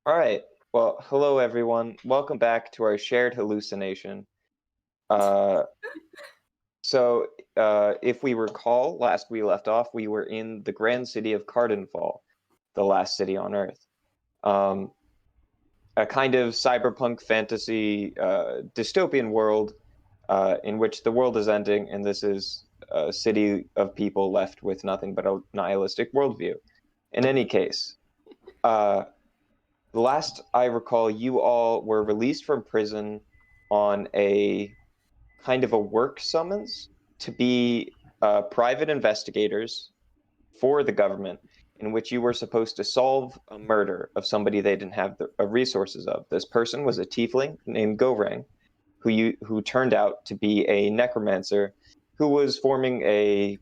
All right. Well, hello everyone. Welcome back to our shared hallucination. Uh, if we recall, last we left off, we were in the grand city of Cardinfall, the last city on Earth. Um, a kind of cyberpunk fantasy dystopian world in which the world is ending, and this is a city of people left with nothing but a nihilistic worldview. In any case, uh, the last I recall, you all were released from prison on a kind of a work summons to be private investigators for the government, in which you were supposed to solve a murder of somebody they didn't have the resources of. This person was a tiefling named Gorang, who turned out to be a necromancer who was forming a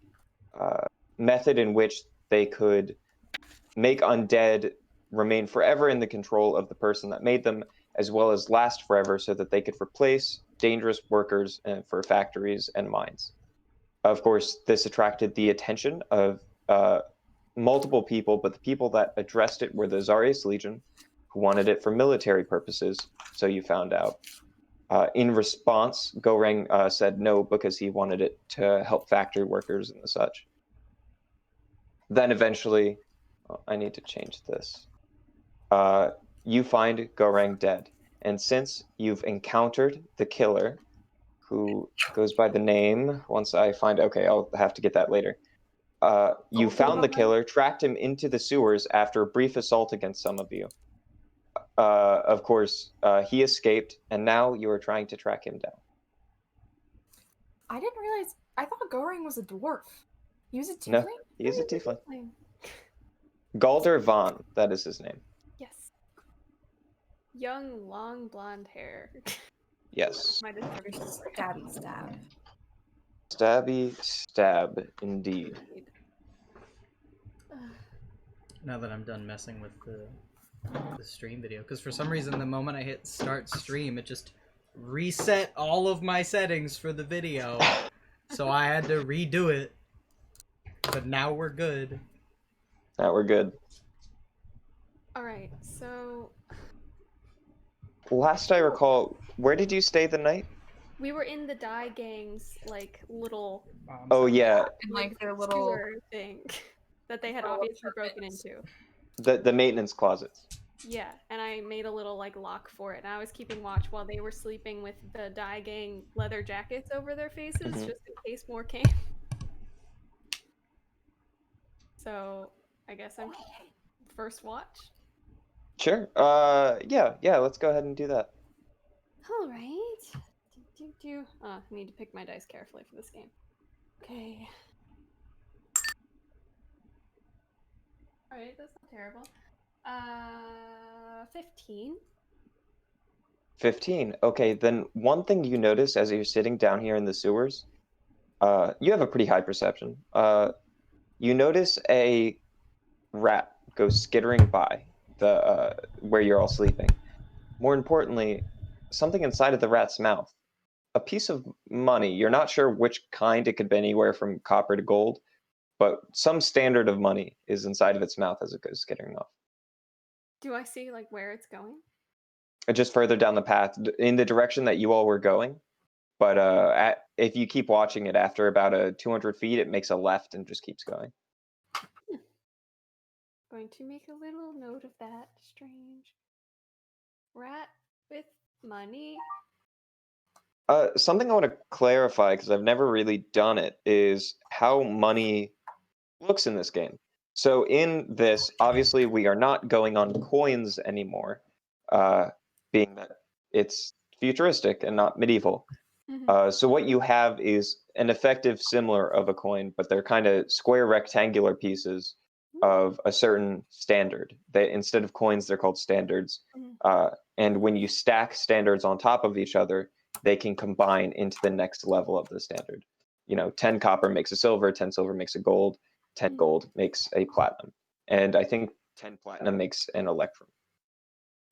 uh, method in which they could make undead remain forever in the control of the person that made them, as well as last forever so that they could replace dangerous workers for factories and mines. Of course, this attracted the attention of multiple people, but the people that addressed it were the Zarius Legion, who wanted it for military purposes, so you found out. In response, Goreng said no because he wanted it to help factory workers and the such. Then eventually, I need to change this. You find Goreng dead. And since you've encountered the killer, who goes by the name, once I find, okay, I'll have to get that later. You found the killer, tracked him into the sewers after a brief assault against some of you. Of course, he escaped, and now you are trying to track him down. I didn't realize. I thought Goreng was a dwarf. He was a tiefling? No, he is a tiefling. Galder Vaughn, that is his name. Yes. Young, long blonde hair. Yes. My description. Stabby stab. Stabby stab, indeed. Now that I'm done messing with the stream video, because for some reason the moment I hit start stream, it just reset all of my settings for the video, so I had to redo it. But now we're good. Now we're good. All right, so last I recall, where did you stay the night? we were in the Die Gang's like little. Oh yeah, And like their little sewer thing that they had obviously broken into. the maintenance closets. Yeah, and I made a little like lock for it, and I was keeping watch while they were sleeping with the Die Gang leather jackets over their faces, just in case more came. So I guess I'm first watch. Sure. Yeah. Let's go ahead and do that. All right. I need to pick my dice carefully for this game. Okay. All right, that's not terrible. 15. 15. Okay, then one thing you notice as you're sitting down here in the sewers, you have a pretty high perception. You notice a rat go skittering by the where you're all sleeping. More importantly, something inside of the rat's mouth. A piece of money. You're not sure which kind. It could be anywhere from copper to gold, but some standard of money is inside of its mouth as it goes skittering off. Do I see like where it's going? Just further down the path, in the direction that you all were going. But if you keep watching it, after about 200 feet, it makes a left and just keeps going. Going to make a little note of that. Strange. Rat with money. Something I want to clarify, because I've never really done it, is how money looks in this game. So in this, obviously, we are not going on coins anymore, being that it's futuristic and not medieval. So what you have is an effective similar of a coin, but they're kind of square rectangular pieces of a certain standard. Instead of coins, they're called standards. And when you stack standards on top of each other, they can combine into the next level of the standard. 10 copper makes a silver, 10 silver makes a gold, 10 gold makes a platinum. And I think 10 platinum makes an electrum.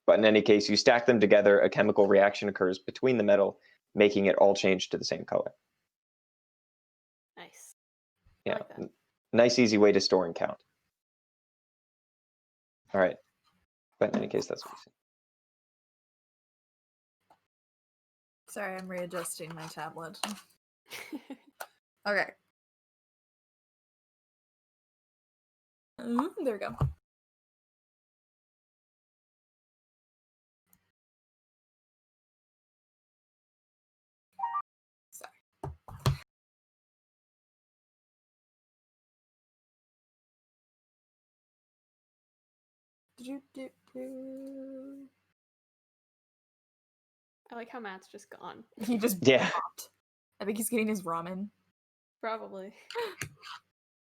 But in any case, you stack them together, a chemical reaction occurs between the metal, making it all change to the same color. Nice. Yeah, like that. Nice, easy way to store and count. All right. But in any case, that's what we see. Sorry, I'm readjusting my tablet. Okay. There we go. Sorry. I like how Matt's just gone. He just Yeah. popped. I think he's getting his ramen. Probably.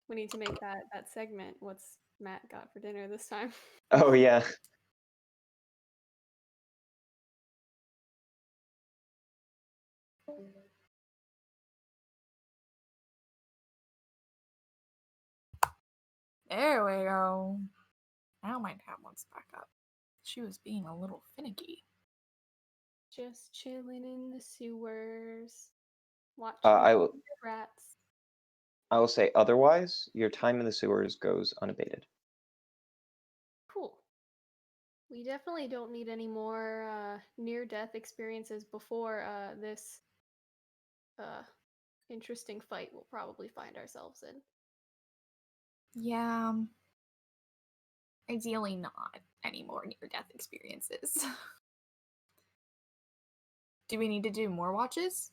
We need to make that segment. What's Matt got for dinner this time? Oh yeah. There we go. Now my tablet's back up. She was being a little finicky. Just chilling in the sewers, watching I the will. rats. I will say otherwise, your time in the sewers goes unabated. Cool. We definitely don't need any more near-death experiences before this interesting fight we'll probably find ourselves in. Yeah. Ideally not any more near-death experiences. Do we need to do more watches?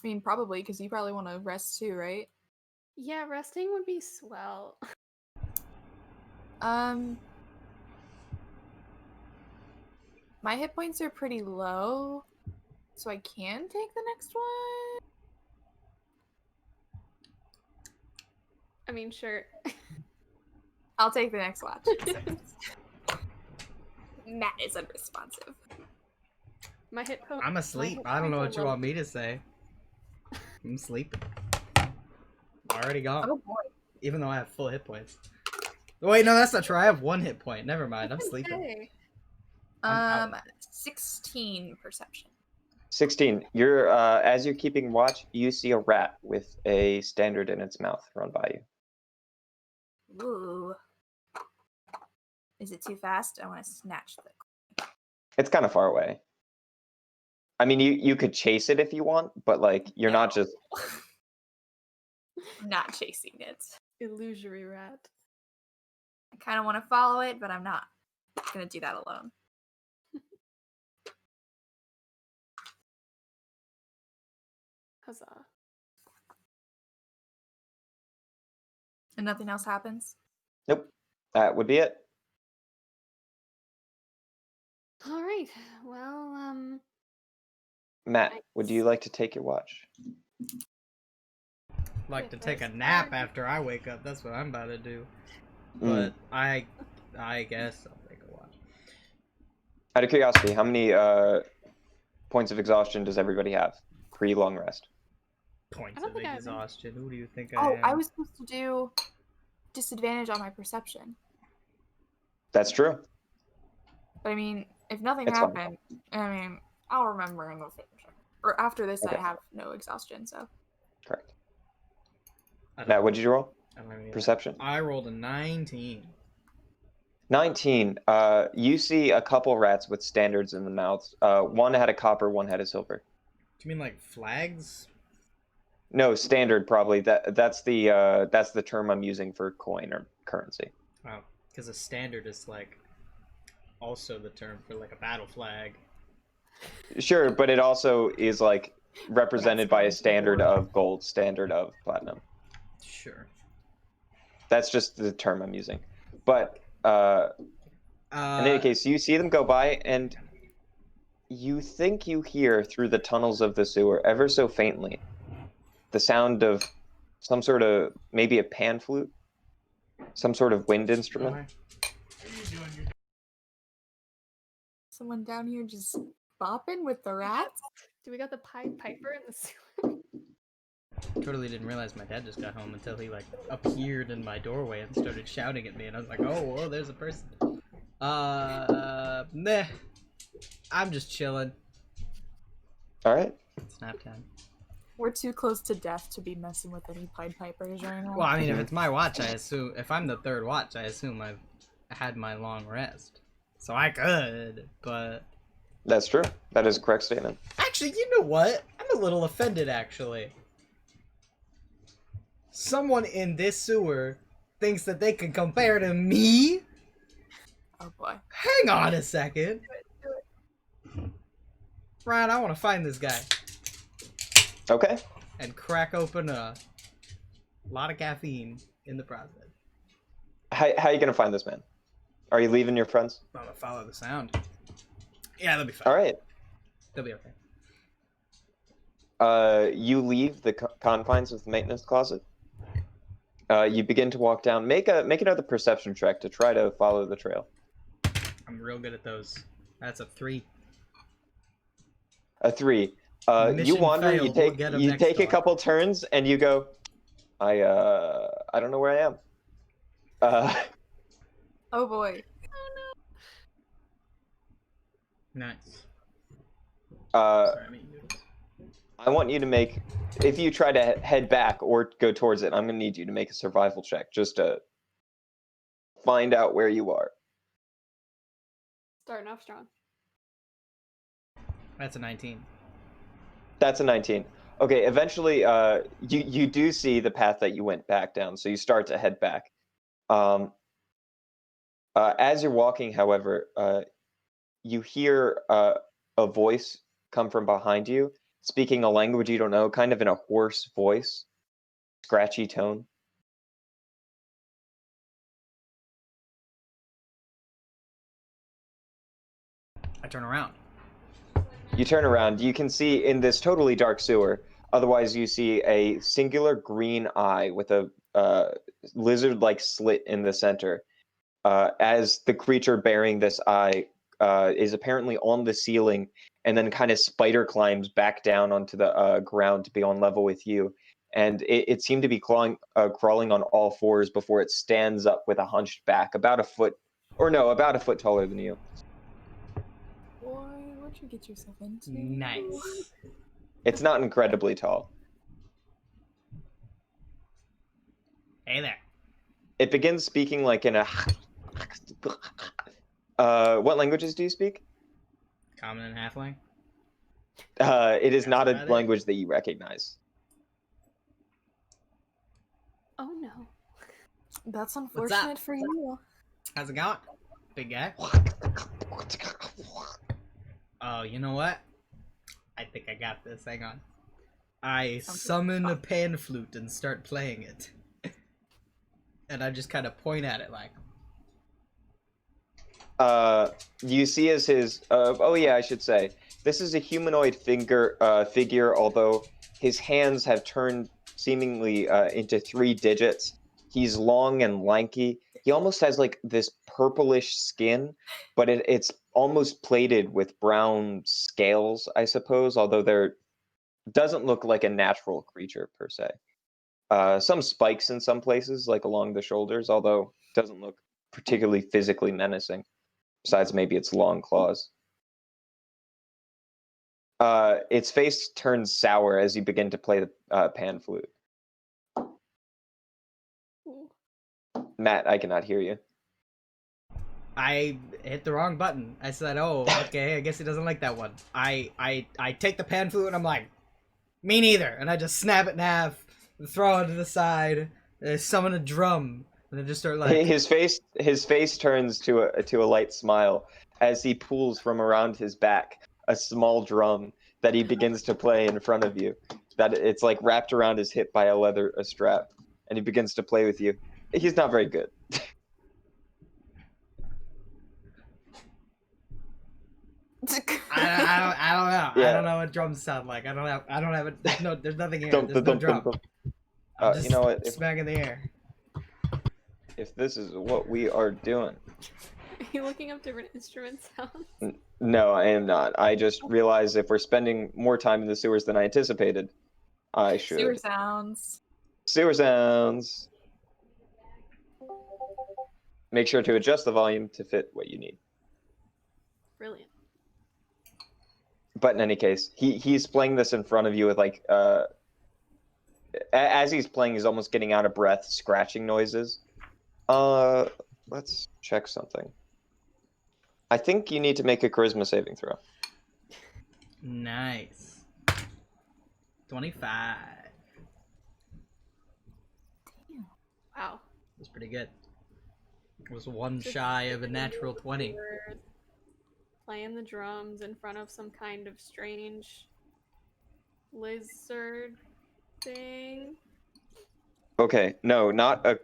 I mean, probably, because you probably want to rest too, right? Yeah, resting would be swell. My hit points are pretty low, so I can take the next one. I mean, sure. I'll take the next watch. Matt is unresponsive. My hit point. I'm asleep. I don't know what you want me to say. I'm sleeping. Already gone. Oh boy. Even though I have full hit points. Wait, no, that's not true. I have 1 hit point. Never mind. I'm sleeping. Okay. I'm out. 16 perception. 16. You're as you're keeping watch, you see a rat with a standard in its mouth run by you. Ooh. Is it too fast? I want to snatch the. It's kind of far away. I mean, you could chase it if you want, but like you're not just. I'm not chasing it. Illusory rat. I kind of want to follow it, but I'm not gonna do that alone. Huzzah. And nothing else happens? Nope. That would be it. All right. Well, Matt, would you like to take your watch? Like to take a First nap time. after I wake up. That's what I'm about to do. Mm. But I guess I'll take a watch. Out of curiosity, how many points of exhaustion does everybody have pre-long rest? Points I don't of think I have any. exhaustion. Who do you think I am? I was supposed to do disadvantage on my perception. That's true. But I mean, if nothing It's fine. happened, I mean, I'll remember in the future. Or after this, Okay. I have no exhaustion, so. Correct. I don't Matt, know. what did you roll? I don't have any of that. Perception. I rolled a 19. 19. You see a couple rats with standards in the mouths. One had a copper, one had a silver. Do you mean like flags? No, standard probably. That's the term I'm using for coin or currency. Wow, because a standard is like also the term for like a battle flag. Sure, but it also is like represented by a standard board. of gold, standard of platinum. Sure. That's just the term I'm using. But in any case, you see them go by, and you think you hear through the tunnels of the sewer, ever so faintly, the sound of some sort of, maybe a pan flute, some sort of wind instrument. Hi. Someone down here just bopping with the rats? Do we got the Pied Piper in the sewer? Totally didn't realize my dad just got home until he like appeared in my doorway and started shouting at me, and I was like, oh, whoa, there's a person. Meh. I'm just chilling. All right. It's nap time. We're too close to death to be messing with any Pied Pipers right now. Well, I mean, if it's my watch, I assume if I'm the third watch, I assume I've had my long rest, so I could. But That's true. That is a correct statement. actually, you know what? I'm a little offended. Actually, someone in this sewer thinks that they can compare to me. Oh boy. Hang on a second. Ryan, I want to find this guy Okay. and crack open a lot of caffeine in the process. How are you gonna find this man? Are you leaving your friends? I'm gonna follow the sound. Yeah, they'll be fine. All right. They'll be okay. You leave the confines of the maintenance closet. You begin to walk down. Make another perception check to try to follow the trail. I'm real good at those. That's a 3. A 3. You Mission wander. failed. You take We'll get 'em you next take a time. couple turns, and you go. I don't know where I am. Oh boy. Nice. Uh, Sorry, I'm eating noodles. I want you to make. If you try to head back or go towards it, I'm gonna need you to make a survival check just to find out where you are. Starting off strong. That's a 19. That's a 19. Okay, eventually, you do see the path that you went back down, so you start to head back. As you're walking, however, you hear a voice come from behind you, speaking a language you don't know, kind of in a hoarse voice, scratchy tone. I turn around. You turn around, you can see in this totally dark sewer, otherwise you see a singular green eye with a lizard-like slit in the center. As the creature bearing this eye is apparently on the ceiling and then kind of spider climbs back down onto the ground to be on level with you. And it seemed to be crawling on all fours before it stands up with a hunched back, about a foot taller than you. Boy, what'd you get yourself into? Nice. It's not incredibly tall. Hey there. It begins speaking like in a... what languages do you speak? Common and halfling. It is not a Got it. language that you recognize. Oh no. That's up? unfortunate for you. How's it going, big guy? Oh, you know what? I think I got this. Hang on. I summon a pan flute and start playing it. And I just kind of point at it like. You see as his... oh yeah, I should say. This is a humanoid figure, although his hands have turned seemingly into 3 digits. He's long and lanky. He almost has like this purplish skin, but it's almost plated with brown scales, I suppose, although there doesn't look like a natural creature per se. Some spikes in some places, like along the shoulders, although doesn't look particularly physically menacing, besides maybe its long claws. Its face turns sour as you begin to play the pan flute. Ooh. Matt, I cannot hear you. I hit the wrong button. I said, "Oh, okay. I guess he doesn't like that one." I take the pan flute and I'm like, "Me neither." And I just snap it in half, throw it to the side, summon a drum, and I just start like. His face turns to a light smile as he pulls from around his back a small drum that he begins to play in front of you. That it's like wrapped around his hip by a strap, and he begins to play with you. He's not very good. I don't know. Yeah. I don't know what drums sound like. I don't have it. There's nothing here. There's no drum. I'm just You know what? smacking the air. If this is what we are doing. Are you looking up different instrument sounds? No, I am not. I just realized if we're spending more time in the sewers than I anticipated, I should. Sewer sounds. Sewer sounds. Make sure to adjust the volume to fit what you need. Brilliant. But in any case, he's playing this in front of you with like as he's playing, he's almost getting out of breath, scratching noises. Let's check something. I think you need to make a charisma saving throw. Nice. 25. Wow. That's pretty good. It was one shy of a natural 20. Playing the drums in front of some kind of strange lizard thing. Okay, no, not a.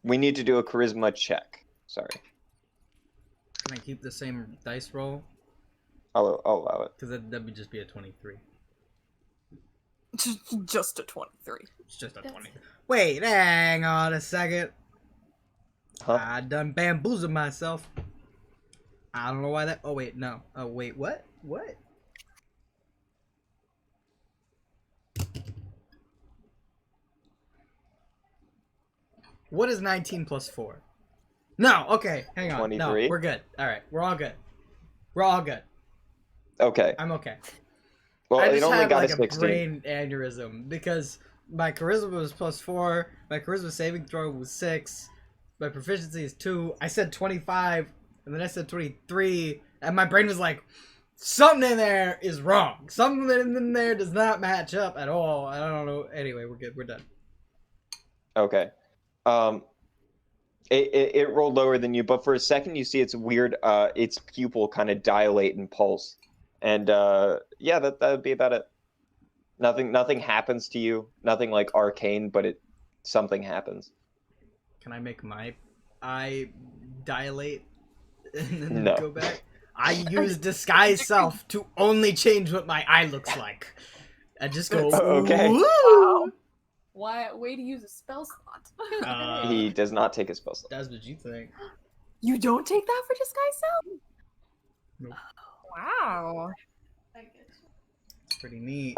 We need to do a charisma check. Sorry, Can I keep the same dice roll? I'll allow it. Because that would just be a 23. Just a 23. It's just a 20. Wait, hang on a second. Huh? I done bamboozled myself. I don't know why that. Oh, wait, no. Oh, wait, what? What? What is 19 plus 4? No, okay, hang on. 23? No, we're good. Alright, we're all good. We're all good. Okay. I'm okay. Well, I it just only had got like a a 16. brain aneurysm because my charisma was plus 4, my charisma saving throw was 6, my proficiency is 2. I said 25, and then I said 23, and my brain was like, something in there is wrong. Something in there does not match up at all. I don't know. Anyway, we're good. We're done. Okay. It rolled lower than you, but for a second you see its weird, its pupil kind of dilate and pulse, and yeah, that would be about it. Nothing happens to you. Nothing like arcane, but something happens. Can I make my eye dilate and then No. go back? I use disguise self to only change what my eye looks like. I just go, Okay. "Woo!" Wow. Why? Way to use a spell slot. He does not take a spell slot. That's what you think. You don't take that for disguise self? Nope. Wow. It's pretty neat.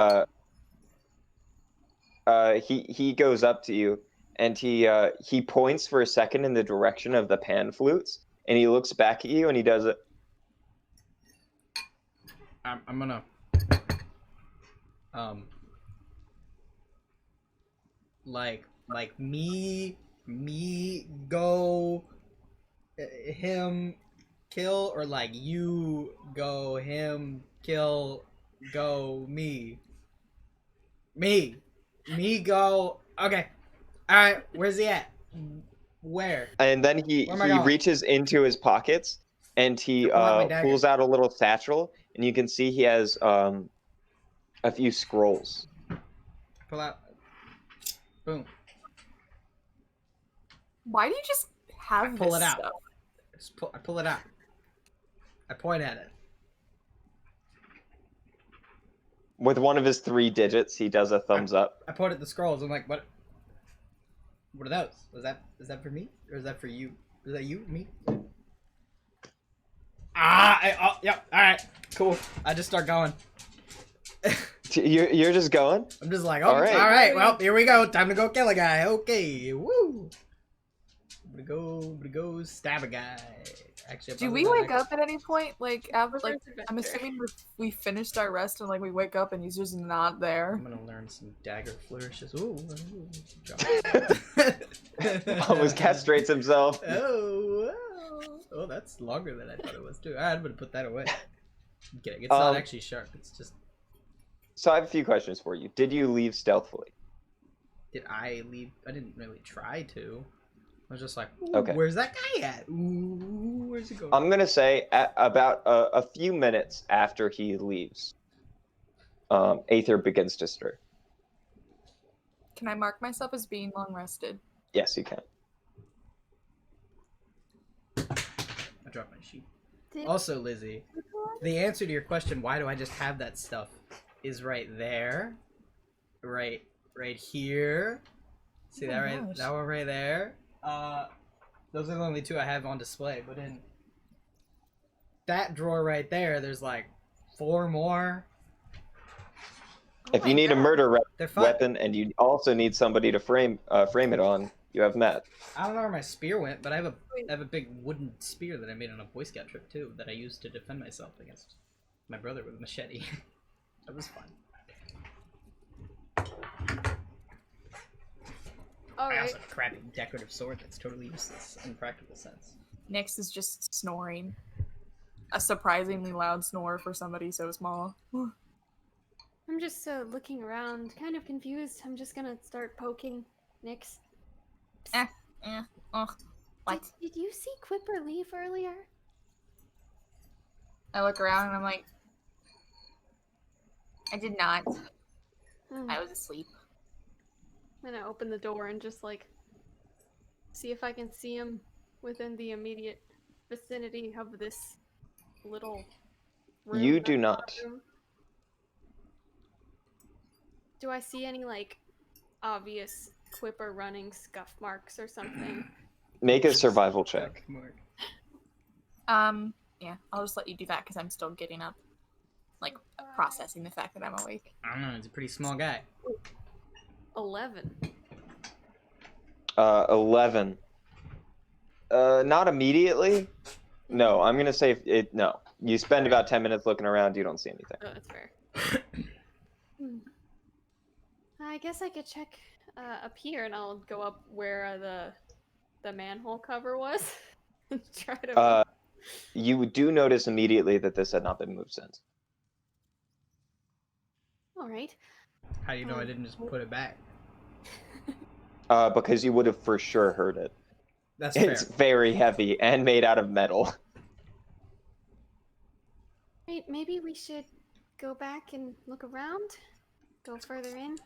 He goes up to you and he points for a second in the direction of the pan flutes, and he looks back at you and he does it. I'm gonna like me go him kill, or like you go him kill go me go. Okay, all right, where's he at? Where? And then he Where am I going? reaches into his pockets and he Pull out my dagger. pulls out a little satchel, and you can see he has a few scrolls. Pull out. Boom. Why do you just have Pull this it out. stuff? I pull it out. I point at it. With one of his 3 digits, he does a thumbs up. I point at the scrolls. I'm like, what? What are those? Is that for me, or is that for you? Is that you? Me? Yep. All right. Cool. I just start going. You're just going? I'm just like, oh, All right. all right. Well, here we go. Time to go kill a guy. Okay. Woo. I'm gonna go stab a guy. Actually, Do we wake up at any point? Like, after, like, I'm assuming we finished our rest and like we wake up and he's just not there. I'm gonna learn some dagger flourishes. Ooh. Almost castrates himself. Oh, that's longer than I thought it was too. Alright, I'm gonna put that away. Okay, it's not actually sharp. It's just. So I have a few questions for you. Did you leave stealthily? Did I leave? I didn't really try to. I was just like, Okay. Where's that guy at? Ooh, where's he going? I'm going to say at about a few minutes after he leaves, Aether begins to stir. Can I mark myself as being long rested? Yes, you can. I dropped my sheet. Also, Lizzie, the answer to your question, why do I just have that stuff, is right there. Right here. See that right? gosh. That one right there. Those are the only 2 I have on display, but in that drawer right there, there's like 4 more. If you need a murder They're fun. weapon and you also need somebody to frame it on, you have Matt. I don't know where my spear went, but I have a big wooden spear that I made on a Boy Scout trip too, that I used to defend myself against my brother with a machete. That was fun. All I right. also have a crappy decorative sword that's totally useless in practical sense. Nyx is just snoring. A surprisingly loud snore for somebody so small. I'm just looking around, kind of confused. I'm just gonna start poking Nyx. What? Did you see Quipper leave earlier? I look around and I'm like, I did not. I was asleep. I'm gonna open the door and just like see if I can see him within the immediate vicinity of this little room. You do not. Room. Do I see any like obvious Quipper running scuff marks or something? Make a survival check. Yeah, I'll just let you do that because I'm still getting up. Like, processing the fact that I'm awake. I don't know, he's a pretty small guy. 11. 11. Not immediately. No, I'm gonna say it. No, you spend about 10 minutes looking around. You don't see anything. Oh, that's fair. I guess I could check up here, and I'll go up where the manhole cover was and try to. You do notice immediately that this had not been moved since. All right. How do you know I didn't just put it back? Because you would have for sure heard it. That's fair. It's very heavy and made out of metal. Right, maybe we should go back and look around. Go further in.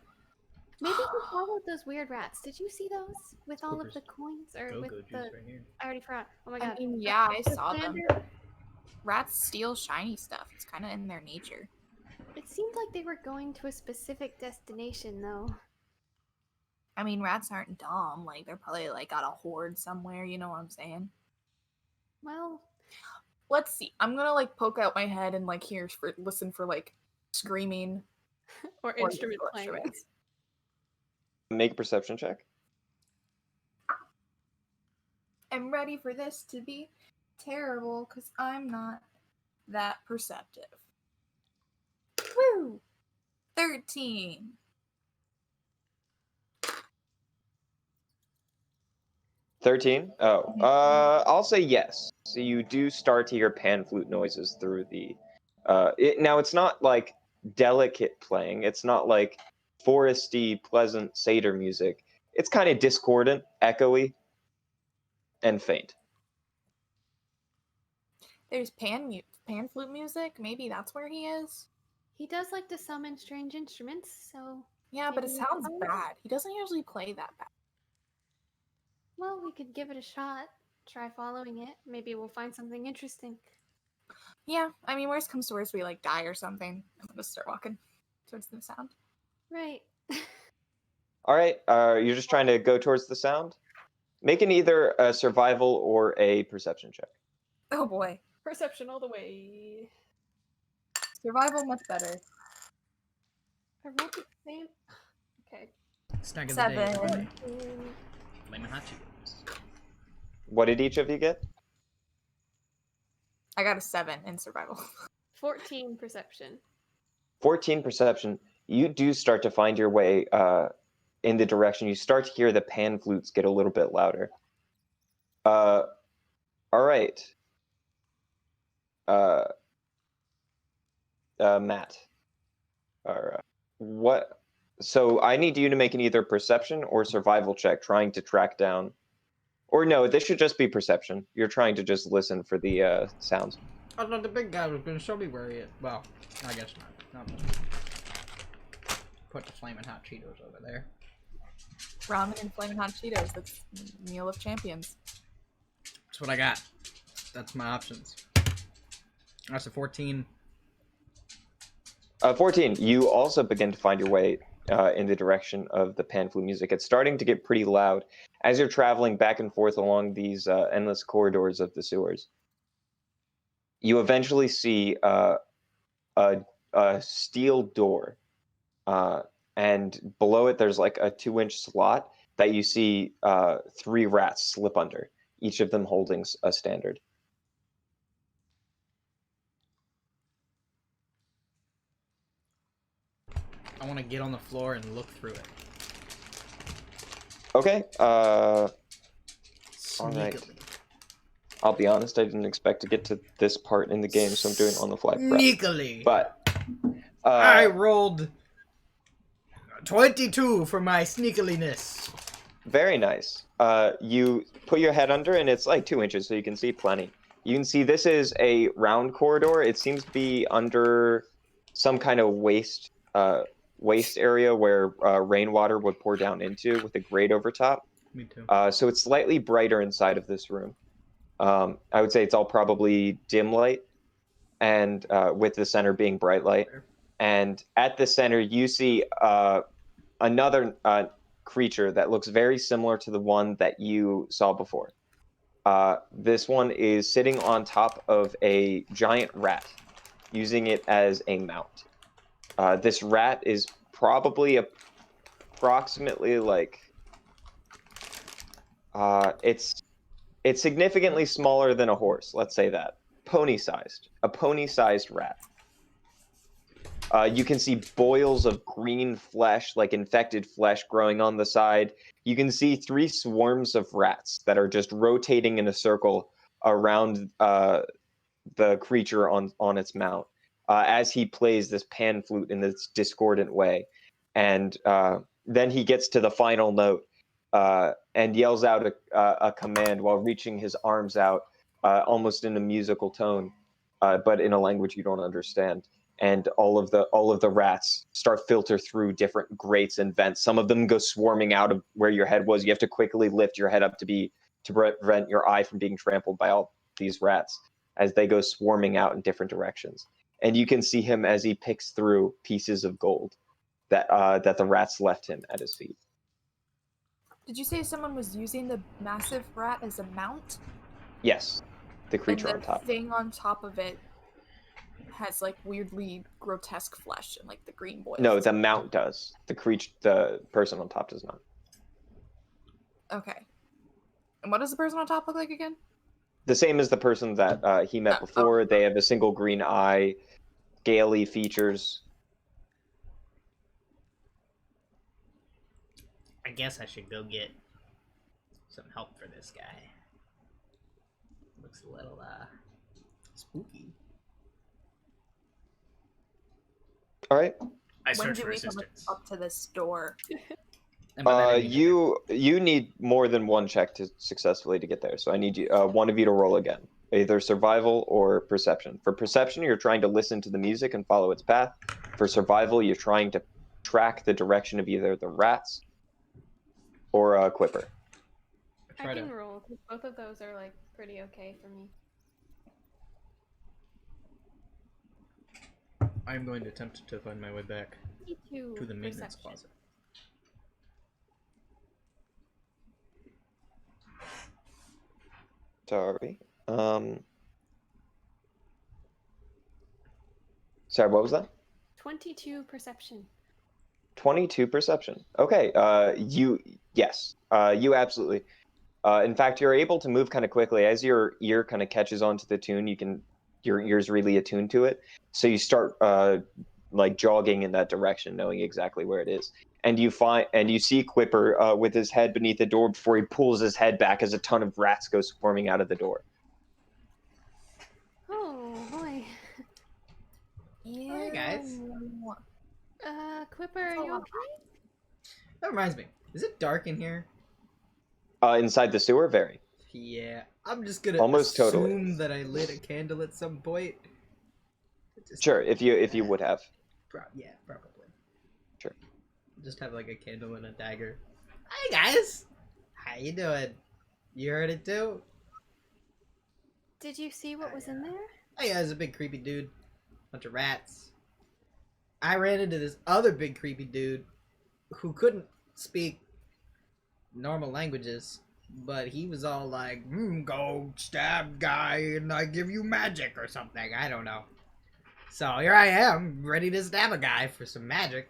Maybe we followed those weird rats. Did you see those with all of the coins or with Go-go the? juice right here. I already forgot. Oh my god. I mean, yeah, I The saw them. standard- Rats steal shiny stuff. It's kind of in their nature. It seemed like they were going to a specific destination, though. I mean, rats aren't dumb. Like, they're probably, like, got a hoard somewhere. You know what I'm saying? Well, Let's see. I'm gonna, like, poke out my head and, like, listen for, like, screaming. or instrument playing. instruments. Make a perception check. I'm ready for this to be terrible because I'm not that perceptive. Woo! 13. 13? Oh, I'll say yes. So you do start to hear pan flute noises through the. Now it's not like delicate playing. It's not like foresty, pleasant satyr music. It's kind of discordant, echoey, and faint. There's pan flute music. Maybe that's where he is. He does like to summon strange instruments, so Yeah, but it maybe we sounds can- bad. He doesn't usually play that bad. Well, we could give it a shot. Try following it. Maybe we'll find something interesting. Yeah, I mean, worst comes to worst, we like die or something. I'm gonna start walking towards the sound. Right. All right, you're just trying to go towards the sound? Make an either a survival or a perception check. Oh boy, Perception all the way. survival much better. I rolled the same. Okay. Snack of the 7. day. everybody. Flamin' hot Cheetos. What did each of you get? I got a 7 in survival. 14 perception. 14 perception. You do start to find your way in the direction. You start to hear the pan flutes get a little bit louder. All right. Matt. What? So I need you to make an either perception or survival check, trying to track down. Or no, this should just be perception. You're trying to just listen for the sounds. I thought the big guy was gonna show me where he is. Well, I guess not. Not much. Put the flaming hot Cheetos over there. Ramen and flaming hot Cheetos. That's meal of champions. That's what I got. That's my options. That's a 14. 14. You also begin to find your way in the direction of the pan flute music. It's starting to get pretty loud as you're traveling back and forth along these endless corridors of the sewers. You eventually see a steel door, and below it there's like a 2-inch slot that you see 3 rats slip under, each of them holding a standard. I want to get on the floor and look through it. Okay. All right. Sneakily. I'll be honest. I didn't expect to get to this part in the game, so I'm doing on the fly prep. Sneakily. But I rolled 22 for my sneakiliness. very nice. You put your head under, and it's like 2 inches, so you can see plenty. You can see this is a round corridor. It seems to be under some kind of waste area where rainwater would pour down into with a grate over top. Me too. So it's slightly brighter inside of this room. I would say it's all probably dim light, and with the center being bright light. And at the center, you see another creature that looks very similar to the one that you saw before. This one is sitting on top of a giant rat, using it as a mount. This rat is probably approximately like it's significantly smaller than a horse. Let's say that a pony-sized rat. You can see boils of green flesh, like infected flesh, growing on the side. You can see 3 swarms of rats that are just rotating in a circle around the creature on its mount as he plays this pan flute in this discordant way. And then he gets to the final note and yells out a command while reaching his arms out almost in a musical tone, but in a language you don't understand. And all of the rats start filter through different grates and vents. Some of them go swarming out of where your head was. You have to quickly lift your head up to prevent your eye from being trampled by all these rats as they go swarming out in different directions. And you can see him as he picks through pieces of gold that the rats left him at his feet. Did you say someone was using the massive rat as a mount? Yes, the creature and on top. The thing on top of it has like weirdly grotesque flesh and like the green boils. No, the mount does. The person on top does not. Okay. And what does the person on top look like again? The same as the person that he met before. They have a single green eye, scaly features. I guess I should go get some help for this guy. Looks a little spooky. All right. I When search do for we come assistance. up to this door? You need more than one check to successfully to get there. So I need you one of you to roll again, either survival or perception. For perception, you're trying to listen to the music and follow its path. For survival, you're trying to track the direction of either the rats or Quipper. I can roll because both of those are like pretty okay for me. I'm going to attempt to find my way back to the maintenance closet. Sorry. Sorry, what was that? 22 perception. 22 perception. Okay. Yes. You absolutely. In fact, you're able to move kind of quickly as your ear kind of catches onto the tune. Your ear's really attuned to it, so you start like jogging in that direction, knowing exactly where it is. And you see Quipper with his head beneath the door before he pulls his head back as a ton of rats go swarming out of the door. Oh boy. Yeah. Hey guys. Quipper, are you okay? That reminds me. Is it dark in here? Inside the sewer, very. Yeah. I'm just gonna Almost assume totally. that I lit a candle at some point. Sure, if you would have. Yeah, probably. Sure. Just have like a candle and a dagger. Hey guys! How you doing? You heard it too? Did you see what was in there? Hey guys, a big creepy dude. Bunch of rats. I ran into this other big creepy dude who couldn't speak normal languages, but he was all like, go stab guy and I give you magic or something. I don't know. So here I am, ready to stab a guy for some magic.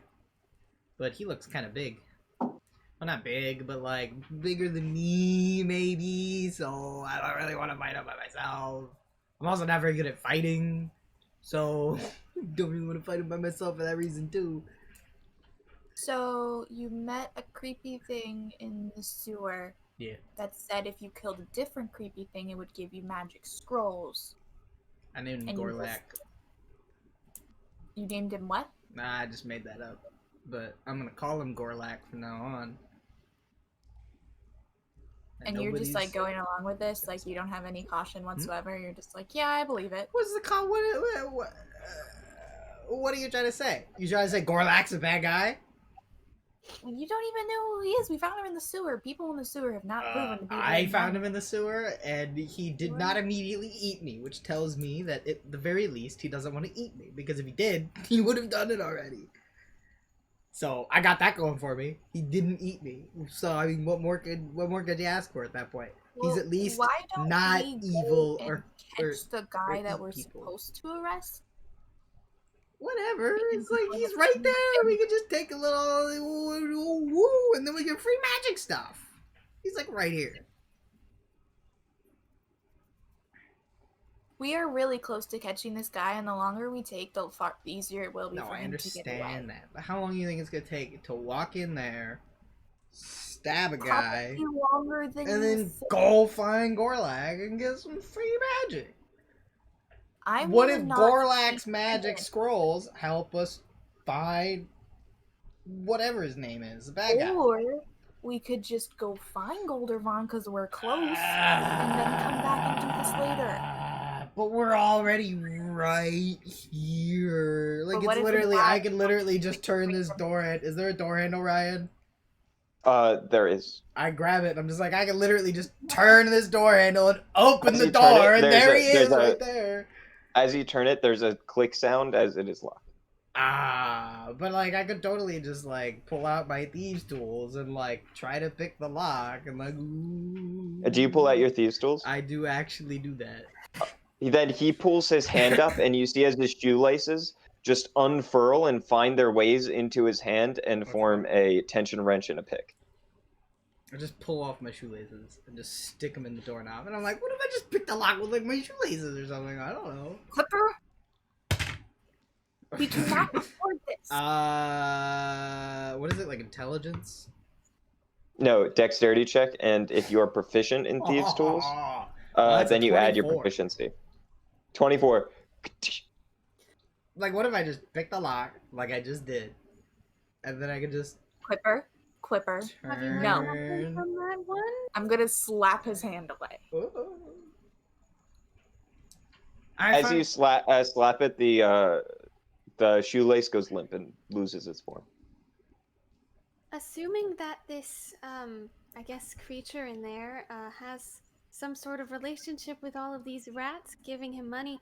But he looks kind of big. Well, not big, but like bigger than me, maybe. So I don't really want to fight him by myself. I'm also not very good at fighting. So don't really want to fight him by myself for that reason, too. So you met a creepy thing in the sewer Yeah. that said if you killed a different creepy thing, it would give you magic scrolls. I named him And you Gorlak. You named him what? Nah, I just made that up. But I'm gonna call him Gorlak from now on. And you're just like going along with this, like you don't have any caution whatsoever. You're just like, yeah, I believe it. What's the call? What are you trying to say? You trying to say Gorlak's a bad guy? You don't even know who he is. We found him in the sewer. People in the sewer have not proven to be. I found him in the sewer, and he did not immediately eat me, which tells me that at the very least he doesn't want to eat me. Because if he did, he would have done it already. So I got that going for me. He didn't eat me. So I mean, what more could you ask for at that point? Well, he's at least why don't not we evil go or and catch the guy or that eat we're people. supposed to arrest. Whatever. It's like he's right there. We can just take a little woo, and then we get free magic stuff. He's like right here. We are really close to catching this guy, and the longer we take, the far easier it will be No, for I him to get away. understand that. But how long do you think it's gonna take to walk in there, stab a guy, Probably longer than and you then think. go find Gorlak and get some free magic? I'm What gonna if not Gorlak's be magic present. scrolls help us find whatever his name is, the bad guy? Or we could just go find Goldervon because we're close, and then come back and do this later. But we're already right here. Like, But what it's if we literally, have- I can literally just turn this door in. Is there a door handle, Ryan? There is. I grab it and I'm just like, I can literally just turn this door handle and open As the you turn door, it, and there's there a- he there's is a- right there. As you turn it, there's a click sound as it is locked. But like, I could totally just like pull out my thieves' tools and like try to pick the lock and like. Ooh. Do you pull out your thieves' tools? I do actually do that. Then he pulls his hand up, and you see as his shoelaces just unfurl and find their ways into his hand and form a tension wrench and a pick. I just pull off my shoelaces and just stick them in the doorknob, and I'm like, what if I just pick the lock with like my shoelaces or something? I don't know. Clipper, we cannot afford this. What is it, like intelligence? No, dexterity check, and if you are proficient in thieves' tools, that's a then you add your 24. proficiency. 24. Like, what if I just pick the lock, like I just did, and then I could just Clipper, Have you turn... No. learned from that one? I'm gonna slap his hand away. Ooh. As you slap it, the shoelace goes limp and loses its form. Assuming that this, I guess, creature in there has some sort of relationship with all of these rats giving him money,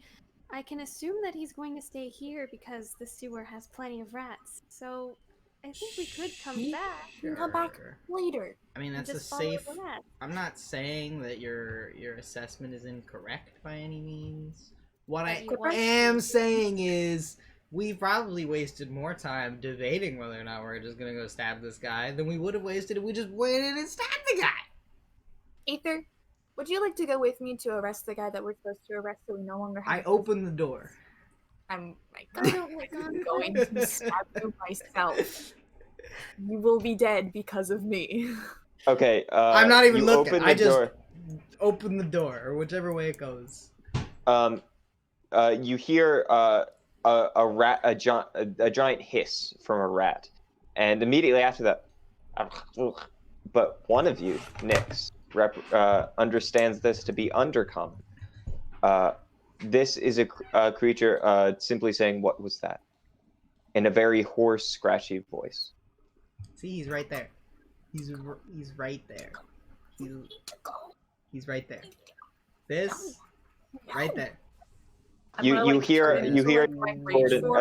I can assume that he's going to stay here because the sewer has plenty of rats. So I think we could come He back can come back Sure. later. I mean, and that's a just follow safe. the rats. I'm not saying that your assessment is incorrect by any means. What I But you want am to. saying is we probably wasted more time debating whether or not we're just gonna go stab this guy than we would have wasted if we just went in and stabbed the guy. Aether, would you like to go with me to arrest the guy that we're supposed to arrest so we no longer have I to- opened the door. I'm like, I don't like I'm going to stab you myself. You will be dead because of me. Okay. I'm not even you looking. Open I the just door. open the door, or whichever way it goes. You hear a giant hiss from a rat, and immediately after that, but one of you, Nyx, understands this to be undercommon. This is a creature simply saying, "What was that?" in a very hoarse, scratchy voice. See, he's right there. He's right there. He's right there. This right there. You hear a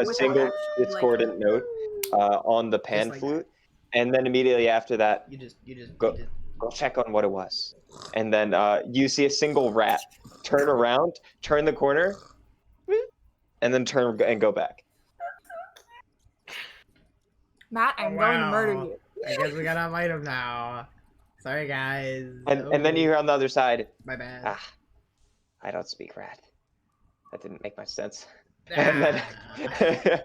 single like, discordant note on the pan Just like flute, and then immediately after that, You just Go check on what it was. And then you see a single rat turn around, turn the corner, and then turn and go back. Matt, I'm going to murder you. I guess we gotta fight him now. Sorry, guys. And then you hear on the other side, My bad. "Ah, I don't speak rat." That didn't make much sense. And then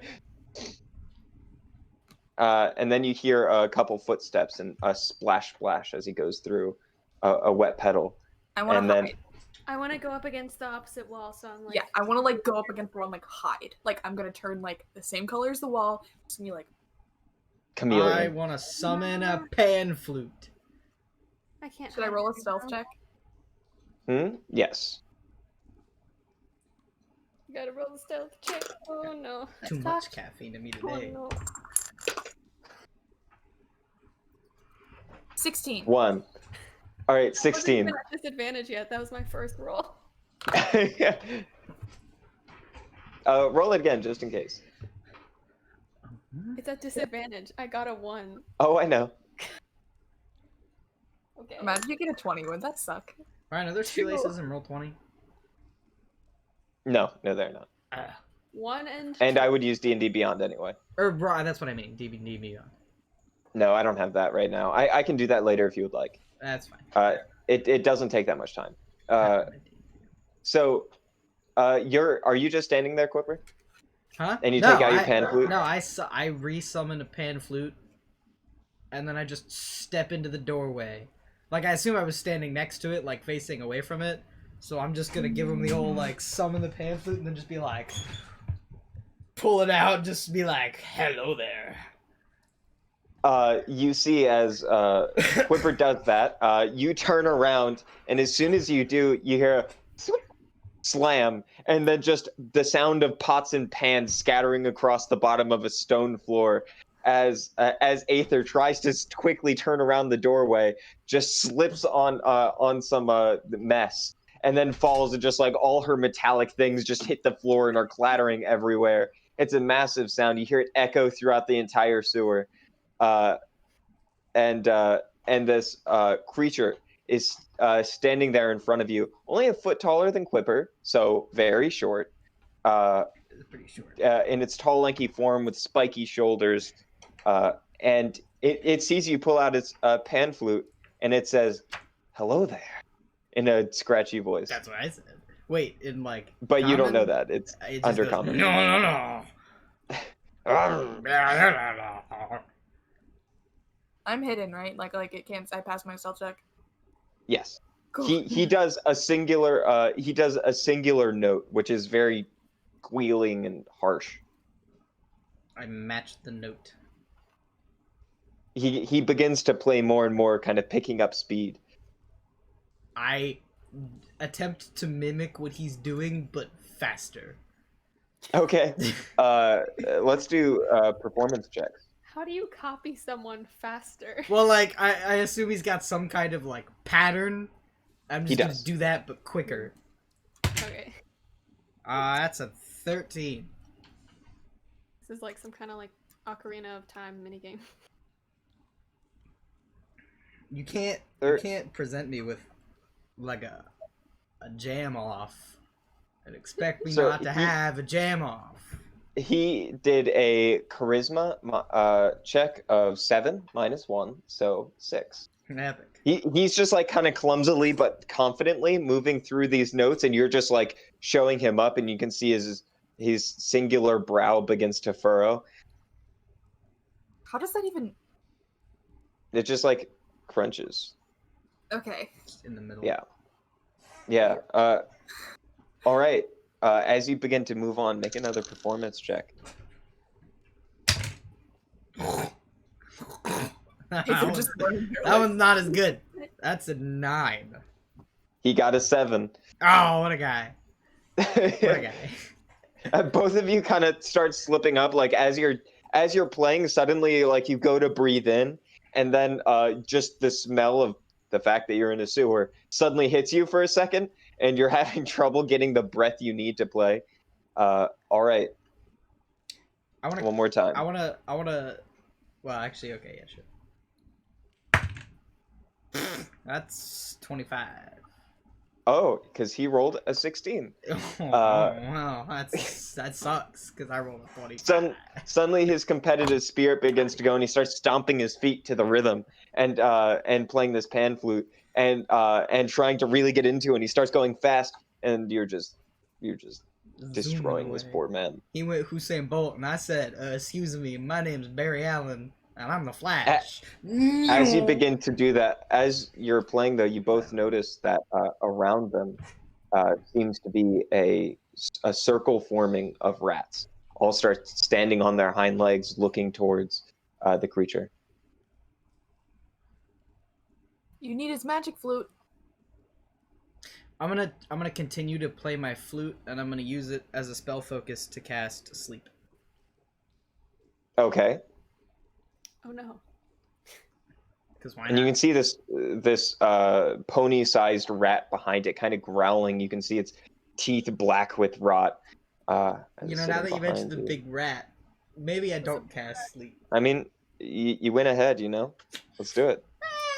And then you hear a couple footsteps and a splash splash as he goes through a wet pedal. I want And to then hide. I want to go up against the opposite wall, so I'm like. Yeah, I want to like go up against the wall and like hide. Like I'm gonna turn like the same color as the wall. Just me like. I chameleon. want to summon a pan flute. I can't. Should I hide roll a right stealth now. check? Yes. You gotta roll the stealth check. Oh no. Too much caffeine to me Oh today. no. 16. 1. All right, I wasn't 16. even at disadvantage yet. That was my first roll. Roll it again, just in case. It's at disadvantage. I got a 1. Oh, I know. Okay. Imagine you get a 20. Wouldn't that suck? Ryan, are there shoelaces in roll 20? No, they're not. 1 and. And I would use D&D Beyond anyway. Or that's what I mean. DB. No, I don't have that right now. I can do that later if you would like. That's fine. It doesn't take that much time. So, are you just standing there, Quipper? Huh? And you take out your pan flute? No, I resummon a pan flute, and then I just step into the doorway. Like, I assume I was standing next to it, like, facing away from it. So I'm just gonna give him the old, like, summon the pan flute, and then just be like... pull it out, just be like, hello there. You see as Quipper does that, you turn around, and as soon as you do, you hear a slam, and then just the sound of pots and pans scattering across the bottom of a stone floor as Aether tries to quickly turn around the doorway, just slips on some mess, and then falls, and just like all her metallic things just hit the floor and are clattering everywhere. It's a massive sound. You hear it echo throughout the entire sewer. And this creature is standing there in front of you, only a foot taller than Quipper, so very short. It's pretty short. In its tall, lanky form with spiky shoulders, and it sees you pull out its pan flute, and it says, "Hello there," in a scratchy voice. That's what I said. Wait, in like. But you don't common? know that. It's It just undercommon. goes, no. I'm hidden, right? Like it can't. I pass my stealth check. Yes. Cool. He does a singular note, which is very squealing and harsh. I matched the note. He begins to play more and more, kind of picking up speed. I attempt to mimic what he's doing, but faster. Okay. Let's do performance checks. How do you copy someone faster? Well, like, I assume he's got some kind of, like, pattern. I'm just gonna do that, but quicker. Okay. That's a 13. This is like some kind of like Ocarina of Time minigame. You can't present me with, like, a jam off and expect me not to have a jam off. He did a charisma check of 7 minus 1, so 6. Epic. He's just like kind of clumsily but confidently moving through these notes, and you're just like showing him up, and you can see his singular brow begins to furrow. How does that even? It just like crunches. Okay. In the middle. Yeah. All right. As you begin to move on, make another performance check. That one's not as good. That's a 9. He got a 7. Oh, what a guy. What a guy. Both of you kind of start slipping up, like as you're playing, suddenly like you go to breathe in, and then just the smell of the fact that you're in a sewer suddenly hits you for a second, and you're having trouble getting the breath you need to play. All right. One more time. I wanna. Well, actually, okay, yeah, sure. That's 25. Oh, because he rolled a 16. Wow, that sucks. Because I rolled a 25. Suddenly, his competitive spirit begins to go, and he starts stomping his feet to the rhythm, and playing this pan flute, and trying to really get into it. And he starts going fast, and you're just destroying zooming this away. poor man. He went Usain Bolt, and I said, "Excuse me, my name's Barry Allen, and I'm the Flash." As you begin to do that, as you're playing, though, you both notice that around them seems to be a circle forming of rats. All start standing on their hind legs, looking towards the creature. You need his magic flute. I'm gonna continue to play my flute, and I'm gonna use it as a spell focus to cast sleep. Okay. Oh no. Because why And you not? can see this pony-sized rat behind it, kind of growling. You can see its teeth black with rot. Now sitting that you mentioned behind the you. big rat, maybe I don't cast sleep. I mean, you went ahead. Let's do it.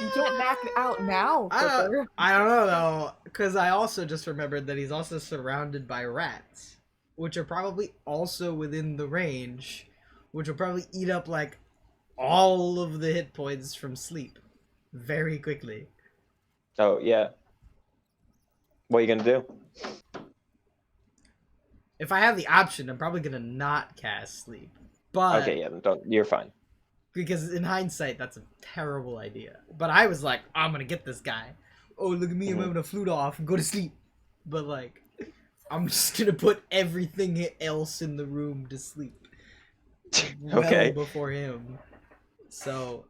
You can't back out now, Flipper. I don't know though, because I also just remembered that he's also surrounded by rats, which are probably also within the range, which will probably eat up like all of the hit points from sleep very quickly. Oh yeah. What are you gonna do? If I have the option, I'm probably gonna not cast sleep. But Okay, yeah, don't. You're fine. because in hindsight, that's a terrible idea. But I was like, I'm gonna get this guy. Oh, look at me, I'm Mhm. having a flute off and go to sleep. But like, I'm just gonna put everything else in the room to sleep. Okay. Well before him. So,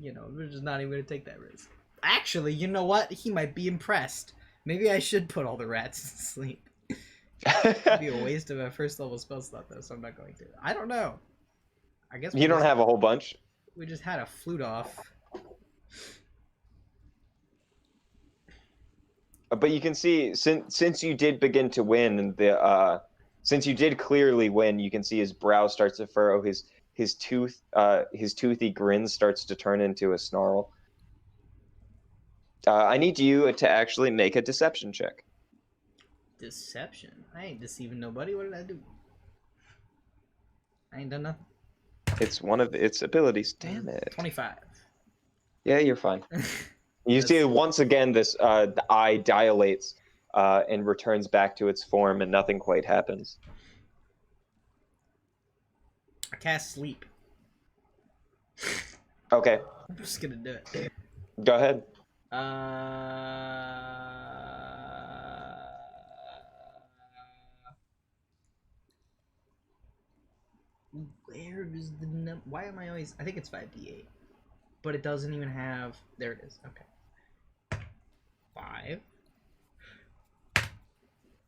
we're just not even gonna take that risk. Actually, you know what? He might be impressed. Maybe I should put all the rats to sleep. It'd be a waste of a first level spell slot though, so I'm not going to. I don't know. I guess You don't have a whole bunch. we just had a flute off. But you can see since you did begin to win, and since you did clearly win, you can see his brow starts to furrow. His toothy grin starts to turn into a snarl. I need you to actually make a deception check. Deception? I ain't deceiving nobody. What did I do? I ain't done nothing. It's one of its abilities. Damn it. 25. Yeah, you're fine. You see once again this the eye dilates and returns back to its form, and nothing quite happens. I cast sleep. Okay, I'm just gonna do it. go ahead. Where does the why am I always? I think it's 5d8, but it doesn't even have. There it is. Okay. 5,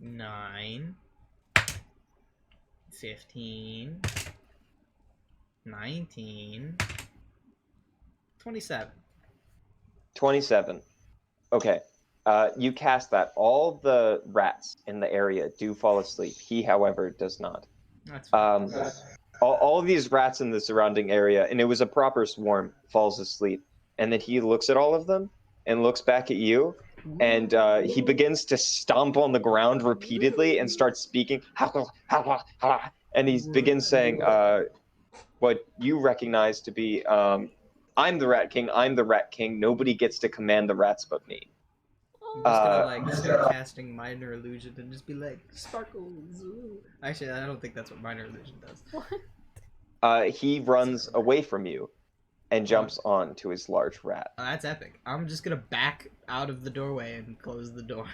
9, 15, 19, 27. 27. Okay. You cast that. All the rats in the area do fall asleep. He, however, does not. That's fine. All of these rats in the surrounding area, and it was a proper swarm, falls asleep. And then he looks at all of them and looks back at you, and he begins to stomp on the ground repeatedly and starts speaking. And he begins saying what you recognize to be, I'm the Rat King, I'm the Rat King, nobody gets to command the rats but me. I'm just gonna like start casting minor illusion and just be like sparkles. Ooh. Actually, I don't think that's what minor illusion does. What? He runs away from you and jumps on to his large rat. Oh, that's epic. I'm just gonna back out of the doorway and close the door.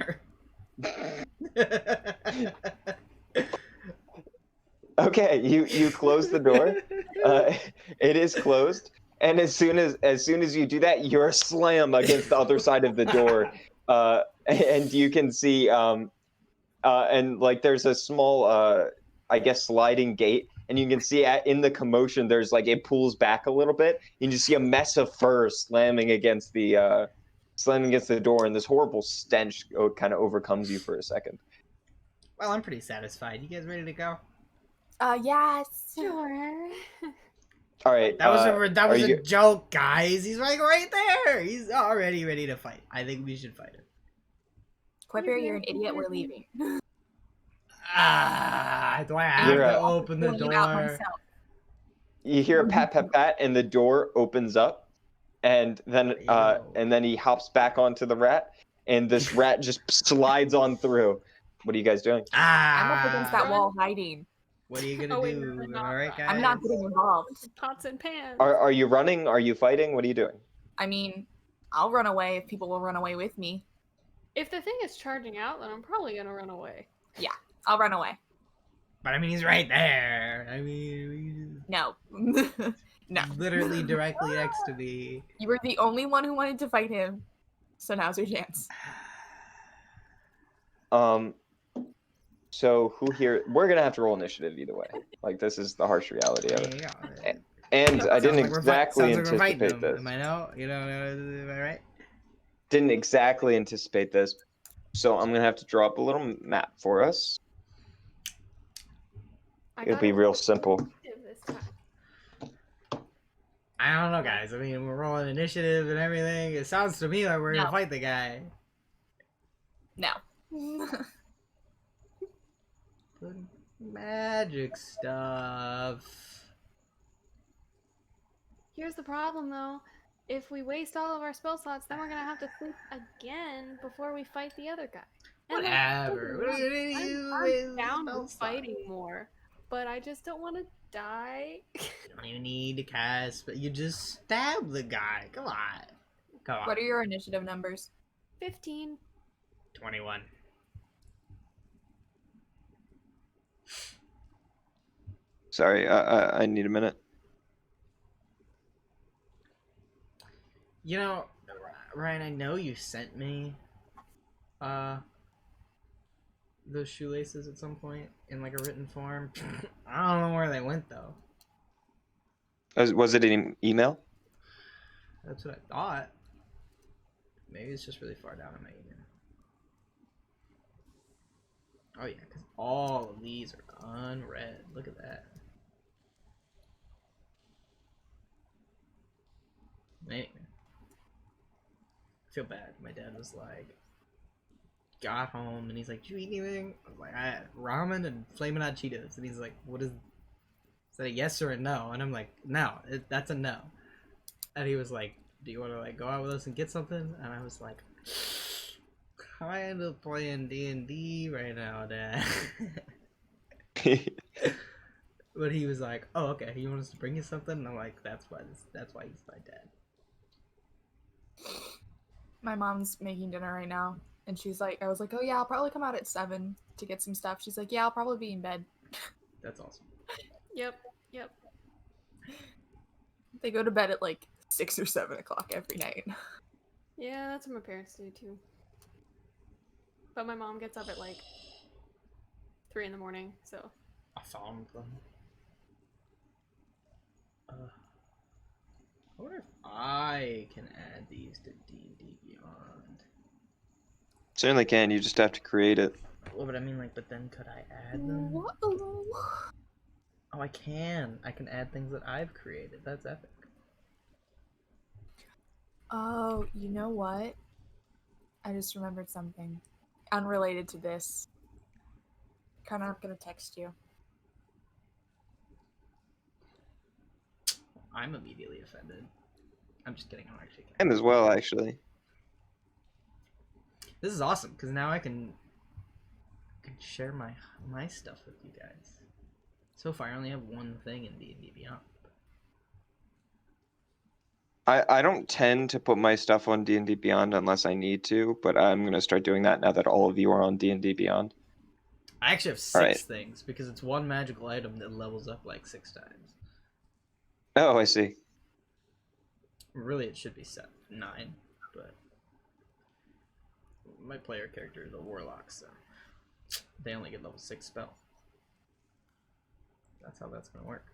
Okay, you close the door. It is closed, and as soon as you do that, you're slam against the other side of the door, and you can see and like there's a small I guess sliding gate, and you can see in the commotion there's like it pulls back a little bit. You can just see a mess of fur slamming against the door, and this horrible stench kind of overcomes you for a second. Well, I'm pretty satisfied. You guys ready to go? Yes. Sure. All right, That was a you- joke, guys. He's like right there. He's already ready to fight. I think we should fight him. Quipper, you're an idiot. We're leaving. Do I have You're to a- open the Pulling you out door? myself. You hear a pat pat pat, and the door opens up, and then Yo. he hops back onto the rat, and this rat just slides on through. What are you guys doing? I'm up against that Run. wall hiding. What are you gonna Oh, wait, do? no, Am not I right, that. guys? I'm not getting involved. Pots and pans. Are you running? Are you fighting? What are you doing? I mean, I'll run away if people will run away with me. If the thing is charging out, then I'm probably gonna run away. I'll run away. But I mean, he's right there. I mean, No. No. literally directly next to me. You were the only one who wanted to fight him. So now's your chance. So who here? We're gonna have to roll initiative either way. Like this is the harsh reality of it. Yeah. And I didn't Sounds like exactly sounds like we're fighting anticipate them. this. Am I know? You know, am I right? Didn't exactly anticipate this. So I'm gonna have to draw up a little map for us. It'll be real simple. This time. I don't know, guys. I mean, we're rolling initiative and everything. It sounds to me like we're gonna No. fight the guy. No. Magic stuff. Here's the problem, though. If we waste all of our spell slots, then we're gonna have to sleep again before we fight the other guy. And, like, Whatever. I'm down with fighting more, but I just don't want to die. You don't even need to cast, but you just stab the guy. Come on. Come on. What are your initiative numbers? 15. 21. Sorry, I need a minute. You know, Ryan, I know you sent me those shoelaces at some point in like a written form. I don't know where they went though. Was it an email? That's what I thought. Maybe it's just really far down in my email. Oh yeah, because all of these are unread. Look at that. Anyway. I feel bad. My dad was like, got home and he's like, did you eat anything? I was like, I had ramen and Flamin' Hot Cheetos. And he's like, is that a yes or a no? And I'm like, no, that's a no. And he was like, do you want to like go out with us and get something? And I was like, kind of playing D&D right now, Dad. But he was like, oh, okay, you want us to bring you something? And I'm like, that's why he's my dad. My mom's making dinner right now, and I was like, oh yeah, I'll probably come out at 7 to get some stuff. She's like, yeah, I'll probably be in bed. That's awesome. Yep. They go to bed at like 6 or 7 o'clock every night. Yeah, that's what my parents do too. But my mom gets up at like 3 in the morning, so. I found them. I wonder if I can add these to D&D Beyond. Certainly can. You just have to create it. Well, but I mean, like, but then could I add them? Whoa. Oh, I can. I can add things that I've created. That's epic. Oh, you know what? I just remembered something. Unrelated to this. Kinda not gonna text you. I'm immediately offended. I'm just kidding. I'm actually kidding. And as well, actually. This is awesome because now I can share my stuff with you guys. So far, I only have one thing in D&D Beyond. I don't tend to put my stuff on D&D Beyond unless I need to, but I'm going to start doing that now that all of you are on D&D Beyond. I actually have 6 things because it's one magical item that levels up like 6 times. Oh, I see. Really, it should be 9, but my player character is a warlock, so they only get level 6 spell. That's how that's gonna work.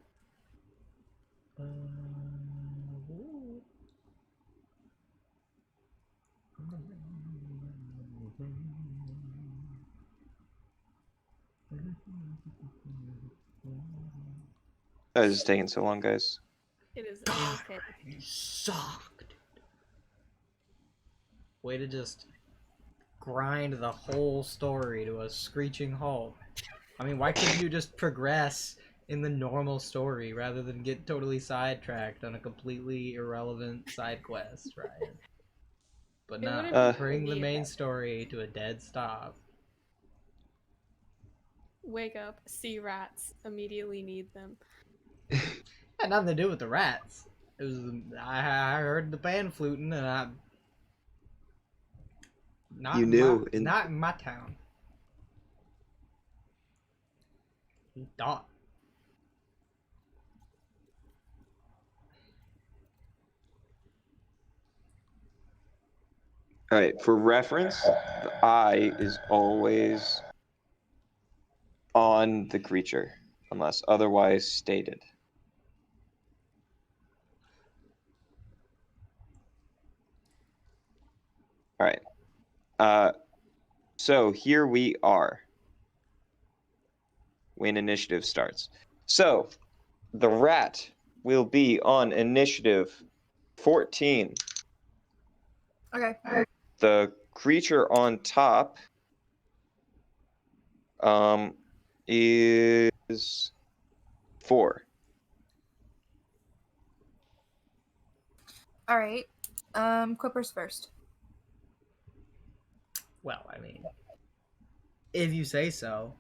That is taking so long, guys. It is okay. You suck, dude. Way to just grind the whole story to a screeching halt. I mean, why couldn't you just progress in the normal story rather than get totally sidetracked on a completely irrelevant side quest, right? But It no, wouldn't bring be the any main better. story to a dead stop. wake up, see rats, immediately need them. Had nothing to do with the rats. It was I heard the pan fluting, and I not You in knew my, not in my town. He thought. All right, for reference, the eye is always on the creature, unless otherwise stated. All right. So here we are when initiative starts. So the rat will be on initiative 14. Okay. The creature on top is 4. All right. Clippers first. Well, I mean, if you say so.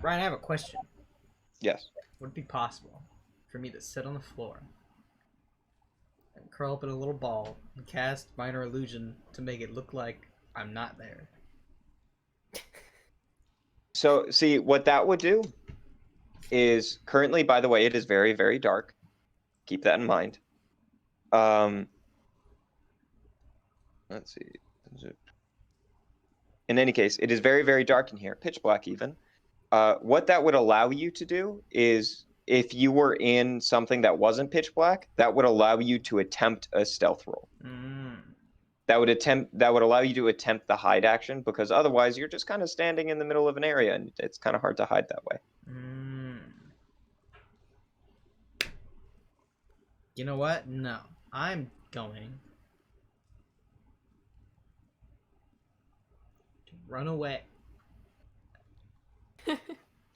Ryan, I have a question. Yes. Would it be possible for me to sit on the floor and curl up in a little ball and cast minor illusion to make it look like I'm not there? So, see, what that would do is currently, by the way, it is very, very dark. Keep that in mind. Let's see. In any case, it is very, very dark in here, pitch black even. What that would allow you to do is, if you were in something that wasn't pitch black, that would allow you to attempt a stealth roll. That would allow you to attempt the hide action, because otherwise you're just kind of standing in the middle of an area and it's kind of hard to hide that way. You know what? No. I'm going to run away.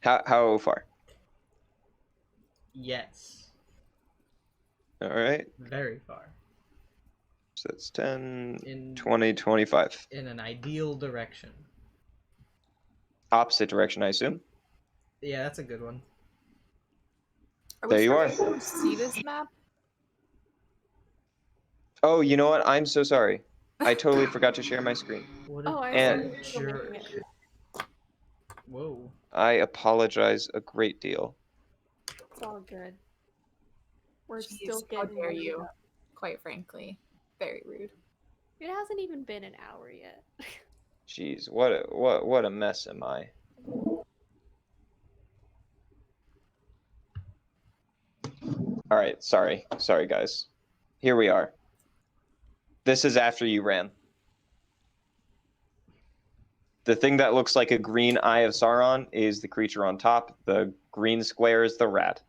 How far? Yes. All right. Very far. So that's 10, In 20, 25. in an ideal direction. Opposite direction, I assume. Yeah, that's a good one. There you are. To see this map? Oh, you know what? I'm so sorry. I totally forgot to share my screen. What Oh, I And- assume you're still making it. Whoa. I apologize a great deal. It's all good. We're Jeez, still how getting dare warmed you? up. Quite frankly, very rude. It hasn't even been an hour yet. Jeez, what a mess am I? All right, sorry guys. Here we are. This is after you ran. The thing that looks like a green eye of Sauron is the creature on top. The green square is the rat.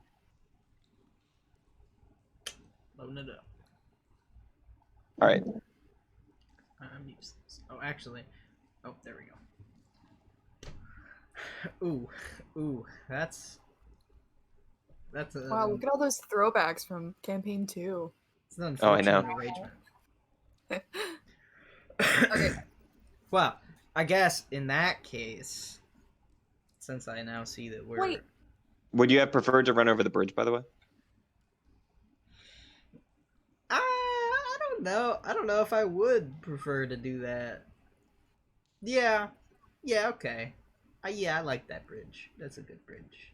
Loading it up. All right. I'm useless. Oh, actually. Oh, there we go. Ooh, that's a. Wow, look at all those throwbacks from campaign 2. It's an Oh, I know. unfortunate arrangement. Okay. Well, I guess in that case, since I now see that we're. Wait. Would you have preferred to run over the bridge, by the way? I don't know. I don't know if I would prefer to do that. Yeah. Yeah, okay. Yeah, I like that bridge. That's a good bridge.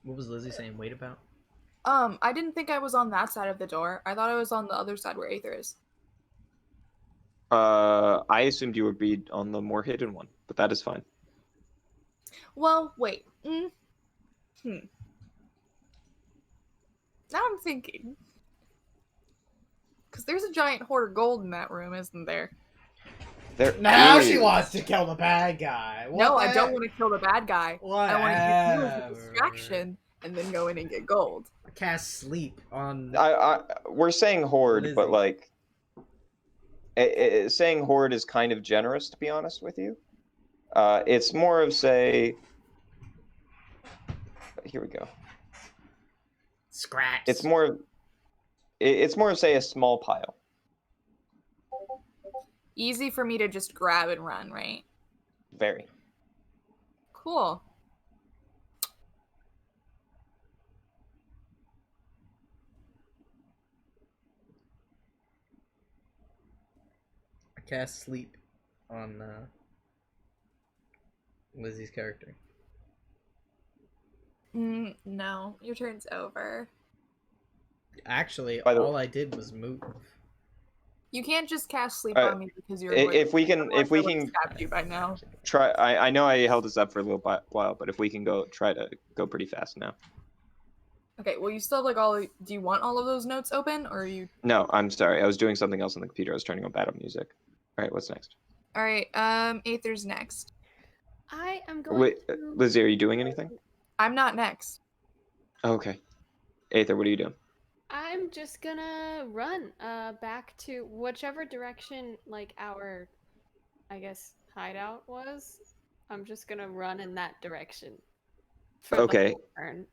What was Lizzie saying? Wait about? I didn't think I was on that side of the door. I thought I was on the other side where Aether is. I assumed you would be on the more hidden one, but that is fine. Well, wait. Now I'm thinking. Because there's a giant hoard of gold in that room, isn't there? There Now is. she wants to kill the bad guy. What No, the I don't heck? want to kill the bad guy. I want to use you as a Whatever. distraction and then go in and get gold. Cast sleep on. We're saying horde, Lizzie. but like, saying horde is kind of generous, to be honest with you. It's more of, say... Here we go. Scraps. It's more of, say, a small pile. Easy for me to just grab and run, right? Very. Cool. I cast sleep on Lizzie's character. No, your turn's over. Actually, By the- all I did was move. You can't just cast sleep Alright, on me because you're. if we can stabbed you by now. try, I know I held this up for a little while, but if we can try to go pretty fast now. Okay, well, you still have like all. Do you want all of those notes open, or are you? No, I'm sorry. I was doing something else on the computer. I was turning on battle music. All right, what's next? All right, Aether's next. I am going Wait, to. Lizzie, are you doing anything? I'm not next. Okay. Aether, what are you doing? I'm just gonna run back to whichever direction like our, I guess, hideout was. I'm just gonna run in that direction. For Okay. The whole turn.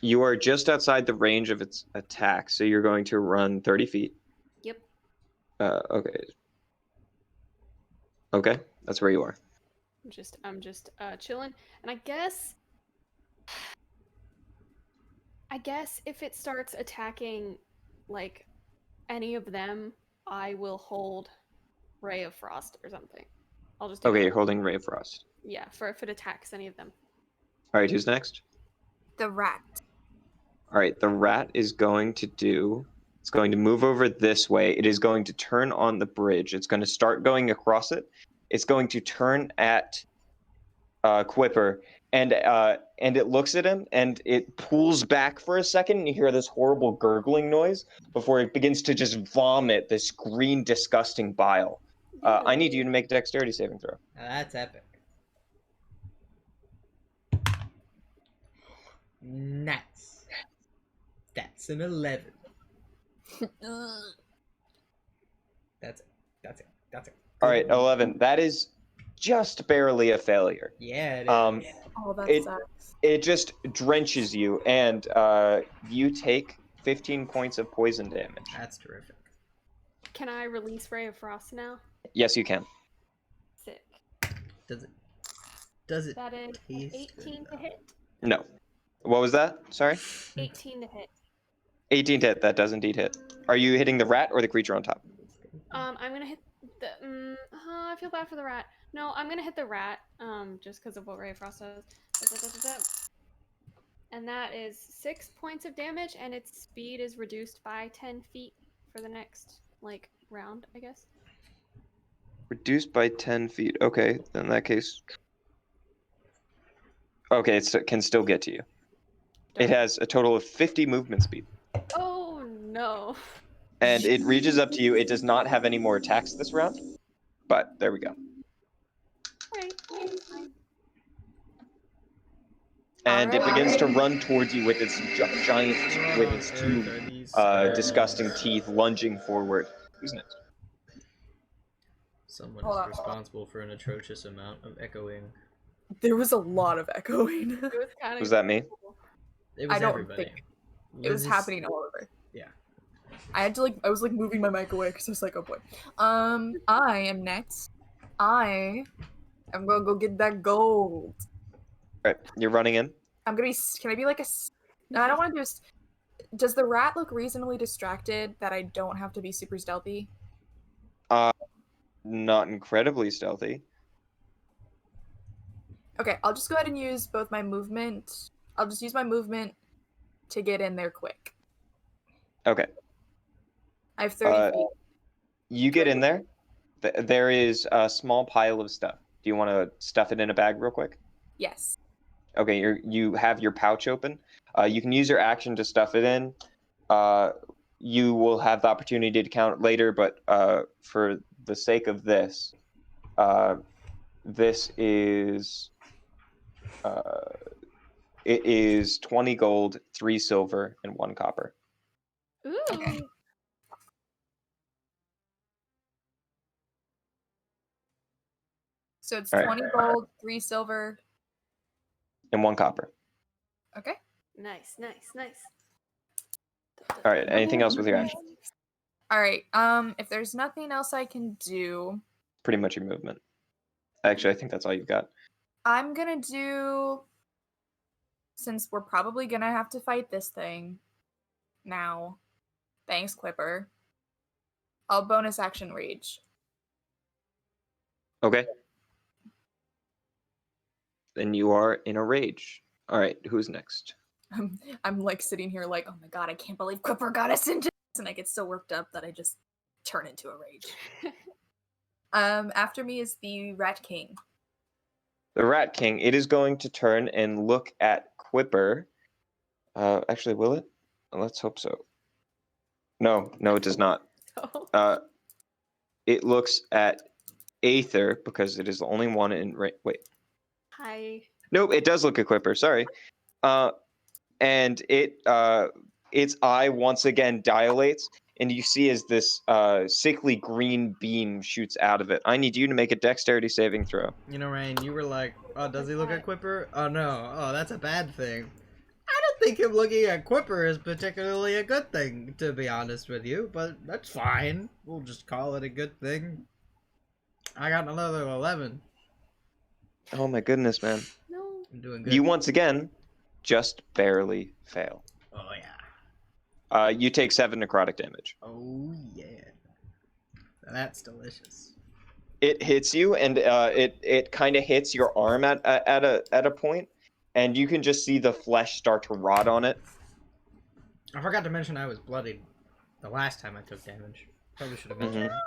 You are just outside the range of its attack, so you're going to run 30 feet. Yep. Okay. Okay, that's where you are. I'm just chilling, and I guess if it starts attacking like any of them, I will hold Ray of Frost or something. I'll just do Okay, that. you're holding Ray of Frost. Yeah, for if it attacks any of them. All right, who's next? The rat. All right, the rat is going to it's going to move over this way. It is going to turn on the bridge. It's going to start going across it. It's going to turn at Quipper, and it looks at him, and it pulls back for a second, and you hear this horrible gurgling noise before it begins to just vomit this green, disgusting bile. I need you to make a dexterity saving throw. Now that's epic. Nice. That's an 11. That's it. All right, 11. That is just barely a failure. Yeah, it is. Oh, that It- sucks. It just drenches you, and you take 15 points of poison damage. That's terrific. Can I release Ray of Frost now? Yes, you can. Sick. Does it That is taste 18 to hit. No. What was that? Sorry? 18 to hit. 18 to hit. That does indeed hit. Are you hitting the rat or the creature on top? I'm gonna hit the. I feel bad for the rat. No, I'm gonna hit the rat. Just because of what Ray of Frost does. And that is 6 points of damage, and its speed is reduced by 10 feet for the next round, I guess. Reduced by 10 feet. Okay, then in that case. Okay, it can still get to you. It has a total of 50 movement speed. Oh no. And it reaches up to you. It does not have any more attacks this round. But there we go. Alright, fine. And it Alright. begins to run towards you with its giant, with its two disgusting teeth lunging forward. Who's next? Someone Hold is on. responsible for an atrocious amount of echoing. There was a lot of echoing. It was kind of. Was that me? It was I don't everybody. think it was Liz's- happening all over. Yeah. I was moving my mic away because I was like, oh boy. I am next. I am gonna go get that gold. All right, you're running in. I'm gonna be. Can I be like a? No, I don't want to do. Does the rat look reasonably distracted that I don't have to be super stealthy? Not incredibly stealthy. Okay, I'll just go ahead and use both my movement. I'll just use my movement to get in there quick. Okay. I have 30 feet. You get in there. There is a small pile of stuff. Do you want to stuff it in a bag real quick? Yes. Okay, you have your pouch open. You can use your action to stuff it in. You will have the opportunity to count it later, but for the sake of this, this is it is 20 gold, 3 silver, and 1 copper. Ooh. So it's All right. 20 gold, 3 silver. And 1 copper. Okay. Nice. All right. Anything else with your action? All right. If there's nothing else I can do, Pretty much your movement. Actually, I think that's all you've got. I'm gonna do. Since we're probably gonna have to fight this thing now. Thanks, Quipper. I'll bonus action rage. Okay. Then you are in a rage. All right. Who's next? I'm like sitting here like, oh my god, I can't believe Quipper got us into this, and I get so worked up that I just turn into a rage. After me is the Rat King. The Rat King. It is going to turn and look at Quipper. Actually, will it? Let's hope so. No, it does not. It looks at Aether because it is the only one in. Wait. Hi. Nope, it does look at Quipper. Sorry. And its eye once again dilates, and you see as this sickly green beam shoots out of it. I need you to make a dexterity saving throw. You know, Ryan, you were like, oh, does he look at Quipper? Oh, no. Oh, that's a bad thing. I don't think him looking at Quipper is particularly a good thing, to be honest with you, but that's fine. We'll just call it a good thing. I got another 11. Oh my goodness, man. No. I'm doing good. You once again just barely fail. Oh, yeah. You take 7 necrotic damage. Oh, yeah. That's delicious. It hits you, and it kind of hits your arm at a point, and you can just see the flesh start to rot on it. I forgot to mention I was bloodied the last time I took damage. Probably should have mentioned that.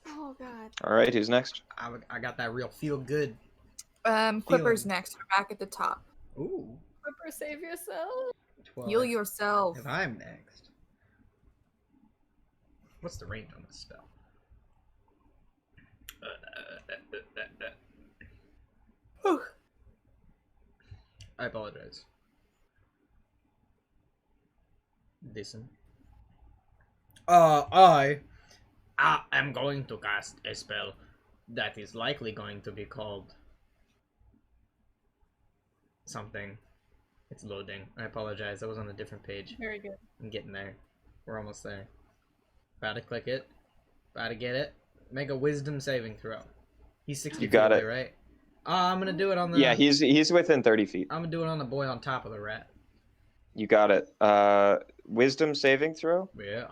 Oh god. All right, who's next? I got that real feel good. Quipper's next. We're back at the top. Ooh. Quipper, save yourself. 12. Heal yourself. If I'm next. What's the range on this spell? I apologize. Listen. I am going to cast a spell that is likely going to be called something. It's loading. I apologize. I was on a different page. Very good. I'm getting there. We're almost there. About to click it. About to get it. Make a wisdom saving throw. He's 60 You got feet it. away, right? I'm gonna do it on the. Yeah, he's within 30 feet. I'm gonna do it on the boy on top of the rat. You got it. Wisdom saving throw? Yeah.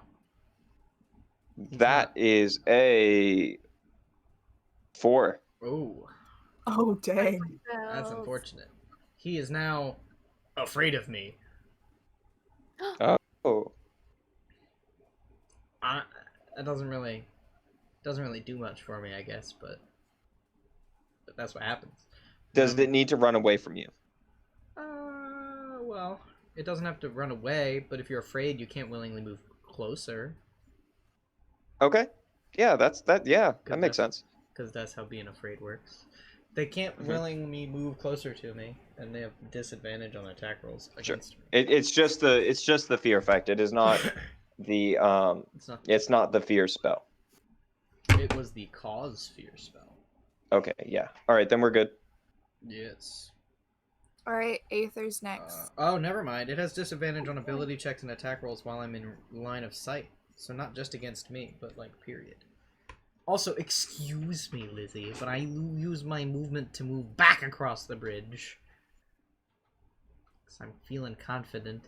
That is a 4. Oh, Oh dang. that's unfortunate. He is now afraid of me. Oh. That doesn't really do much for me, I guess, but that's what happens. Does it need to run away from you? Well, it doesn't have to run away, but if you're afraid, you can't willingly move closer. Okay. Yeah, yeah, that Good makes enough. sense. Because that's how being afraid works. They can't willingly move closer to me, and they have disadvantage on attack rolls against me. It's just the fear effect. It is not the it's not the fear spell. It was the cause fear spell. Okay, yeah. All right, then we're good. Yes. Alright, Aether's next. Oh, never mind. It has disadvantage on ability checks and attack rolls while I'm in line of sight. So not just against me, but like period. Also, excuse me, Lizzie, but I use my movement to move back across the bridge. Because I'm feeling confident.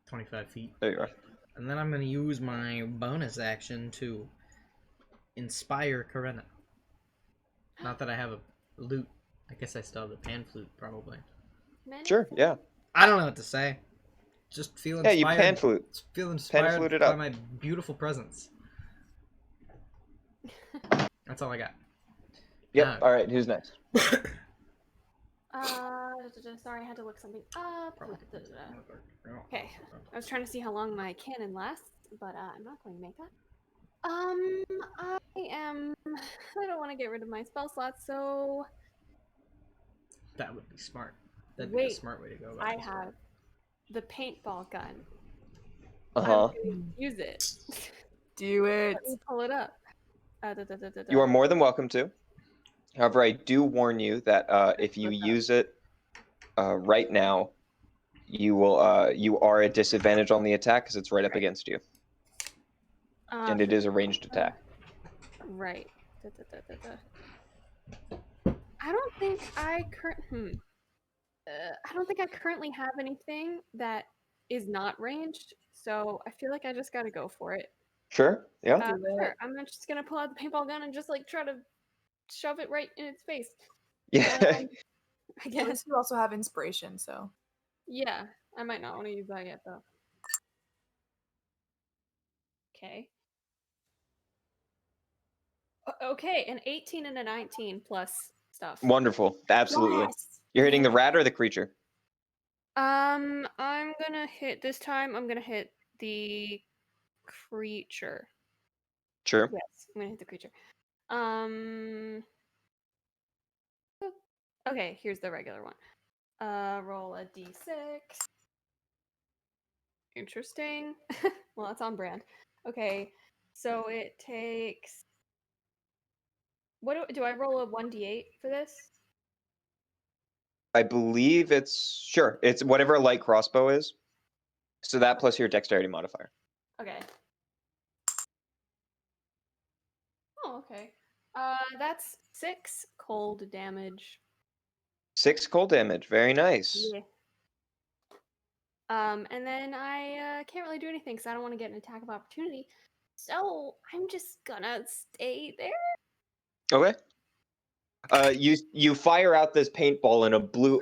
25 feet. There you are. And then I'm going to use my bonus action to inspire Karena. Not that I have a lute. I guess I still have the pan flute, probably. Sure, yeah. I don't know what to say. Just feel Yeah, inspired. you pan flute. Feel inspired flute it by up. my beautiful presence. That's all I got. Yep. All right, who's next? Sorry, I had to look something up. Okay, I was trying to see how long my cannon lasts, but I'm not going to make that. I don't want to get rid of my spell slots, so That would be smart. That'd be a smart way to go about I it. have the paintball gun. Uh-huh. I'm gonna use it. Do it. Let me pull it up. You are more than welcome to. However, I do warn you that if you use it right now, you are at disadvantage on the attack because it's right up against you, and it is a ranged attack. Right. I don't think I I don't think I currently have anything that is not ranged, so I feel like I just gotta go for it. Sure. Yeah. Do it. Sure. I'm just gonna pull out the paintball gun and just like try to shove it right in its face. Yeah. I At guess. least you also have inspiration, so. Yeah. I might not want to use that yet though. Okay. Okay, an 18 and a 19 plus stuff. Wonderful. Absolutely. Yes! You're hitting the rat or the creature? I'm gonna hit this time. I'm gonna hit the creature. Sure. Yes, I'm gonna hit the creature. Um. Okay, here's the regular one. Roll a d6. Interesting. Well, that's on brand. Okay, so it takes. What do I roll a 1d8 for this? I believe it's sure. It's whatever a light crossbow is. So that plus your dexterity modifier. Okay. Oh, okay. That's 6 cold damage. 6 cold damage. Very nice. Yeah. And then I can't really do anything because I don't want to get an attack of opportunity. So I'm just gonna stay there. Okay. You fire out this paintball and a blue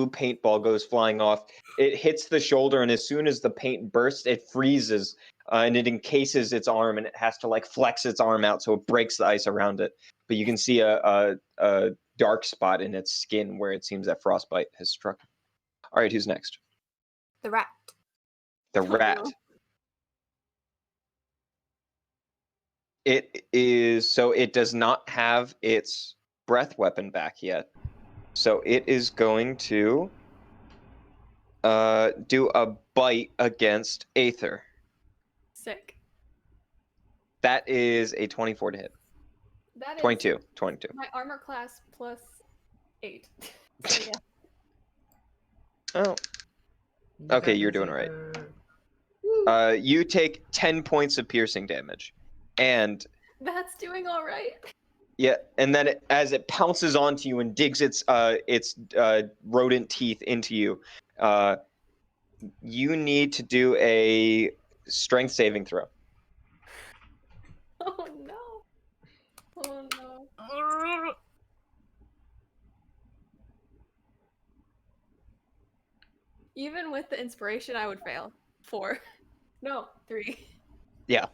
paintball goes flying off. It hits the shoulder, and as soon as the paint bursts, it freezes and it encases its arm, and it has to like flex its arm out so it breaks the ice around it. But you can see a dark spot in its skin where it seems that frostbite has struck. All right, who's next? The rat. The rat. It is so it does not have its breath weapon back yet. So it is going to do a bite against Aether. Sick. That is a 24 to hit. That is 22. my armor class plus 8. So yeah. Oh, okay, you're doing it right. You take 10 points of piercing damage. And That's doing all right. yeah, and then as it pounces onto you and digs its rodent teeth into you, you need to do a strength saving throw. Oh no. Oh no. Even with the inspiration, I would fail. 4. No, 3. Yeah,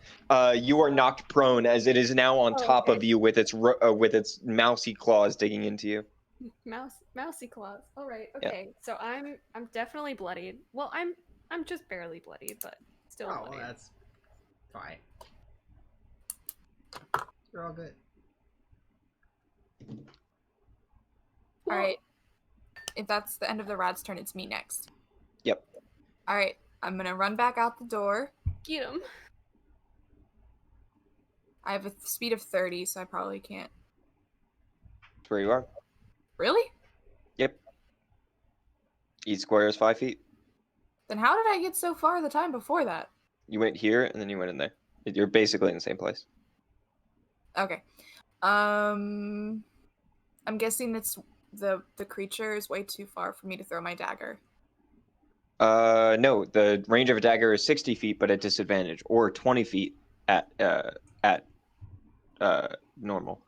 you are knocked prone as it is now on top of you with its mousy claws digging into you. Mousy claws. All right. Okay. Yeah. So I'm definitely bloodied. Well, I'm just barely bloodied, but still bloodied. Well, that's fine. You're all good. All right. If that's the end of the rat's turn, it's me next. Yep. All right. I'm gonna run back out the door. Get him. I have a speed of 30, so I probably can't. That's where you are. Really? Yep. Each square is 5 feet. Then how did I get so far the time before that? You went here and then you went in there. You're basically in the same place. Okay. I'm guessing it's the creature is way too far for me to throw my dagger. No, the range of a dagger is 60 feet, but at disadvantage, or 20 feet at normal.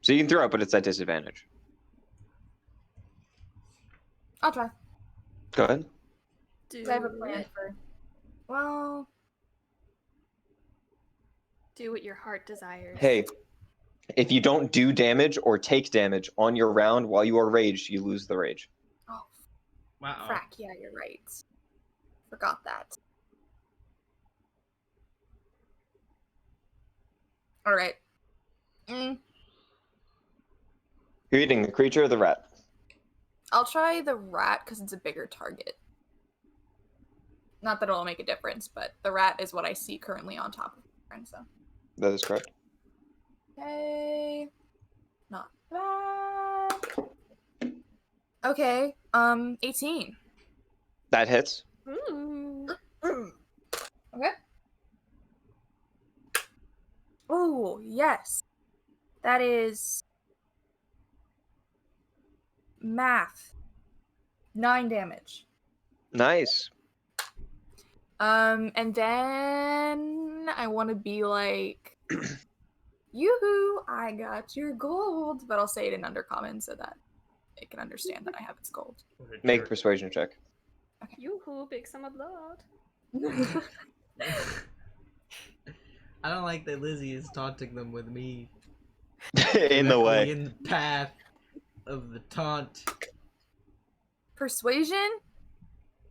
So you can throw it, but it's at disadvantage. I'll try. Go ahead. I have a plan for. Well. Do what your heart desires. Hey, if you don't do damage or take damage on your round while you are raged, you lose the rage. Oh. Wow. Frack, yeah, you're right. Forgot that. All right. You're eating the creature or the rat? I'll try the rat because it's a bigger target. Not that it'll make a difference, but the rat is what I see currently on top of. So. That is correct. Okay. Not bad. Okay. 18. That hits. Ooh. Okay. Oh, yes. That is math. 9 damage. Nice. And then I want to be like, yoo-hoo, I got your gold. But I'll say it in Undercommon so that it can understand that I have its gold. Make a persuasion check. Yoo-hoo, big summer blood. I don't like that Lizzie is taunting them with me In the directly way. in the path of the taunt. Persuasion?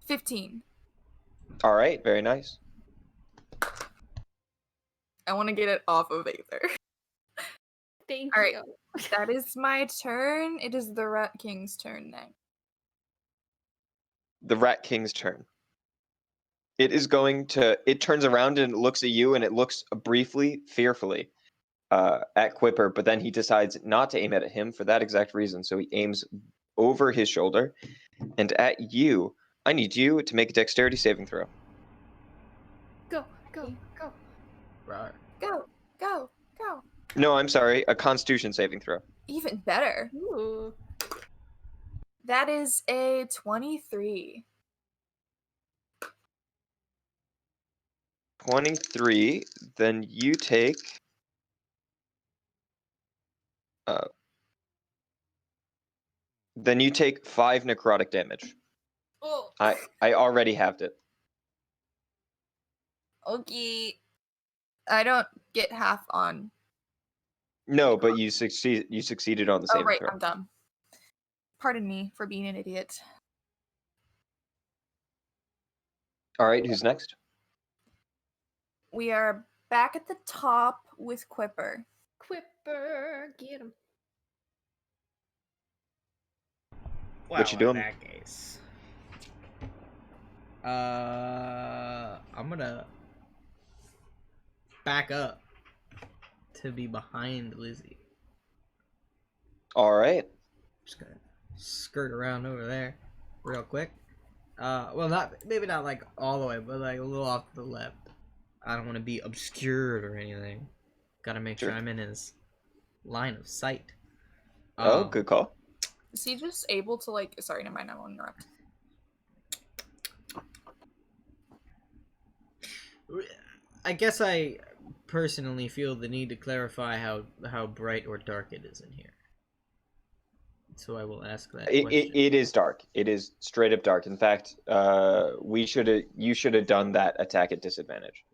15. All right, very nice. I want to get it off of Aether. Thank All right. you. That is my turn. It is the Rat King's turn next. The Rat King's turn. It turns around and it looks at you, and it looks briefly, fearfully, at Quipper, but then he decides not to aim at him for that exact reason. So he aims over his shoulder, and at you. I need you to make a dexterity saving throw. Go, go, go. Right. Go, go, go. No, I'm sorry, a Constitution saving throw. Even better. Ooh. That is a 23. 23. Then you take. Then you take 5 necrotic damage. Oh. I already halved it. Okay. I don't get half on. No, but you succeeded on the Oh, saving right. throw. I'm dumb. Pardon me for being an idiot. All right, who's next? We are back at the top with Quipper. Quipper, get him. Well, you doing? In that case, I'm gonna back up to be behind Lizzie. All right. Just gonna skirt around over there, real quick. Well, maybe not like all the way, but like a little off to the left. I don't want to be obscured or anything. Gotta make sure Sure. I'm in his line of sight. Oh, good call. Is he just able to, like... Sorry, never mind, I won't interrupt. I guess I personally feel the need to clarify how bright or dark it is in here. So I will ask that question. It is dark. It is straight up dark. In fact, you should have done that attack at disadvantage.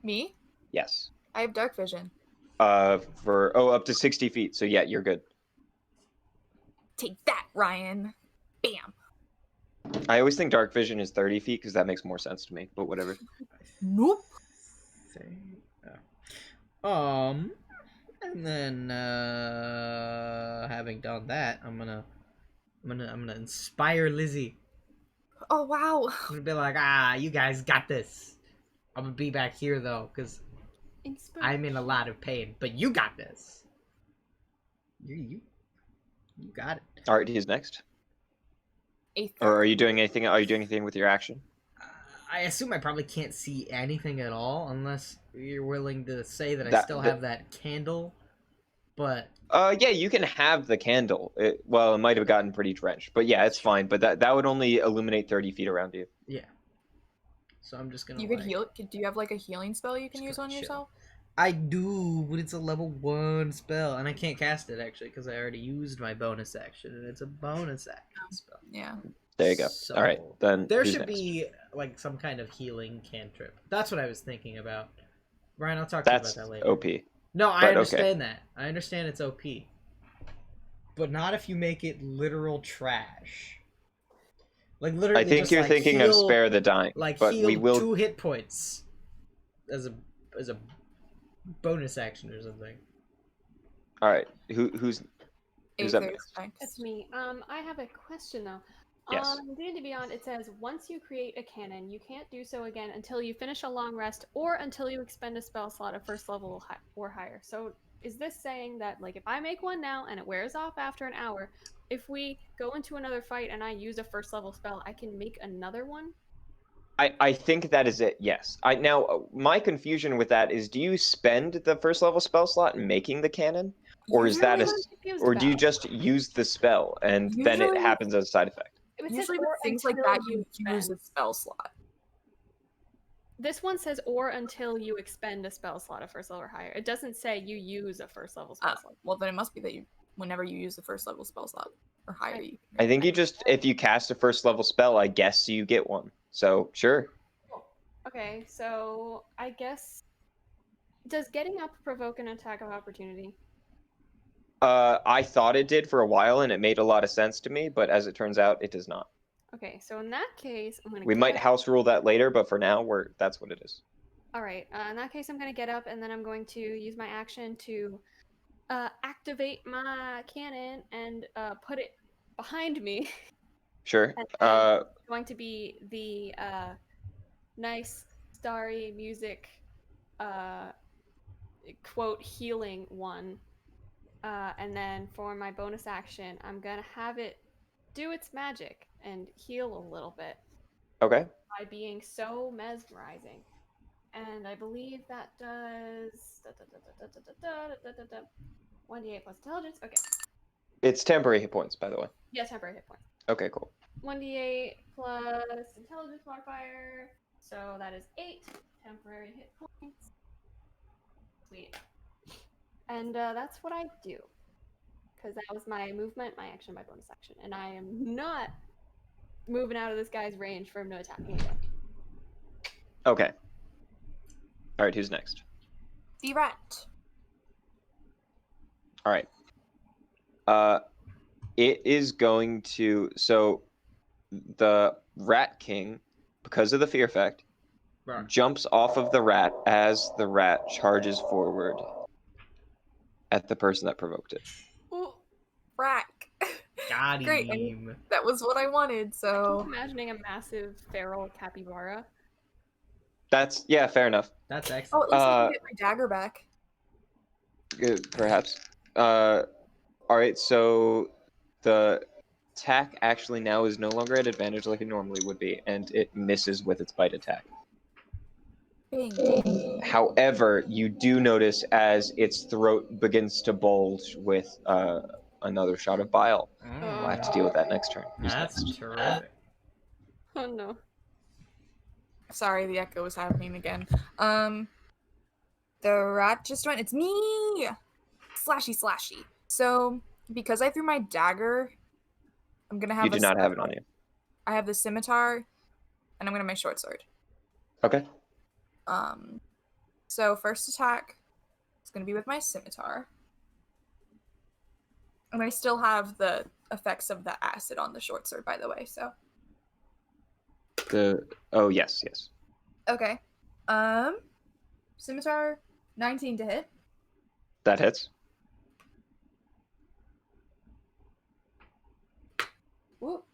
Me? Yes. I have dark vision. Up to 60 feet. So yeah, you're good. Take that, Ryan. Bam. I always think dark vision is 30 feet because that makes more sense to me. But whatever. Nope. And then having done that, I'm gonna inspire Lizzie. Oh, wow. I'm gonna be like, you guys got this. I'm gonna be back here though, cause I'm in a lot of pain. But you got this. You got it. All right, who's next? Aether. Or are you doing anything? Are you doing anything with your action? I assume I probably can't see anything at all unless you're willing to say that I still have that candle. But yeah, you can have the candle. It might have gotten pretty drenched, but yeah, it's fine. But that would only illuminate 30 feet around you. Yeah. So I'm just gonna. You could heal. Do you have like a healing spell you can use on yourself? I do, but it's a level 1 spell, and I can't cast it actually because I already used my bonus action, and it's a bonus action spell. Yeah. There you go. So All right, then there who's should next? be like some kind of healing cantrip. That's what I was thinking about. Brian, I'll talk to you about that later. OP. No, I But understand that. I understand it's OP. But not if you make it literal trash. Like literally I think just, you're like, thinking of heal, spare the dying. like but heal we will 2 hit points as a bonus action or something. All right. Who's up Aether's next? next. That's me. I have a question though. Yes. On D&D Beyond, it says once you create a cannon, you can't do so again until you finish a long rest or until you expend a spell slot of first level or higher. So is this saying that, like, if I make one now and it wears off after an hour, if we go into another fight and I use a first level spell, I can make another one? I think that is it. Yes. My confusion with that is: do you spend the first level spell slot in making the cannon, or is that Usually- That's what I'm confused or do you about. just use the spell and then it Usually- happens as a side effect? It says Usually with or things like until that, you use a expend. spell slot. This one says or until you expend a spell slot of first level or higher. It doesn't say you use a first level spell slot. Well, then it must be that whenever you use the first level spell slot or higher, you. I think if you cast a first level spell, I guess you get one. So sure. Okay, so I guess does getting up provoke an attack of opportunity? I thought it did for a while, and it made a lot of sense to me, but as it turns out, it does not. Okay, so in that case, I'm gonna. We get might up. house rule that later, but for now, that's what it is. All right. In that case, I'm gonna get up, and then I'm going to use my action to activate my cannon and put it behind me. Sure. And then it's going to be the nice starry music, quote healing one. And then for my bonus action, I'm gonna have it do its magic and heal a little bit Okay. by being so mesmerizing. And I believe that does 1d8 plus intelligence. Okay. It's temporary hit points, by the way. Yeah, temporary hit points. Okay, cool. 1d8 plus intelligence modifier. So that is 8 temporary hit points. Sweet. And that's what I do. Because that was my movement, my action, my bonus action. And I am not moving out of this guy's range for him to attack me again. Okay. All right, who's next? The rat. All right. It is going to. So the Rat King, because of the fear effect, Right. jumps off of the rat as the rat charges forward at the person that provoked it. Ooh, rack. Got Great, him. and that was what I wanted. I'm So imagining a massive feral capybara. Yeah, fair enough. That's oh, excellent. at least I can get my dagger back. Perhaps. All right, so the attack actually now is no longer at advantage like it normally would be, and it misses with its bite attack. Bing. However, you do notice as its throat begins to bulge with another shot of bile. We'll have to deal with that next turn. Who's That's next? terrific. Oh no. Sorry, the echo was happening again. The rat just went. It's me. Slashy. So because I threw my dagger, I'm gonna have. You do not have it on you. I have the scimitar, and I'm gonna have my short sword. Okay. So first attack is gonna be with my scimitar, and I still have the effects of the acid on the short sword, by the way. So Yes. okay, scimitar 19 to hit. That hits. Whoop.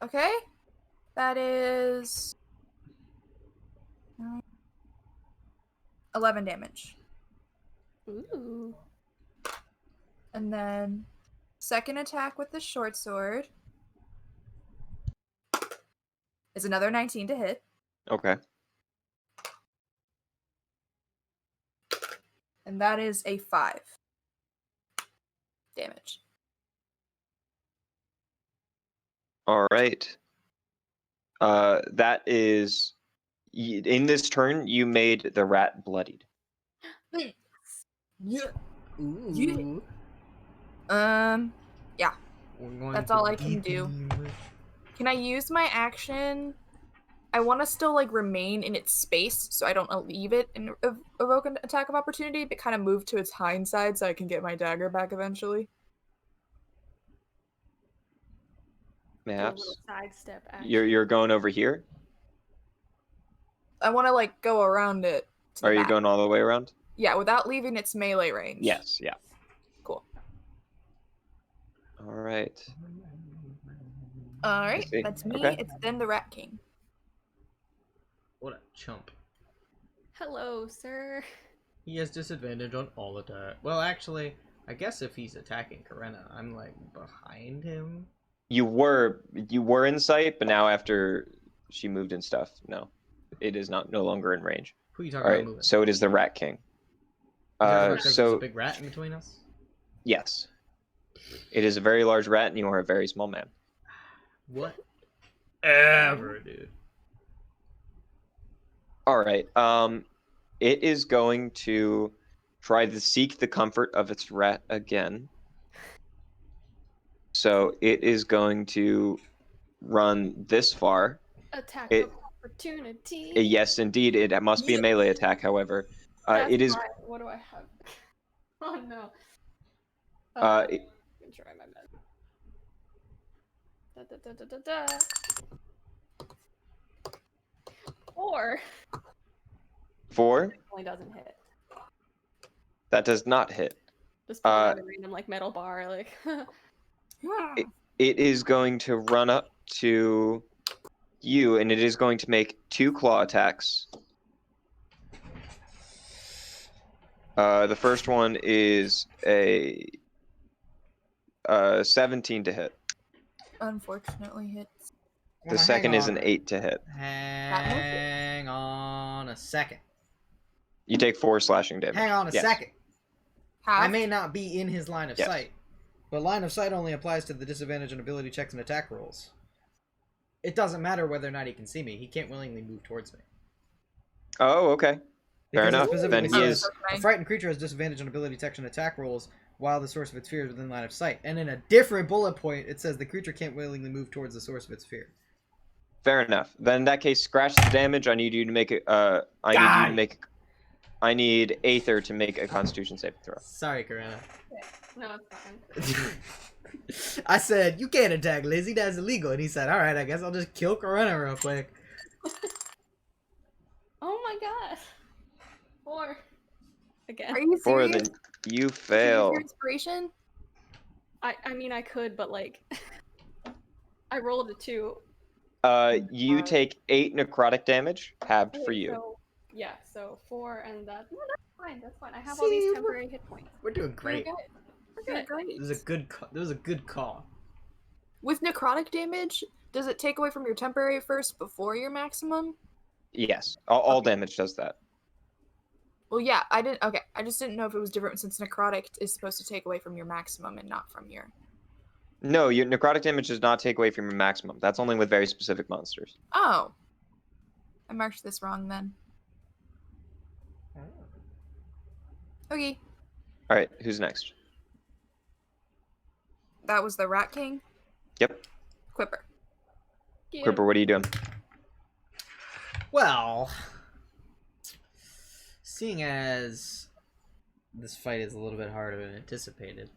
Okay, that is 11 damage. Ooh. And then second attack with the short sword is another 19 to hit. Okay. And that is a 5 damage. All right. That is in this turn you made the rat bloodied. Yeah. Ooh. Yeah. We're going That's for all I can do. deep. Can I use my action? I want to still like remain in its space, so I don't leave it and evoke an attack of opportunity, but kind of move to its hind side so I can get my dagger back eventually. Do a little Perhaps. sidestep action. You're going over here? I want to like go around it. To the Are you back. going all the way around? Yeah, without leaving its melee range. Yes, yeah. Cool. All right. All right, see. that's me. Okay. It's then the Rat King. What a chump. Hello, sir. He has disadvantage on all attack. Well, actually, I guess if he's attacking Karena, I'm like behind him. You were in sight, but now after she moved and stuff, no, it is no longer in range. Who are you talking All about right, moving? so it is the Rat King. You talking about 'cause there's a So big rat in between us? yes, it is a very large rat, and you are a very small man. Whatever, dude. All right. It is going to try to seek the comfort of its rat again. So it is going to run this far. Attack It- of opportunity. Yes, indeed, it must be a melee attack. However, That's it is. fine. What do I have? Oh no. Uh, I'm gonna try my best. Da, da, da, da, da, da. 4 4. only doesn't hit. That does not hit. Just pull out a random like metal bar, like. It is going to run up to you, and it is going to make 2 claw attacks. The first one is a 17 to hit. Unfortunately, hits. The second is an 8 to hit. Hang on a second. You take 4 slashing damage. Hang on a Yes. second. Half. I may not be in his line of Yes. sight, but line of sight only applies to the disadvantage on ability checks and attack rolls. It doesn't matter whether or not he can see me. He can't willingly move towards me. Oh, okay. Fair Because enough. It Then specifically he says, is. a frightened creature has disadvantage on ability checks and attack rolls while the source of its fear is within line of sight. And in a different bullet point, it says the creature can't willingly move towards the source of its fear. Fair enough. Then in that case, scratch the damage. I need you to make it. I need Aether to make a Constitution saving throw. Sorry, Karina. No, it's fine. I said, you can't attack Lizzie, that's illegal. And he said, alright, I guess I'll just kill Karina real quick. Oh my god. 4. Again. Are you For serious? then you Can you fail. use your inspiration? I mean I could, but like I rolled a 2. You take 8 necrotic damage, halved for Okay, you. So, yeah, so 4 and that. No, that's fine. That's fine. I have See, all these temporary hit points. We're doing great. We're good. We're You're good. great. This is a good call. With necrotic damage, does it take away from your temporary first before your maximum? Yes, all damage does that. Well, yeah, I didn't. Okay, I just didn't know if it was different since necrotic is supposed to take away from your maximum and not from your. No, your necrotic damage does not take away from your maximum. That's only with very specific monsters. Oh, I marked this wrong then. Okay, All right, who's next? that was the Rat King. Yep. Quipper. Yeah. Gripper, what are you doing? Well, seeing as this fight is a little bit harder than anticipated,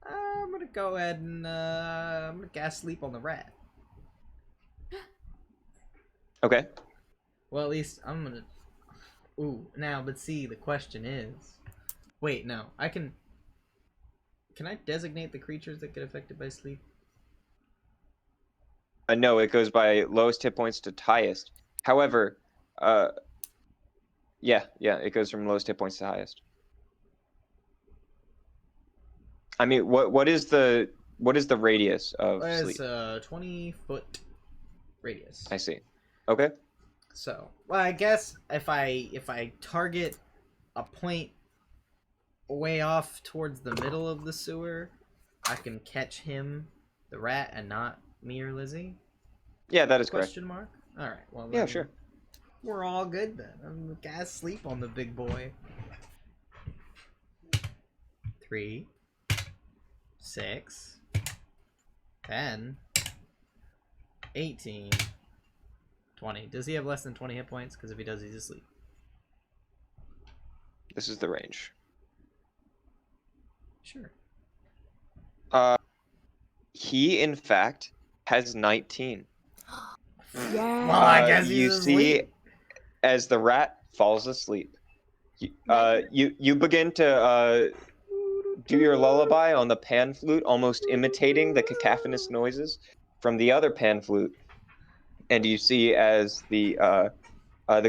I'm gonna go ahead and I'm gonna cast Sleep on the rat. Okay. Well, at least I'm gonna. Ooh, now, but see, the question is, wait, no, I can. Can I designate the creatures that get affected by sleep? No, it goes by lowest hit points to highest. However, yeah, it goes from lowest hit points to highest. I mean, what is the radius of sleep? It's a 20-foot radius. I see. Okay. So, well, I guess if I target a point way off towards the middle of the sewer, I can catch him, the rat, and not me or Lizzie? Yeah, that is correct. Question mark? Alright, well Yeah, then sure. we're all good then. I'm gonna cast Sleep on the big boy. 3, 6, 10, 18, 20. Does he have less than 20 hit points? Because if he does, he's asleep. This is the range. Sure. He in fact has 19. Yeah. Well, I guess you he's see, asleep. as the rat falls asleep, you begin to do your lullaby on the pan flute, almost imitating the cacophonous noises from the other pan flute. And you see as the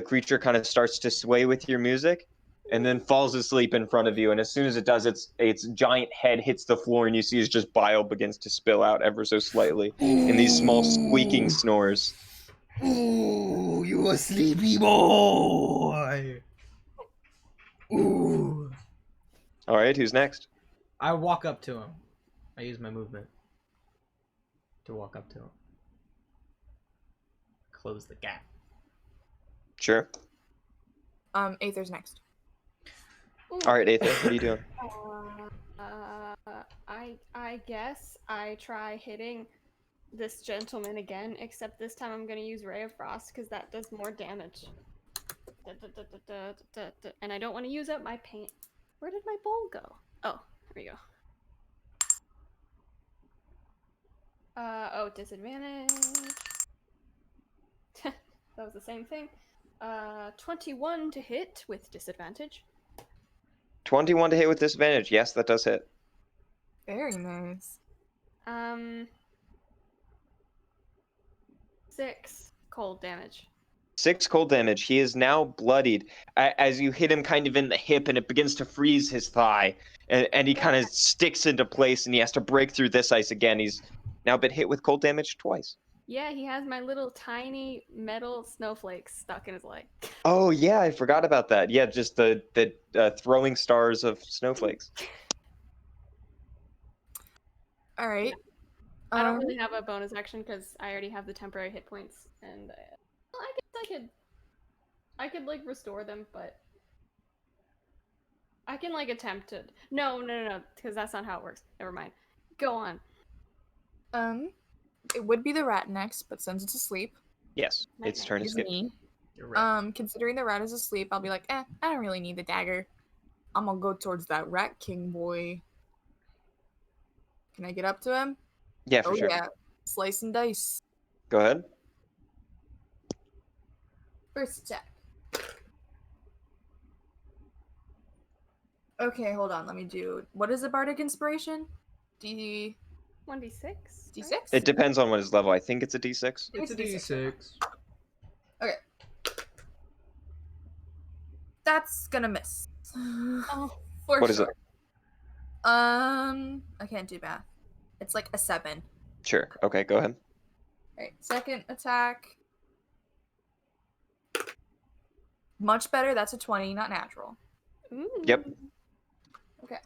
creature kind of starts to sway with your music, and then falls asleep in front of you. And as soon as it does, its giant head hits the floor, and you see as just bile begins to spill out ever so slightly in these small squeaking snores. Ooh, you a sleepy boy. Ooh. All right, who's next? I walk up to him. I use my movement to walk up to him. Close the gap. Sure. Aether's next. All right, Aether, what are you doing? I guess I try hitting this gentleman again, except this time I'm gonna use Ray of Frost because that does more damage. And I don't want to use up my paint. Where did my bowl go? Oh, here we go. Oh, disadvantage. That was the same thing. 21 to hit with disadvantage. 21 to hit with disadvantage. Yes, that does hit. Very nice. 6 cold damage. 6 cold damage. He is now bloodied as you hit him kind of in the hip, and it begins to freeze his thigh, and he kind of sticks into place, and he has to break through this ice again. He's now been hit with cold damage twice. Yeah, he has my little tiny metal snowflakes stuck in his leg. Oh yeah, I forgot about that. Yeah, just the throwing stars of snowflakes. All right. I don't really have a bonus action because I already have the temporary hit points, and well, I guess I could like restore them, but I can like attempt to. No, because that's not how it works. Never mind. Go on. It would be the rat next, but since it's asleep, Yes, its turn to it's skip. me. You're right. Considering the rat is asleep, I'll be like, I don't really need the dagger. I'm gonna go towards that rat king boy. Can I get up to him? Yeah, for sure. Yeah. Slice and dice. Go ahead. First attack. Okay, hold on. Let me do. What is a bardic inspiration? 1d6. D6? It depends on what his level. I think it's a D6. It's a D6. Okay. That's gonna miss. Oh, For What is sure. it? I can't do math. It's like a 7. Sure. Okay, go ahead. Alright, second attack. Much better. That's a 20, not natural. ooh. Yep. Okay.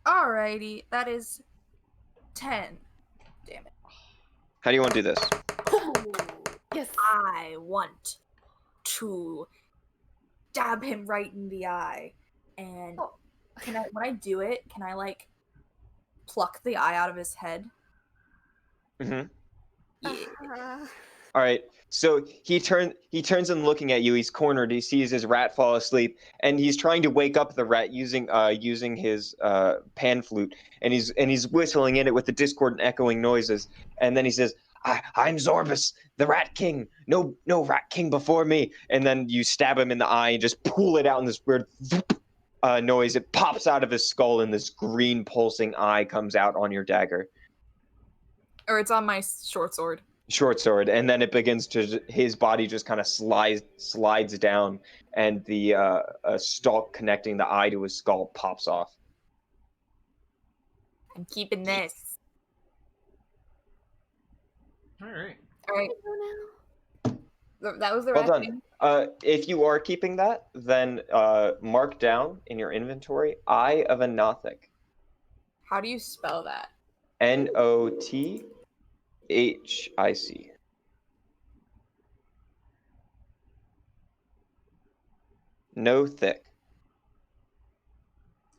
Alrighty, that is 10 damage. How do you want to do this? Yes. I want to stab him right in the eye. And when I do it, can I like pluck the eye out of his head? Mm-hmm. Yeah. All right. So he turns and looking at you. He's cornered. He sees his rat fall asleep, and he's trying to wake up the rat using his pan flute, and he's whistling in it with the discordant echoing noises. And then he says, I'm Zorbus, the Rat King. No Rat King before me. And then you stab him in the eye and just pull it out in this weird noise. It pops out of his skull, and this green pulsing eye comes out on your dagger. Or it's on my short sword. Short sword, and then it begins to, his body just kind of slides down, and the stalk connecting the eye to his skull pops off. I'm keeping this. All right. Alright. That was the Well rat done. king. If you are keeping that, then mark down in your inventory Eye of a Nothic. How do you spell that? Nothic. No thick.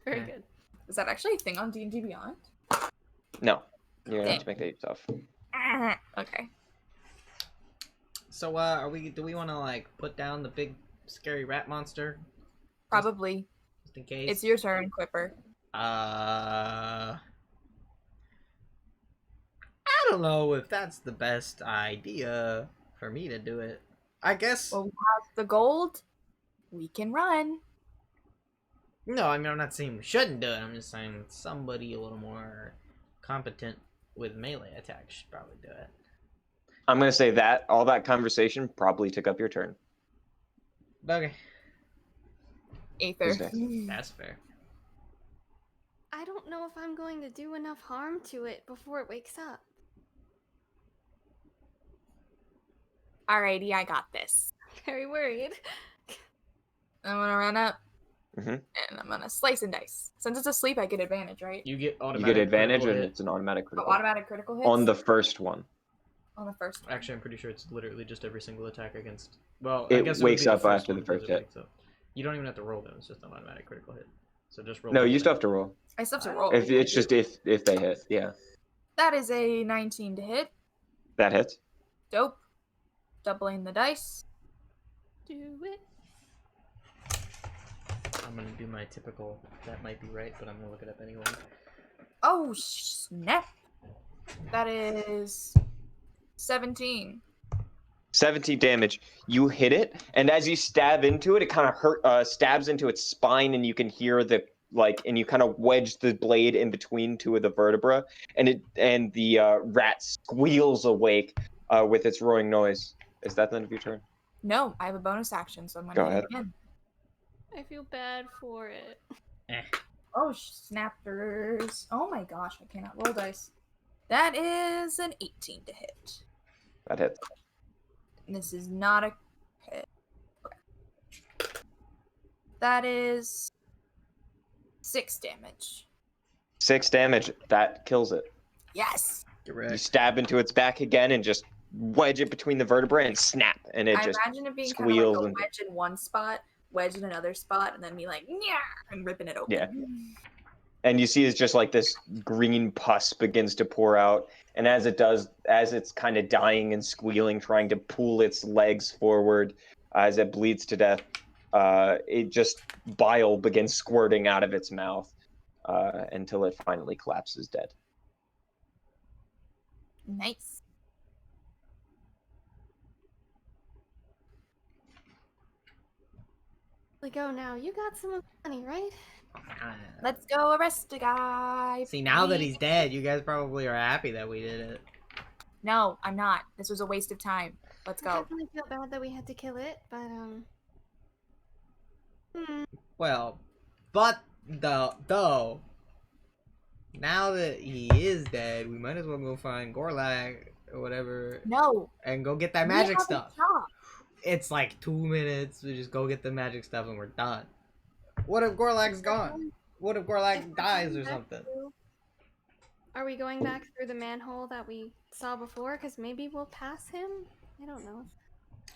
Very good. Is that actually a thing on D&D Beyond? No, you're gonna have Dang. to make that yourself. Okay. So, do we want to like put down the big scary rat monster Probably. just in case? It's your turn, Quipper. I don't know if that's the best idea for me to do it. I guess. Well, we have the gold. We can run. No, I mean, I'm not saying we shouldn't do it. I'm just saying somebody a little more competent with melee attacks should probably do it. I'm gonna say that all that conversation probably took up your turn. Okay, Aether. Is fair. that's fair. I don't know if I'm going to do enough harm to it before it wakes up. Alrighty, I got this. Very worried. I'm gonna run up Mhm. and I'm gonna slice and dice. Since it's asleep, I get advantage, right? You get You automatic get advantage, critical and hit. it's an automatic Oh, critical automatic critical hits on the first one. on the first one. Actually, I'm pretty sure it's literally just every single attack against. Well, I It guess it would wakes be the up first after the one, 'cause first it hit. wakes up. You don't even have to roll them; it's just an automatic critical hit. So just roll. No, both you of still them. have to roll. I still have to I roll. don't If it's just if they hit, yeah, That is a 19 to hit. that hits. Dope. Doubling the dice. Do it. I'm gonna do my typical. That might be right, but I'm gonna look it up anyway. Oh, snap. That is 17. 17 damage. You hit it, and as you stab into it, it kind of stabs into its spine, and you can hear the and you kind of wedge the blade in between two of the vertebrae, and the rat squeals awake with its roaring noise. Is that the end of your turn? No, I have a bonus action, so I'm Go gonna hit ahead. it again. I feel bad for it. Eh. Oh, snappers. Oh my gosh, I cannot roll dice. That is an 18 to hit. That hits. This is not a hit. Okay. That is 6 damage. 6 damage. That kills it. Yes! You Correct. stab into its back again and just wedge it between the vertebrae and snap, and it I just imagine it being kind of like squeals a and wedge in one spot, wedge in another spot, and then me like, yeah, and ripping it open. Yeah. And you see it's just like this green pus begins to pour out, and as it does, as it's kind of dying and squealing, trying to pull its legs forward as it bleeds to death, it just bile begins squirting out of its mouth until it finally collapses dead. Nice. We go now. You got some money, right? Let's go arrest a guy. See, now that please. he's dead, you guys probably are happy that we did it. No, I'm not. This was a waste of time. Let's I go. definitely feel bad that we had to kill it, but Well, but though, now that he is dead, we might as well go find Gorlag or whatever No. and go get that we magic have a stuff. job. It's like 2 minutes. We just go get the magic stuff and we're done. What if Gorlag's gone? What if Gorlag dies or something? Are we going back through the manhole that we saw before? Because maybe we'll pass him? I don't know.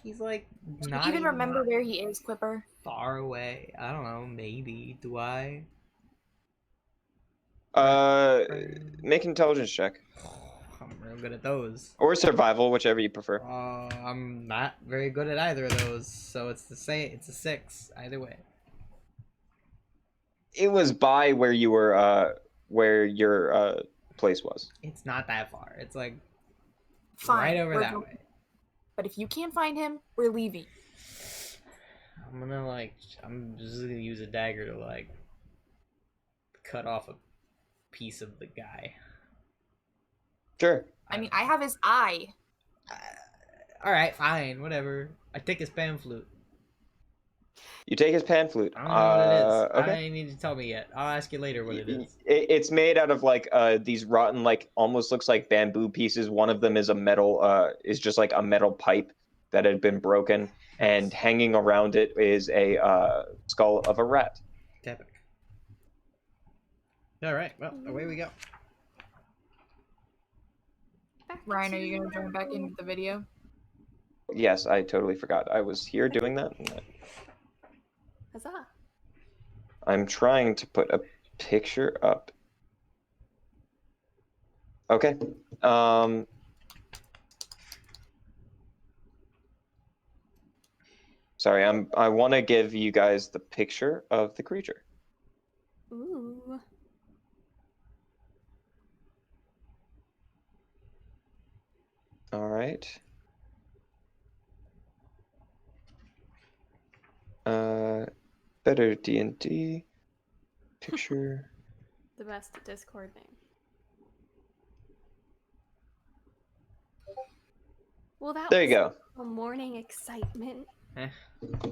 He's like Do not you even remember that where he is, Quipper? far away. I don't know. Maybe. Do I? Make an intelligence check I'm real good at those. or survival, whichever you prefer. I'm not very good at either of those, so it's the same. It's a 6 either way. It was by where you were, where your place was. It's not that far. It's like Fine. right over we're that going. way. But if you can't find him, we're leaving. I'm just gonna use a dagger to like cut off a piece of the guy. Sure. I mean, I have his eye. All right, fine, whatever. I take his pan flute. You take his pan flute. I don't know what it is. I Okay. don't need to tell me yet. I'll ask you later what it is. It's made out of like these rotten, like almost looks like bamboo pieces. One of them is a metal, is just like a metal pipe that had been broken, and hanging around it is a skull of a rat. Epic. All right, well, away we go. Back Ryan, are to you gonna join back normal. into the video? Yes, I totally forgot. I was here doing that. Huzzah. I'm trying to put a picture up. Okay. Sorry, I want to give you guys the picture of the creature. Ooh. All right. Better D&D. Picture. The best Discord name. Well, that There was you go. a morning excitement. Eh, Da,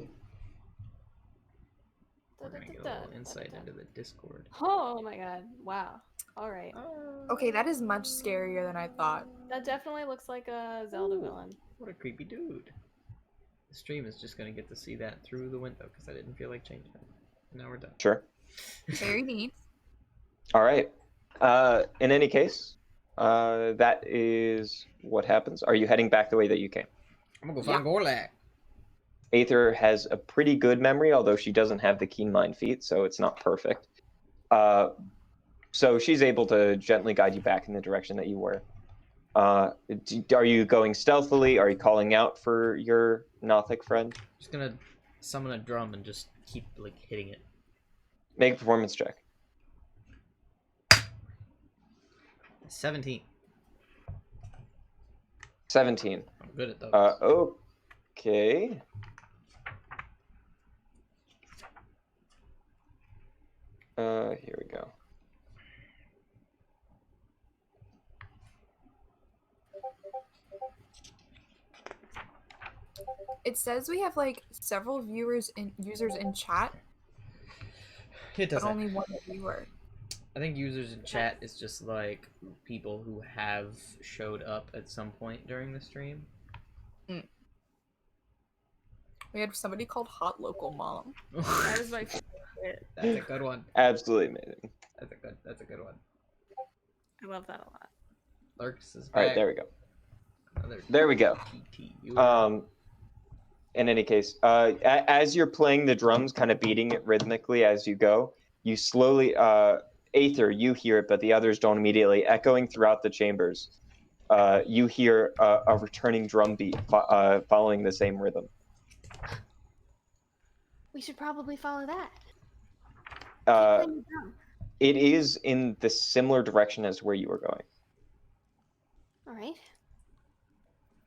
we're da, gonna get a da, little da, insight da. into the Discord. Oh my god! Wow. All right. Okay, that is much scarier than I thought. That definitely looks like a Zelda villain. What a creepy dude. The stream is just gonna get to see that through the window because I didn't feel like changing it. Now we're done. Sure. Very neat. All right. In any case, that is what happens. Are you heading back the way that you came? I'm gonna go find Gorlak. Aether has a pretty good memory, although she doesn't have the keen mind feat, so it's not perfect. So she's able to gently guide you back in the direction that you were. Are you going stealthily? Are you calling out for your Nothic friend? Just gonna summon a drum and just keep like hitting it. Make a performance check. 17. 17. I'm good at those. Okay. Here we go. It says we have like several users in chat, It but doesn't. only one viewer. I think users in chat is just like people who have showed up at some point during the stream. We had somebody called Hot Local Mom. That is my favorite. That's a good one. Absolutely amazing. That's a good one. I love that a lot. Lurks is back. All right, there we go. Another There we go. PT viewer. In any case, as you're playing the drums, kind of beating it rhythmically as you go, you slowly, Aether, you hear it, but the others don't immediately. Echoing throughout the chambers, you hear a returning drum beat following the same rhythm. We should probably follow that. Keep Uh, playing the drum. it is in the similar direction as where you were going. All right.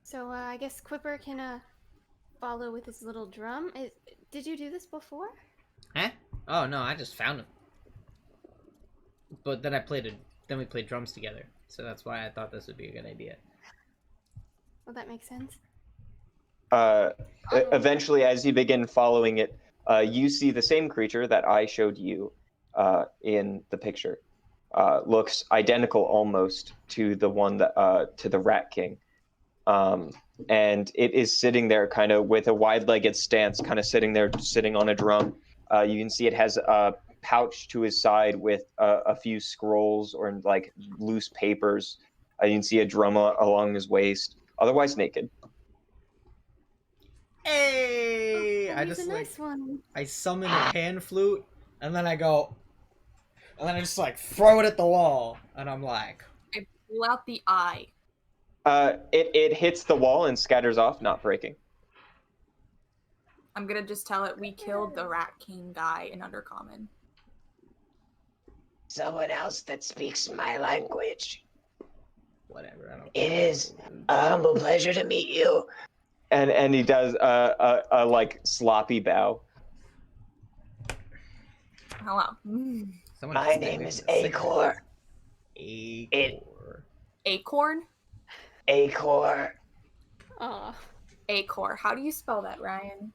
So I guess Quipper can follow with his little drum. Did you do this before? Huh? Oh no, I just found him. But then we played drums together. So that's why I thought this would be a good idea. Well, that makes sense. Eventually, as you begin following it, you see the same creature that I showed you in the picture. Looks identical almost to the one that to the Rat King. And it is sitting there kind of with a wide-legged stance, kind of sitting on a drum. You can see it has a pouch to his side with a few scrolls or like loose papers. You can see a drum along his waist, otherwise naked. Hey! I he's just a nice one. I summon a pan flute, and then I just like throw it at the wall, and I'm like, I pull out the eye. It hits the wall and scatters off, not breaking. I'm gonna just tell it we killed the Rat King guy in Undercommon. Someone else that speaks my language. whatever. I don't. It is a humble pleasure to meet you. And he does a like sloppy bow. Hello. Someone My just name made is me sick. Acor. Acor. Acorn? Acor. Aw. Acor. How do you spell that, Ryan?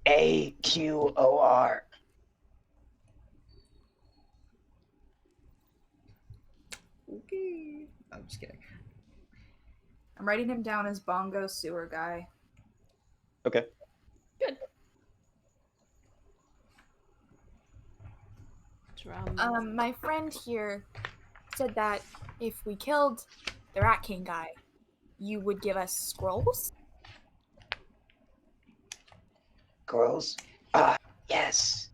Aqor. Okay. I'm just kidding. I'm writing him down as Bongo Sewer Guy. Okay. Drum. My friend here said that if we killed the Rat King guy, you would give us scrolls? Girls? Yes.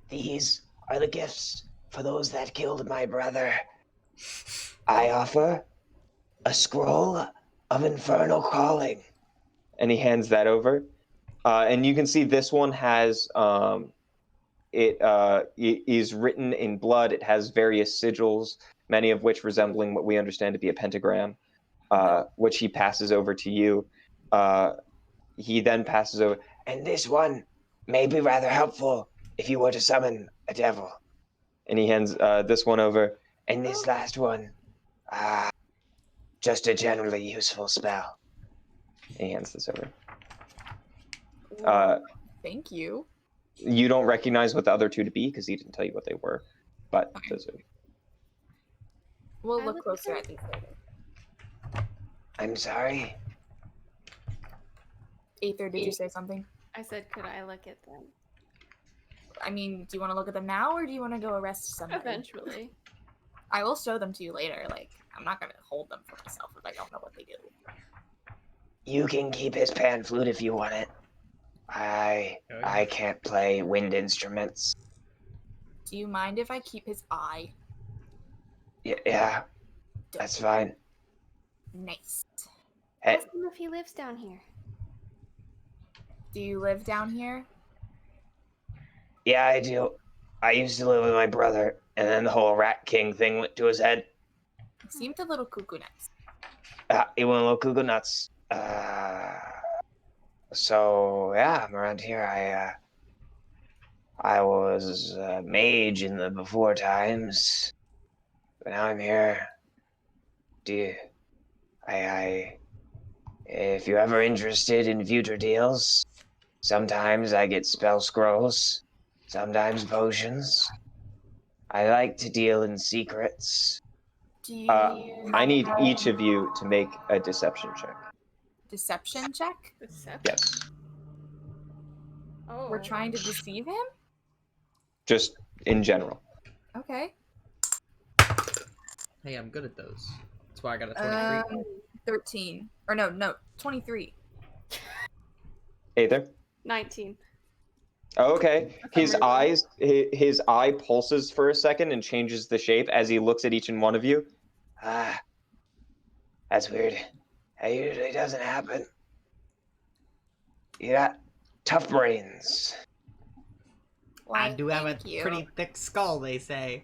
These are the gifts for those that killed my brother. I offer a scroll of infernal calling. And he hands that over. And you can see this one has it is written in blood. It has various sigils, many of which resembling what we understand to be a pentagram, which he passes over to you. He then passes over. And this one may be rather helpful if you were to summon a devil. And he hands this one over. And this last one, just a generally useful spell. And he hands this over. Well, thank you. You don't recognize what the other two to be because he didn't tell you what they were, but Okay. those are. We'll I look look closer at at these later. I'm sorry. Aether, did you say something? I said, could I look at them? I mean, do you want to look at them now, or do you want to go arrest somebody? Eventually. I will show them to you later. Like, I'm not gonna hold them for myself if I don't know what they do. You can keep his pan flute if you want it. I can't play wind instruments. Do you mind if I keep his eye? Yeah, that's fine. Nice. Hey, Ask him if he lives down here. Do you live down here? yeah, I do. I used to live with my brother, and then the whole Rat King thing went to his head. He seemed a little cuckoo nuts. He went a little cuckoo nuts. So yeah, I'm around here. I was a mage in the before times, but now I'm here. If you're ever interested in future deals, sometimes I get spell scrolls, sometimes potions. I like to deal in secrets. Do you I need each of you to make a deception check. deception check? Deception. Yes. Oh. We're trying to deceive him? Just in general. Okay. Hey, I'm good at those. That's why I got a 23. 13. Or no, 23. Aether? 19. Okay. For some reason. His eye pulses for a second and changes the shape as he looks at each and one of you. That's weird. That usually doesn't happen. You got tough brains. I Why, do have a thank you. pretty thick skull, they say.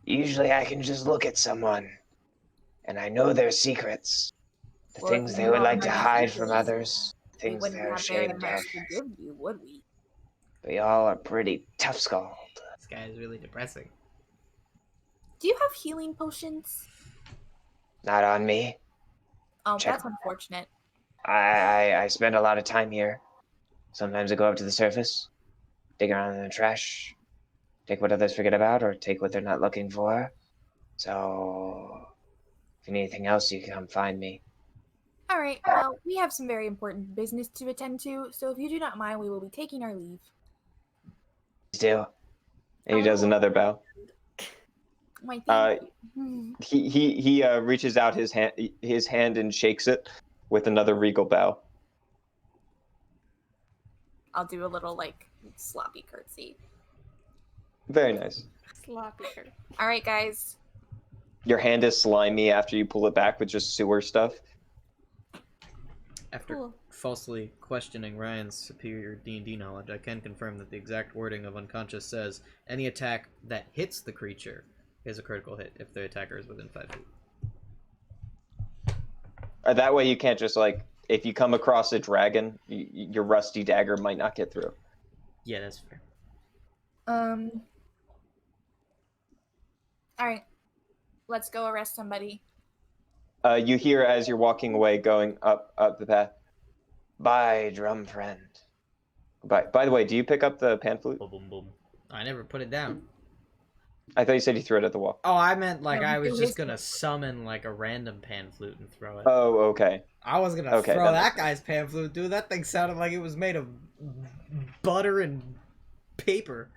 Usually I can just look at someone, and I know their secrets. The Well, if things you they knew would all like to my hide from secrets, others. We Things wouldn't they're have very ashamed much of. to give you, would we? We all are pretty tough-skulled. This guy is really depressing. Do you have healing potions? Not on me. Oh, Check. that's unfortunate. I spend a lot of time here. Sometimes I go up to the surface, dig around in the trash, take what others forget about, or take what they're not looking for. So, if you need anything else, you can come find me. Alright, well, we have some very important business to attend to, so if you do not mind, we will be taking our leave. Please do. And he does another bow. Why, thank you. He reaches out his hand and shakes it with another regal bow. I'll do a little, like, sloppy curtsy. Very nice. Sloppy curd. Alright, guys. Your hand is slimy after you pull it back with just sewer stuff. After Cool. falsely questioning Ryan's superior D&D knowledge, I can confirm that the exact wording of Unconscious says, any attack that hits the creature is a critical hit if the attacker is within 5 feet. That way you can't just, like, if you come across a dragon, your rusty dagger might not get through. Yeah, that's fair. Alright. Let's go arrest somebody. You hear as you're walking away, going up the path. Bye, drum friend. By the way, do you pick up the pan flute? Boom, boom, boom. I never put it down. I thought you said you threw it at the wall. Oh, I meant like No, I was it just is- gonna summon like a random pan flute and throw it. Oh, okay. I was gonna Okay, throw that that makes guy's pan flute, dude. That thing sounded like it was made of butter and paper.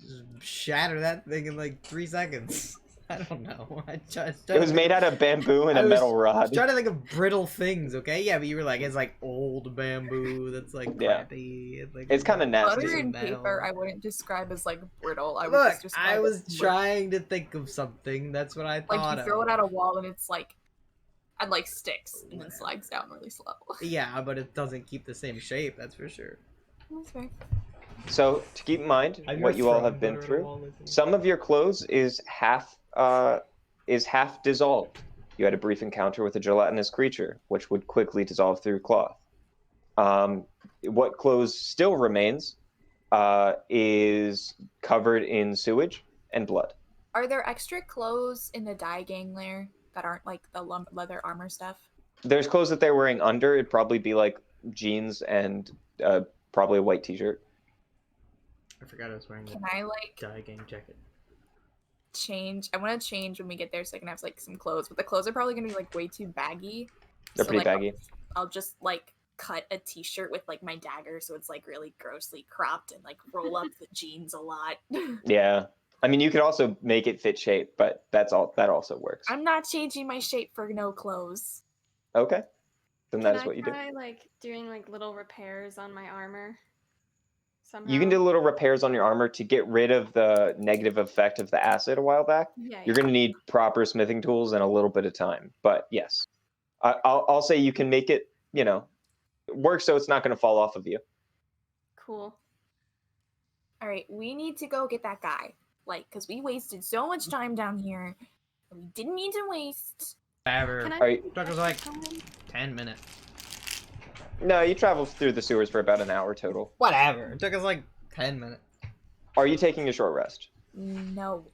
Just shatter that thing in like 3 seconds. I don't know. It was made out of bamboo and I a was metal rod. trying to think of brittle things, okay? Yeah, but you were like, it's like old bamboo that's like Yeah. crappy. It's, like, It's kinda nasty. Butter and metal. paper I wouldn't describe as, like, brittle. I would Look, just describe I it was as, trying to think of something. That's what I like, thought you throw of. it at a wall and it's, like, and, like, sticks and then slides down really slow. Yeah, but it doesn't keep the same shape, that's for sure. That's fair. So to keep in mind what you all have been through, some of your clothes is half dissolved. You had a brief encounter with a gelatinous creature, which would quickly dissolve through cloth. What clothes still remains is covered in sewage and blood. Are there extra clothes in the dye gang lair that aren't like the leather armor stuff? There's clothes that they're wearing under. It'd probably be like jeans and probably a white t-shirt. I forgot I was wearing Can the I like dye gang jacket. change? I want to change when we get there so I can have like some clothes, but the clothes are probably gonna be like way too baggy. They're So, pretty like, baggy. I'll just like cut a t-shirt with like my dagger so it's like really grossly cropped and like roll up the jeans a lot. Yeah. I mean, you could also make it fit shape, but that also works. I'm not changing my shape for no clothes. Okay. Then that Can is what you I do. try like doing like little repairs on my armor? Somehow. You can do little repairs on your armor to get rid of the negative effect of the acid a while back. Yeah, You're going to need proper smithing tools and a little bit of time. But yes, I'll say you can make it, work so it's not going to fall off of you. Cool. All right, we need to go get that guy. Like, because we wasted so much time down here that we didn't need to waste. Whatever. Can I? Alright. Took us like 10 minutes. No, you travel through the sewers for about an hour total. Whatever. It took us like 10 minutes. Are you taking a short rest? No.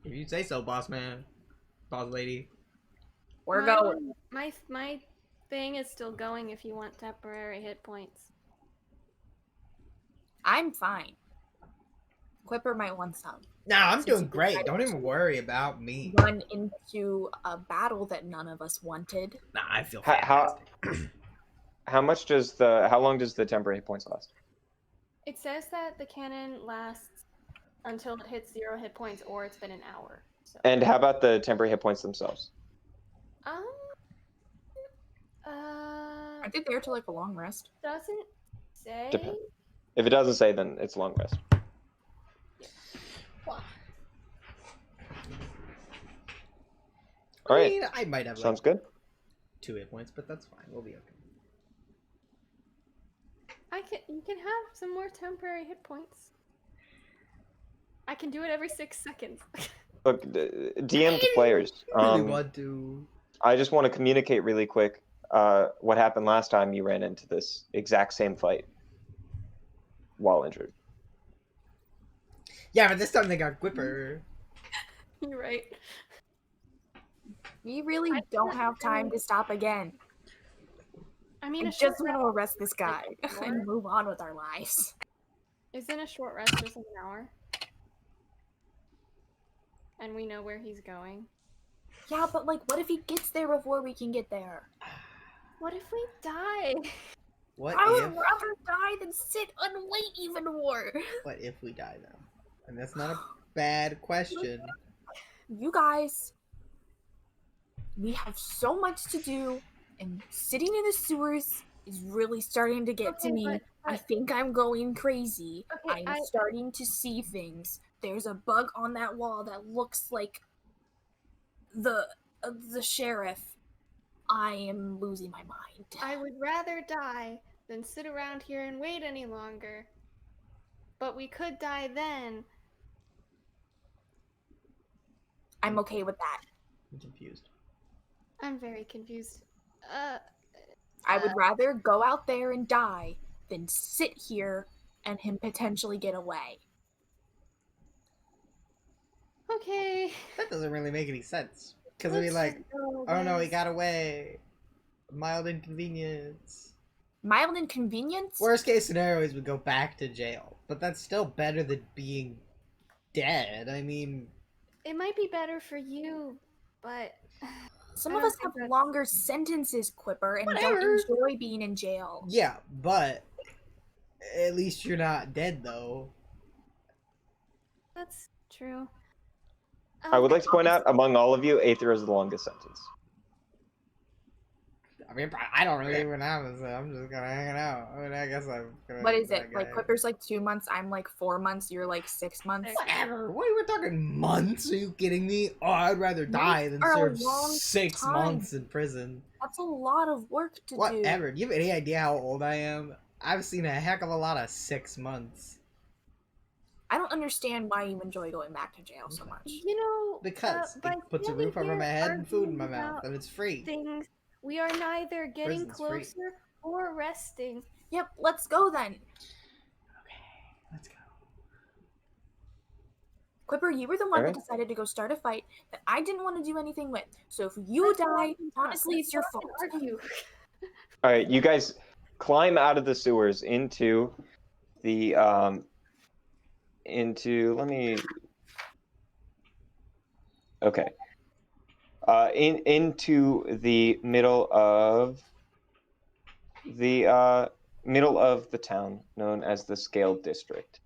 If you say so, boss man. Boss lady. We're going. My thing is still going if you want temporary hit points. I'm fine. Quipper might want some. Nah, I'm Since doing you great. decided Don't even to worry about me. Run into a battle that none of us wanted. Nah, I feel How fantastic. how long does the temporary hit points last? It says that the cannon lasts until it hits 0 hit points or it's been an hour. So. And how about the temporary hit points themselves? Aren't they there to like a long rest? Doesn't say. Depends. If it doesn't say, then it's long rest. All right. mean, I might have Sounds like good. 2 hit points, but that's fine. We'll be okay. You can have some more temporary hit points. I can do it every 6 seconds. Look, DM to players. Really want to. I just want to communicate really quick what happened last time you ran into this exact same fight while injured. Yeah, but this time they got Quipper. You're right. We really don't have time to stop again. I mean, I a short just want to arrest this guy like an and hour? move on with our lives. Isn't a short rest just an hour? And we know where he's going. Yeah, but like, what if he gets there before we can get there? What if we die? What I would if? rather die than sit and wait even more. What if we die though? And that's not a bad question. You guys, we have so much to do, and sitting in the sewers is really starting to get to Okay, me. but- I think I'm going crazy. Okay, I'm starting to see things. There's a bug on that wall that looks like the sheriff. I am losing my mind. I would rather die than sit around here and wait any longer. But we could die then. I'm okay with that. I'm confused. I'm very confused. I would rather go out there and die than sit here and him potentially get away. Okay. That doesn't really make any sense. Because I'd be Let's like, just go, oh no, he guys. got away. Mild inconvenience. Mild inconvenience? Worst case scenario is we go back to jail. But that's still better than being dead. I mean, It might be better for you, but Some I of don't us have think that's- longer sentences, Quipper, and Whatever. don't enjoy being in jail. yeah, but at least you're not dead though. that's true. I would like to point out, among all of you, Aether is the longest sentence. I mean, I don't really even have it, so I'm just gonna hang it out. I mean, I guess I'm gonna. What is that it? Like, guy. Quipper's like 2 months, I'm like 4 months, you're like 6 months. Whatever. What are we talking months? Are you kidding me? Oh, I'd rather die than are a serve long 6 time. months in prison. That's a lot of work to do. Whatever. Do you have any idea how old I am? I've seen a heck of a lot of 6 months. I don't understand why you enjoy going back to jail so much. You know, Because by it puts a standing roof over here my head and food in my arguing mouth, about and it's free. things, we are neither getting Prison's free. closer or resting. Yep, let's go then. Okay, let's go. Quipper, you were the one Alright. that decided to go start a fight that I didn't want to do anything with. So if you die, honestly, it's your fault. Argue. All right, you guys climb out of the sewers into the let me. Okay. Into the middle of the town known as the Scaled District.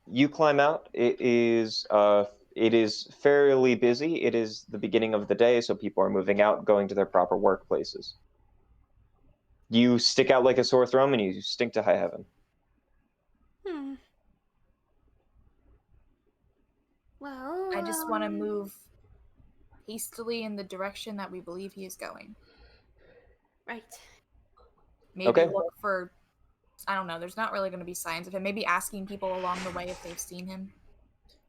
You climb out. It is fairly busy. It is the beginning of the day, so people are moving out, going to their proper workplaces. You stick out like a sore thumb, and you stink to high heaven. Well, I just want to move hastily in the direction that we believe he is going. Right. Maybe Okay. look for, I don't know, there's not really going to be signs of him. Maybe asking people along the way if they've seen him.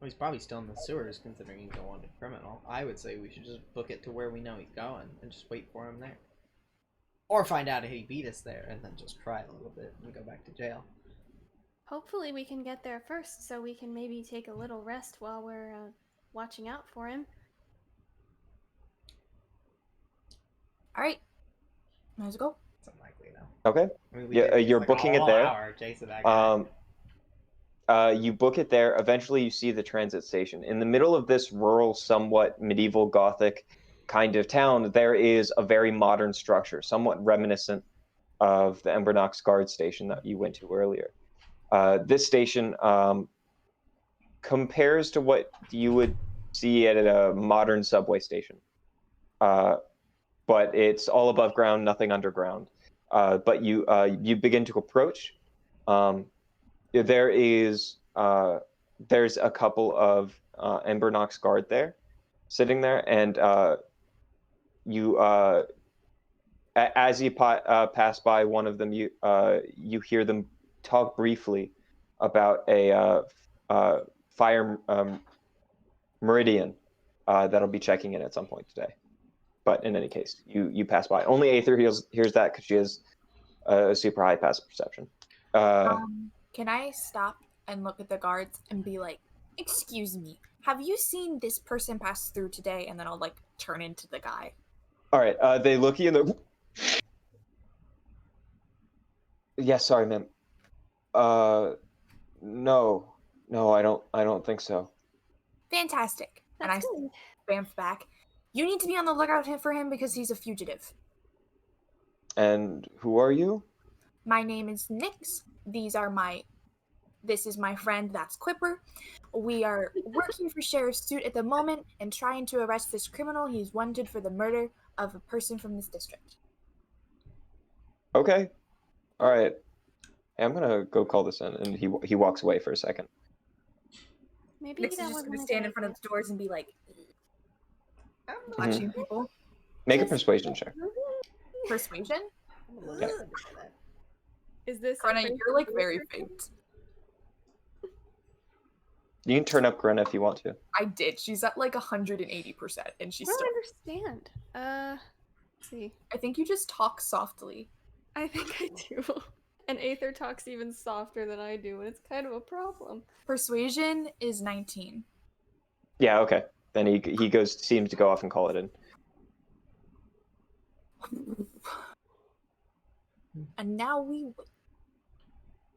Well, he's probably still in the sewers, considering he's a wanted criminal. I would say we should just book it to where we know he's going and just wait for him there. Or find out if he beat us there and then just cry a little bit and go back to jail. Hopefully we can get there first so we can maybe take a little rest while we're watching out for him. Alright. Let's go. It's unlikely, though. Okay. I mean, we Yeah, did this, you're like, booking it all there. hour chasing that guy. You book it there. Eventually, you see the transit station. In the middle of this rural, somewhat medieval Gothic kind of town, there is a very modern structure, somewhat reminiscent of the Embernox guard station that you went to earlier. This station compares to what you would see at a modern subway station. But it's all above ground, nothing underground. But you begin to approach. There's a couple of Embernox guard there, sitting there, and as you pass by one of them, you hear them talk briefly about a fire meridian that'll be checking in at some point today. But in any case, you pass by. Only Aether hears that because she has a super high passive perception. Can I stop and look at the guards and be like, excuse me, have you seen this person pass through today? And then I'll like turn into the guy. All right. They look you in the. Yeah, sorry, ma'am. No, I don't think so. Fantastic. That's and good. I bamf back. You need to be on the lookout for him because he's a fugitive. And who are you? My name is Nyx. This is my friend, that's Quipper. We are working for Sheriff Suit at the moment and trying to arrest this criminal. He's wanted for the murder of a person from this district. Okay. All right. Hey, I'm gonna go call this in, and he walks away for a second. Maybe Nyx is that just wasn't going to a stand good in front of idea. the doors and be like, Mm-hmm. watching people. Make a persuasion check. Persuasion? Yeah. Is this Karna, you're like very faked. You can turn up Grenna if you want to. I did. She's at like 180% and she's I still. don't understand. Let's see. I think you just talk softly. I think I do. And Aether talks even softer than I do, and it's kind of a problem. Persuasion is 19. Yeah. Okay. Then he seems to go off and call it in. And now we.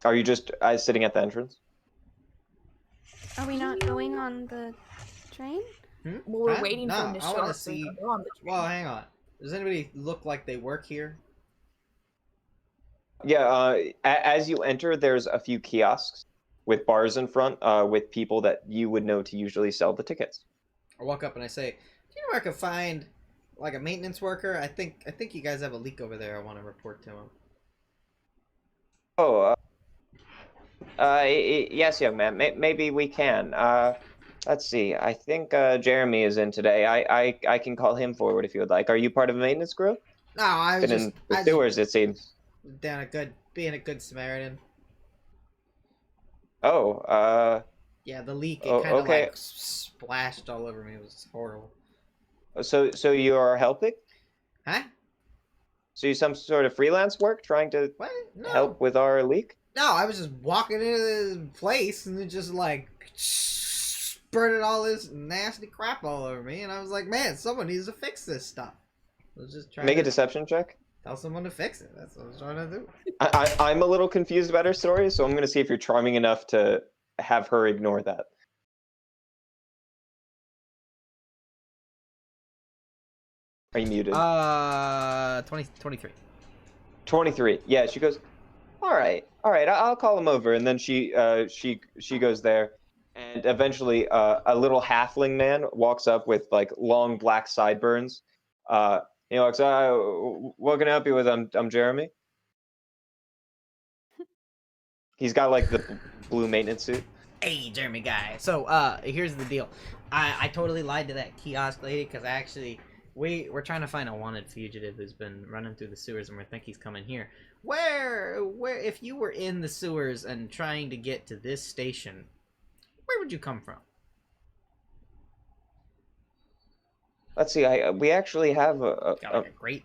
Are you just sitting at the entrance? Are we not going on the train? Well, we're waiting for him to I show wanna up so we see. can go on the train. Well, hang on. Does anybody look like they work here? Yeah. As you enter, there's a few kiosks with bars in front, with people that you would know to usually sell the tickets. I walk up and I say, "Do you know where I can find like a maintenance worker? I think you guys have a leak over there. I want to report to him." Oh. Yes, young man. Maybe we can. Let's see. I think Jeremy is in today. I can call him forward if you would like. Are you part of a maintenance group? No, I was Been in the sewers, it seems. being a good Samaritan. Oh. Yeah, the leak it Oh, kind of okay. like splashed all over me. It was horrible. So you are helping? Huh? So you some sort of freelance work trying to What? No. help with our leak? No, I was just walking into this place and it just like spurted all this nasty crap all over me, and I was like, man, someone needs to fix this stuff. I was just trying Make to a deception check. tell someone to fix it. That's what I was trying to do. I'm a little confused about her story, so I'm going to see if you're charming enough to have her ignore that. Are you muted? 23. 23. Yeah, she goes, all right, I'll call him over. And then she goes there, and eventually a little halfling man walks up with like long black sideburns. He walks, what can I help you with? I'm Jeremy. He's got like the blue maintenance suit. Hey, Jeremy guy. So, here's the deal. I totally lied to that kiosk lady because we're trying to find a wanted fugitive who's been running through the sewers, and we think he's coming here. Where, if you were in the sewers and trying to get to this station, where would you come from? Let's see. We actually have Got like a great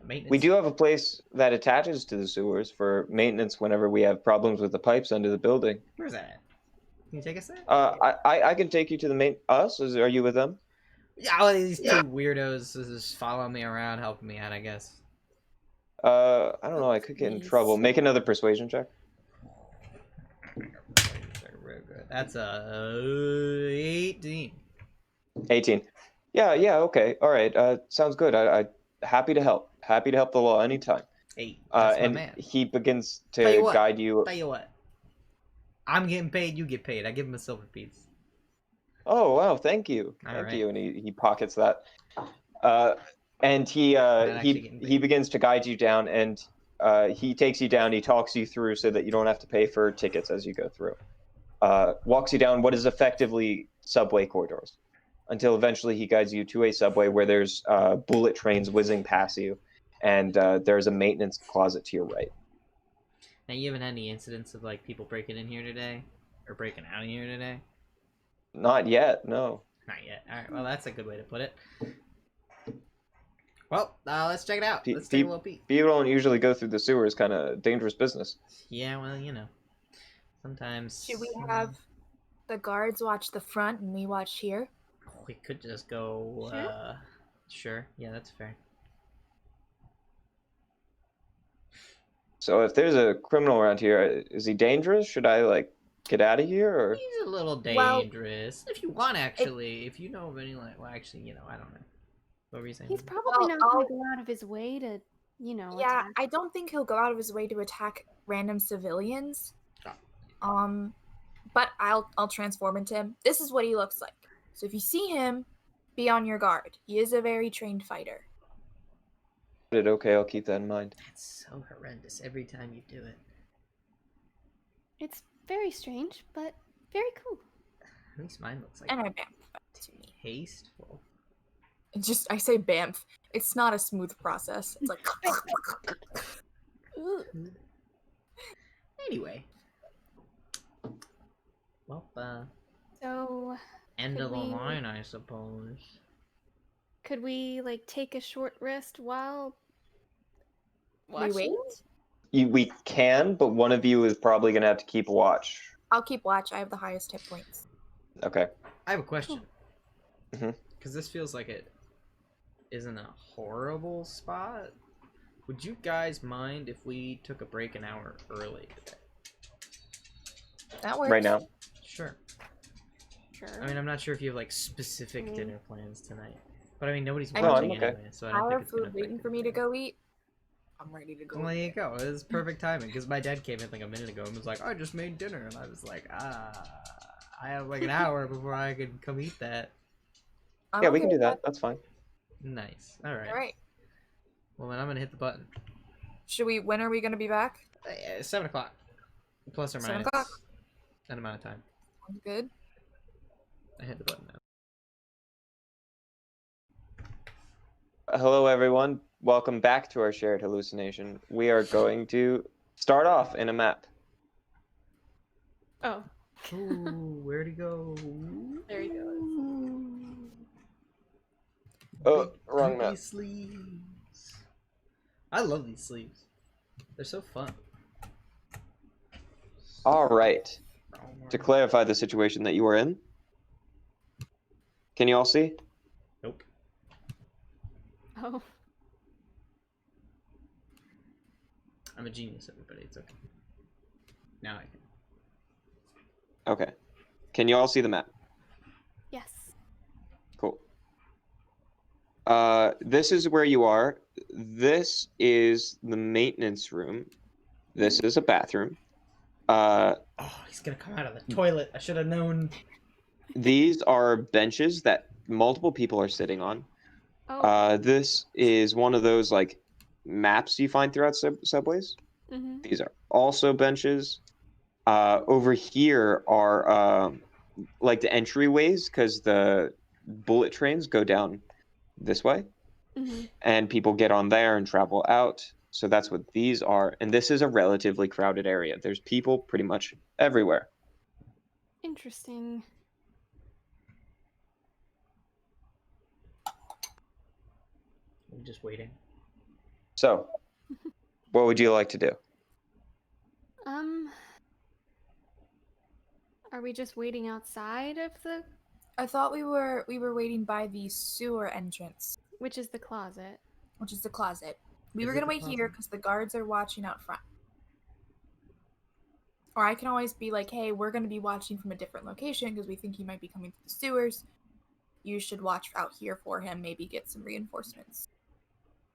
maintenance. we do have a place that attaches to the sewers for maintenance whenever we have problems with the pipes under the building. Where's that at? Can you take us there? I can take you to the main. Are you with them? Yeah, all these two weirdos just following me around, helping me out, I guess. I don't know. I could get in trouble. Make another persuasion check. That's a 18. 18. Yeah. Okay. All right. Sounds good. I happy to help. Happy to help the law anytime. 8. That's my and man. he begins to guide you. Tell you what. I'm getting paid. You get paid. I give him a silver piece. Oh wow! Thank you. Thank you. And he pockets that. And he begins to guide you down, and he takes you down. He talks you through so that you don't have to pay for tickets as you go through. Walks you down what is effectively subway corridors, until eventually he guides you to a subway where there's bullet trains whizzing past you, and there's a maintenance closet to your right. Now, you haven't had any incidents of like people breaking in here today, or breaking out of here today? Not yet. No. Not yet. All right. Well, that's a good way to put it. Well, let's check it out. Let's take a little peek. People don't usually go through the sewers. Kind of dangerous business. Yeah, well, you know, sometimes. Should we have the guards watch the front and we watch here? We could just go. Sure. Yeah, that's fair. So if there's a criminal around here, is he dangerous? Should I like get out of here, or? He's a little dangerous. If you want, actually, if you know of any, like, well, actually, you know, I don't know. What were you saying? He's probably not going to go out of his way to, you know. Yeah, attack. I don't think he'll go out of his way to attack random civilians. But I'll transform into him. This is what he looks like. So if you see him, be on your guard. He is a very trained fighter. Okay, I'll keep that in mind. That's so horrendous every time you do it. It's very strange, but very cool. At least mine looks like. And I bamf to me. Tasteful. I say bamf. It's not a smooth process. It's like. Anyway. Well, So. end of the we- line, I suppose. Could we like take a short rest while We wait? We can, but one of you is probably gonna have to keep watch. I'll keep watch. I have the highest hit points. Okay. I have a question. Mhm. Because this feels like it isn't a horrible spot. Would you guys mind if we took a break an hour early today? That works. Right now. Sure. Sure. I mean, I'm not sure if you have like specific dinner plans tonight, but I mean, nobody's I watching mean, okay. anyway, so I I don't think have it's gonna food waiting affect for me to go eat. I'm ready to go. Well, there you go. It was perfect timing because my dad came in like a minute ago and was like, "I just made dinner," and I was like, I have like an hour before I could come eat that." Yeah, we can do that. That's fine. Nice. All right. All right. Well, then I'm gonna hit the button. When are we gonna be back? 7 o'clock, plus or 7 minus o'clock. that amount of time. Sounds good. I hit the button now. Hello, everyone. Welcome back to our shared hallucination. We are going to start off in a map. Oh, Ooh, where'd he go? there he goes. Oh, wrong Big map. sleeves. I love these sleeves. They're so fun. All right. To clarify the situation that you are in, can you all see? Nope. Oh. I'm a genius, everybody. It's okay. Now I can. Okay. Can you all see the map? Yes. Cool. This is where you are. This is the maintenance room. This is a bathroom. Oh, he's gonna come out of the toilet. I should have known. These are benches that multiple people are sitting on. Oh. This is one of those like maps you find throughout subways. Mm-hmm. These are also benches. Over here are like the entryways because the bullet trains go down this way, Mm-hmm. and people get on there and travel out. So that's what these are. And this is a relatively crowded area. There's people pretty much everywhere. Interesting. I'm just waiting. So, what would you like to do? Are we just waiting outside of the, I thought we were waiting by the sewer entrance, which is the closet? which is the closet. We Is were it gonna the wait here closet? because the guards are watching out front. Or I can always be like, hey, we're gonna be watching from a different location because we think he might be coming through the sewers. You should watch out here for him, maybe get some reinforcements.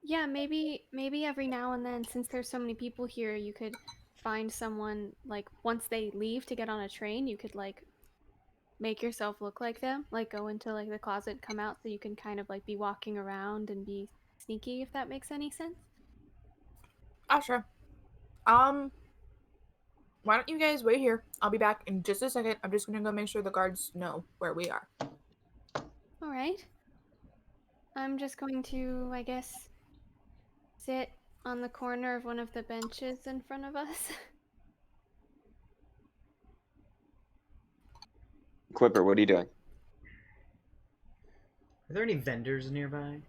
Yeah, maybe every now and then, since there's so many people here, you could find someone, like, once they leave to get on a train, you could, like, make yourself look like them, like go into like the closet, come out, so you can kind of like be walking around and be sneaky, if that makes any sense. Ah, sure. Why don't you guys wait here? I'll be back in just a second. I'm just gonna go make sure the guards know where we are. All right. I'm just going to, I guess, sit on the corner of one of the benches in front of us. Quipper, what are you doing? Are there any vendors nearby?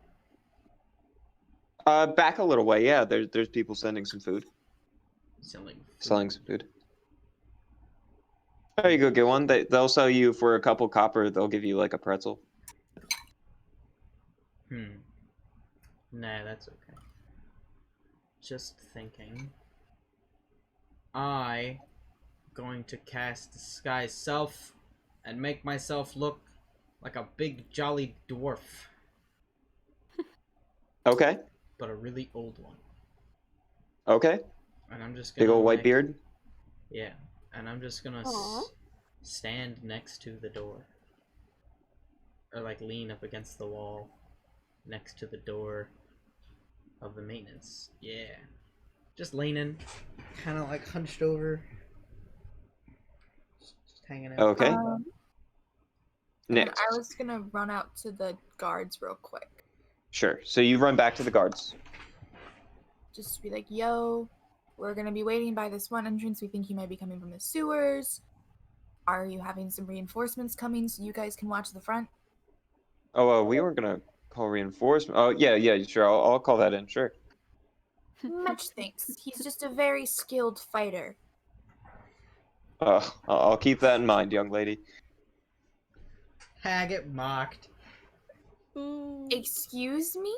Back a little way. Yeah, there's people sending some food, Selling. selling some food. There you go, get one. They'll sell you for a couple copper. They'll give you like a pretzel. Nah, that's okay. Just thinking. I going to cast Disguise Self and make myself look like a big jolly dwarf, Okay. but a really old one. Okay. And I'm just gonna Big old white like, beard. Yeah, and I'm just gonna Aw. stand next to the door, or like lean up against the wall, next to the door of the maintenance. Yeah, just leaning, kind of like hunched over, just hanging out. Okay. And Next. I was gonna run out to the guards real quick. Sure. So you run back to the guards. Just to be like, yo, we're gonna be waiting by this one entrance. We think he might be coming from the sewers. Are you having some reinforcements coming so you guys can watch the front? Oh, we weren't gonna call reinforcement. Oh, yeah, sure. I'll call that in. Sure. Much thanks. He's just a very skilled fighter. I'll keep that in mind, young lady. I get mocked. Ooh. Excuse me?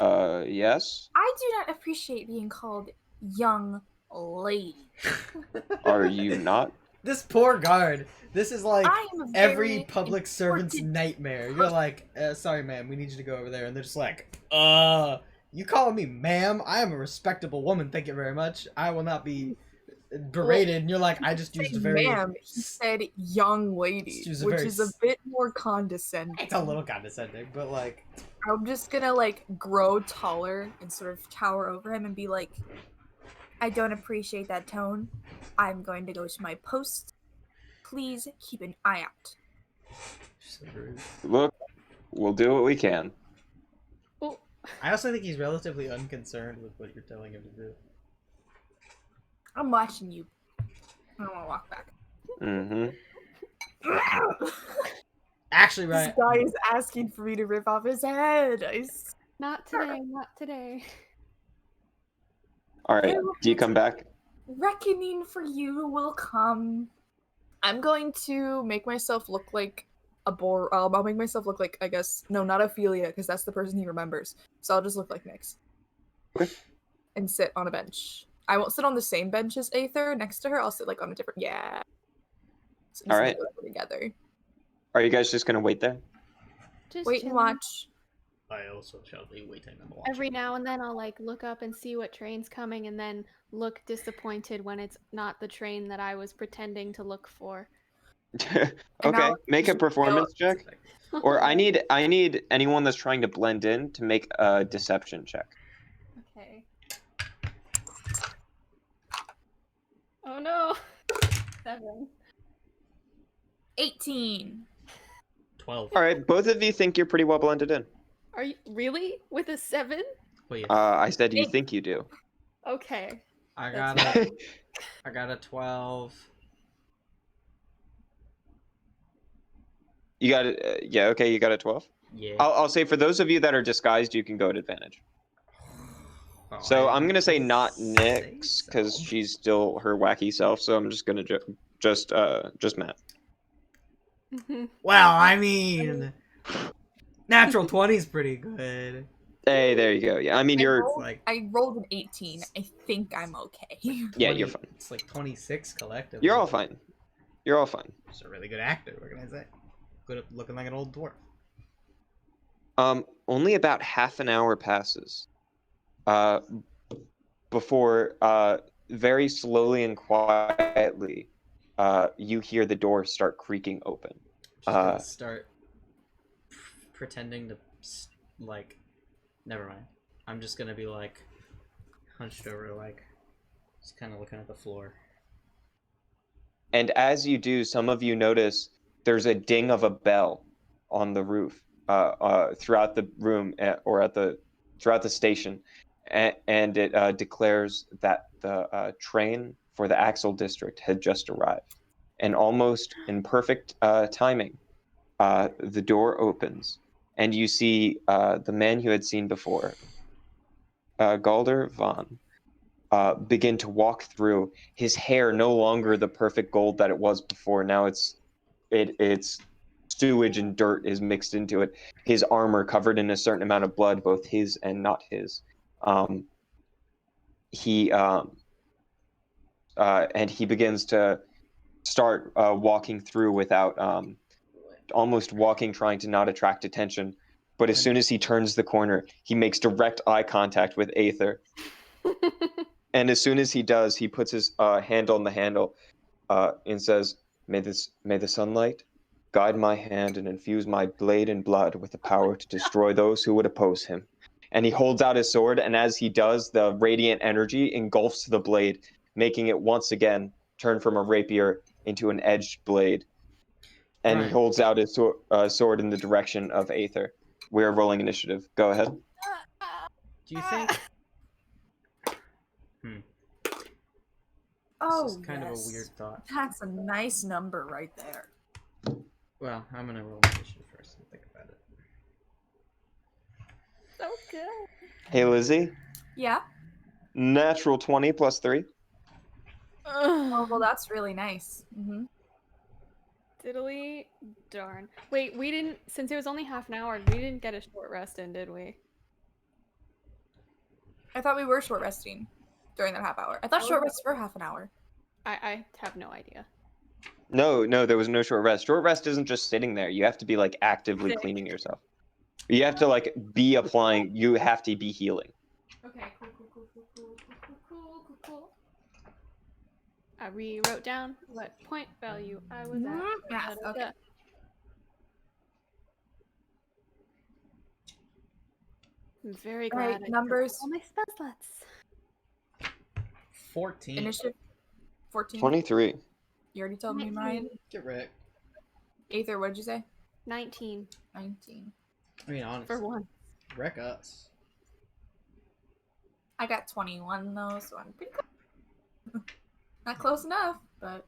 Yes. I do not appreciate being called young lady. Are you not? This poor guard. This is like I am a every very public servant's important nightmare. You're like, sorry, ma'am, we need you to go over there, and they're just like, you calling me ma'am? I am a respectable woman. Thank you very much. I will not be berated. And you're like, I just used a very. Ma'am, he said young lady, She was a which very is a bit more condescending. It's a little condescending, but like. I'm just gonna like grow taller and sort of tower over him and be like, I don't appreciate that tone. I'm going to go to my post. Please keep an eye out. So rude. Look, we'll do what we can. Oh. I also think he's relatively unconcerned with what you're telling him to do. I'm watching you. I don't want to walk back. Mm-hmm. Actually, This right. guy is asking for me to rip off his head. Not today, not today. All right. There will Do you be come back? Reckoning for you will come. I'm going to make myself look like a boar. I'll make myself look like, I guess, no, not Ophelia, because that's the person he remembers. So I'll just look like Nyx. Okay. And sit on a bench. I won't sit on the same bench as Aether next to her. I'll sit like on a different. Yeah. So All right. together. Are you guys just gonna wait there? Just Wait and chilling. watch. I also shall be waiting and watching. Every now and then I'll like look up and see what train's coming and then look disappointed when it's not the train that I was pretending to look for. And Okay. now- Make a performance check. Or I need anyone that's trying to blend in to make a deception check. Okay. Oh no. 7. 18. 12. All right. Both of you think you're pretty well blended in. Are you really with a 7? Wait, I said you think you do. Okay. I that's got a, I got a 12. You got it. Yeah. Okay. You got a 12. Yeah. I'll say for those of you that are disguised, you can go at advantage. Oh, So I I'm gonna say didn't not say Nyx because so. she's still her wacky self. So I'm just gonna just Matt. Well, I mean, natural 20 is pretty good. Hey, there you go. Yeah, I mean you're. I rolled an 18. I think I'm okay. Yeah, you're 20 fine. It's like 26 collectively. You're all fine. You're all fine. She's a really good actor. What can I say? Good at looking like an old dwarf. Only about half an hour passes. Before very slowly and quietly, you hear the door start creaking open. Just gonna start pretending to like. Never mind. I'm just gonna be like hunched over, like just kind of looking at the floor. And as you do, some of you notice there's a ding of a bell on the roof, throughout the room, or throughout the station, and it declares that the train for the Axel district had just arrived. And almost in perfect timing, the door opens, and you see the man you had seen before, Galder Vaughn, begin to walk through. His hair no longer the perfect gold that it was before. Now it's sewage and dirt is mixed into it. His armor covered in a certain amount of blood, both his and not his. He begins to start walking through without almost walking, trying to not attract attention. But as soon as he turns the corner, he makes direct eye contact with Aether. And as soon as he does, he puts his hand on the handle and says, may the sunlight guide my hand and infuse my blade and blood with the power to destroy those who would oppose him. And he holds out his sword, and as he does, the radiant energy engulfs the blade, making it once again turn from a rapier into an edged blade. And he holds out his sword in the direction of Aether. We're rolling initiative. Go ahead. Do you think? Oh, This is kind of a yes. weird thought. That's a nice number right there. Well, I'm gonna roll initiative first and think about it. So good. Hey, Lizzie. Yeah. Natural 20 plus 3. Oh, well, that's really nice. Mm-hmm. Diddly darn. Wait, we didn't, since it was only half an hour, we didn't get a short rest in, did we? I thought we were short resting during that half hour. I thought short rests were half an hour. I have no idea. No, there was no short rest. Short rest isn't just sitting there. You have to be like actively Sick. cleaning yourself. You have to like be applying. You have to be healing. Okay, cool. I rewrote down what point value I was at. Yes, okay. I'm very All right, glad I numbers. took all my spell slots. 14. Initiative 14. 23. You already told me mine. Get wrecked. Aether, what did you say? 19 19. I mean, honestly, for one. wreck us. I got 21 though, so I'm pretty close. Not close enough, but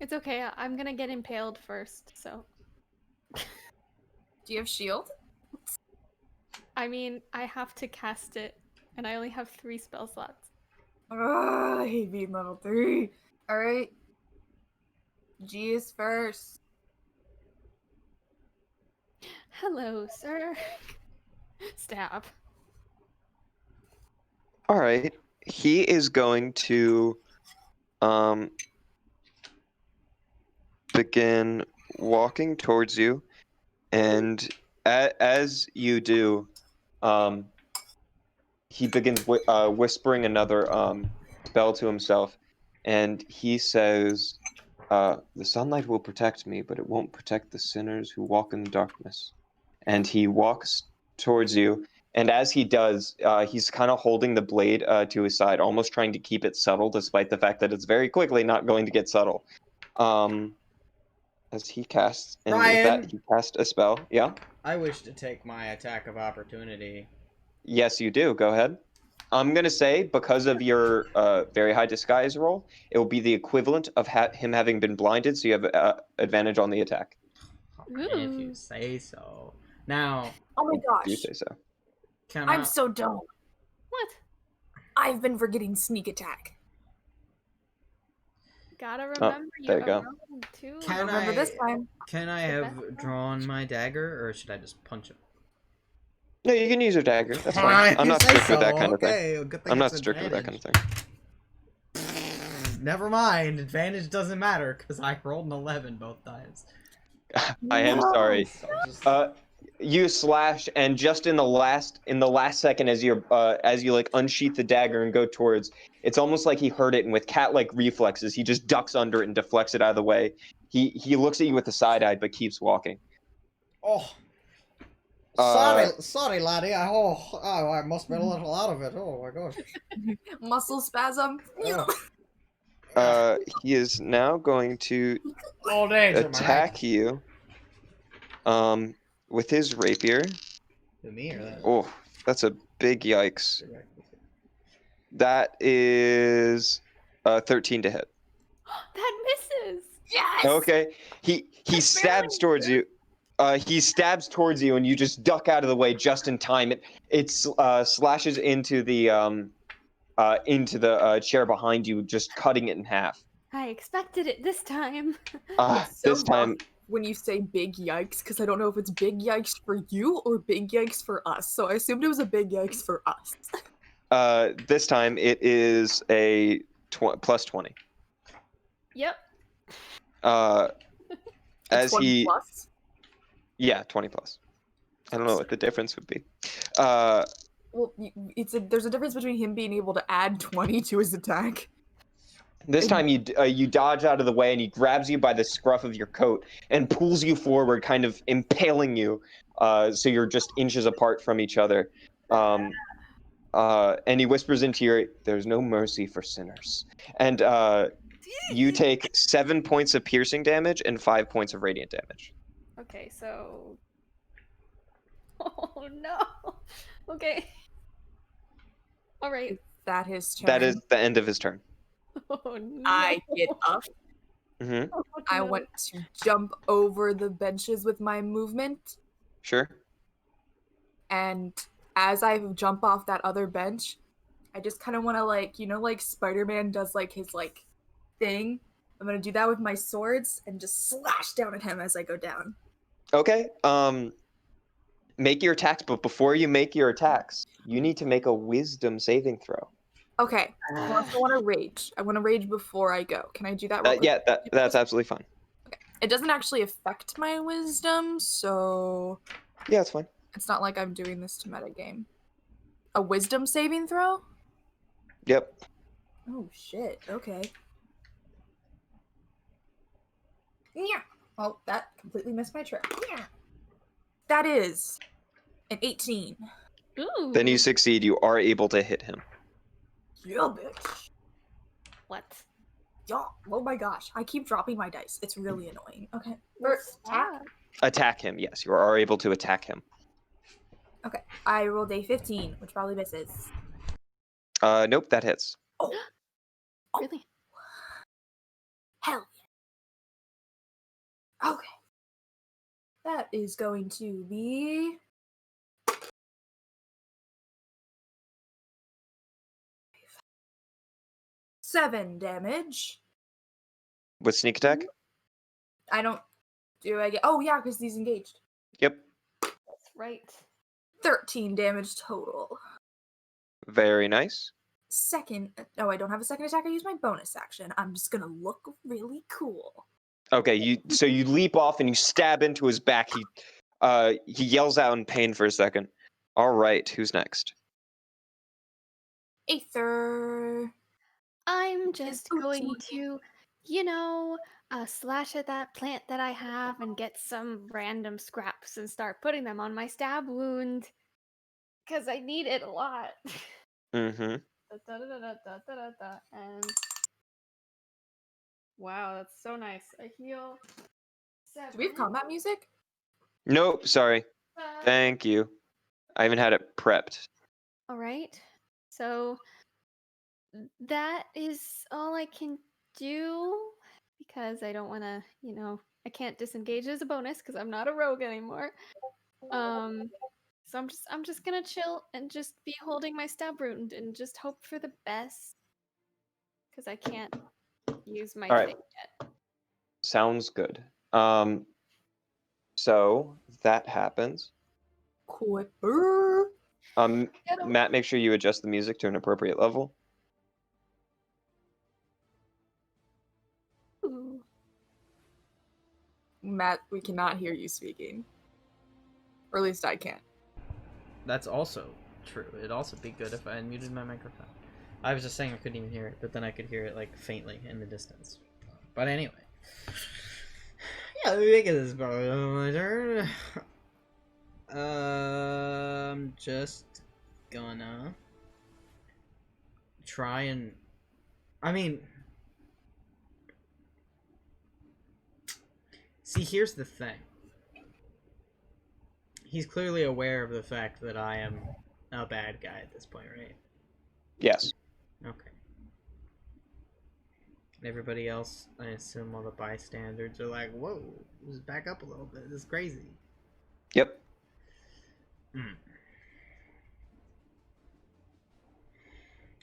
It's okay. I'm gonna get impaled first, so. do you have shield? I mean, I have to cast it, and I only have 3 spell slots. I hate being level 3. Alright. G is first. Hello, sir. Stab. All right. He is going to begin walking towards you, and as you do, he begins whispering another spell to himself, and he says, "The sunlight will protect me, but it won't protect the sinners who walk in the darkness." And he walks towards you, and as he does, he's kind of holding the blade to his side, almost trying to keep it subtle, despite the fact that it's very quickly not going to get subtle. As he casts, and with Ryan! that, he casts a spell. Yeah? I wish to take my attack of opportunity. Yes, you do. Go ahead. I'm going to say, because of your very high disguise roll, it will be the equivalent of him having been blinded, so you have advantage on the attack. If you Ooh. say so. Now, Oh my Do you gosh. say so? can I'm I... so dumb. What? I've been forgetting sneak attack. Gotta Oh, remember there you you go. rogue too. Can Remember this time. Can I The have best drawn my dagger, or should I just punch him? No, you can use your dagger. That's fine. Alright, I'm you not say strict with so. that kind of thing. Okay, good thing I'm not it's strict with that kind advantage. of thing. Never mind, advantage doesn't matter, because I rolled an 11 both times. I am No. sorry. So just... You slash, and just in the last second, as you like unsheath the dagger and go towards, it's almost like he heard it, and with cat-like reflexes, he just ducks under it and deflects it out of the way. He looks at you with a side eye, but keeps walking. Oh. Uh, Sorry, laddie. I must be a little out of it. Oh my gosh. Muscle spasm. he is now going to All danger, attack you, with his rapier. To me or that? Oh, that's a big yikes. That is 13 to hit. That misses. Yes. Okay, he stabs towards you. He stabs towards you, and you just duck out of the way just in time. It slashes into the chair behind you, just cutting it in half. I expected it this time. It's so This time, rough when you say big yikes, because I don't know if it's big yikes for you or big yikes for us. So I assumed it was a big yikes for us. this time it is a plus 20. Yep. As 20 he, plus. yeah, 20 plus. I don't know what the difference would be. Well, there's a difference between him being able to add 20 to his attack. This time you dodge out of the way, and he grabs you by the scruff of your coat and pulls you forward, kind of impaling you, so you're just inches apart from each other. And he whispers into your ear, "There's no mercy for sinners." And you take 7 points of piercing damage and 5 points of radiant damage. Okay, so. Oh no. Okay. All right. That his turn. That is the end of his turn. Oh no. I get up. Hmm. Oh, I no. want to jump over the benches with my movement. Sure. And as I jump off that other bench, I just kind of want to, like Spider-Man does, like, his, like, thing. I'm going to do that with my swords and just slash down at him as I go down. Okay. Make your attacks, but before you make your attacks, you need to make a wisdom saving throw. Okay. I also want to rage. I want to rage before I go. Can I do that real quick? Yeah, that's absolutely fine. Okay. It doesn't actually affect my wisdom, so Yeah, it's fine. it's not like I'm doing this to metagame. A wisdom saving throw? Yep. Oh, shit. Okay. Yeah. Oh, that completely missed my trick. Yeah. That is an 18. Ooh. Then you succeed. You are able to hit him. Yeah, bitch. What? Yeah. Oh my gosh. I keep dropping my dice. It's really annoying. Okay. What's First attack. that? Attack him. Yes, you are able to attack him. Okay. I rolled a 15, which probably misses. Nope, that hits. Oh. Really? Hell yeah. Okay. That is going to be 7 damage. With sneak attack? I don't. Do I get. Oh, yeah, because he's engaged. Yep. That's right. 13 damage total. Very nice. Second. Oh, I don't have a second attack. I use my bonus action. I'm just gonna look really cool. Okay, so you leap off and you stab into his back. He yells out in pain for a second. All right, who's next? Aether. I'm just boots going on to, slash at that plant that I have and get some random scraps and start putting them on my stab wound. Because I need it a lot. Mm-hmm. And wow, that's so nice. I heal 7. Do we have combat music? Nope, sorry. Thank you. I haven't had it prepped. All right. So that is all I can do because I don't want to, I can't disengage as a bonus because I'm not a rogue anymore. So I'm just gonna chill and just be holding my stab wound and just hope for the best because I can't use my All right. thing yet. Sounds good. So that happens. Quipper. Matt, make sure you adjust the music to an appropriate level. Ooh. Matt, we cannot hear you speaking. Or at least I can't. That's also true. It'd also be good if I unmuted my microphone. I was just saying I couldn't even hear it, but then I could hear it like faintly in the distance. But anyway. Yeah, let me make this part of my turn. I'm just gonna try and see, here's the thing. He's clearly aware of the fact that I am a bad guy at this point, right? Yes. Okay. And everybody else, I assume all the bystanders are like, whoa, just back up a little bit. This is crazy. Yep.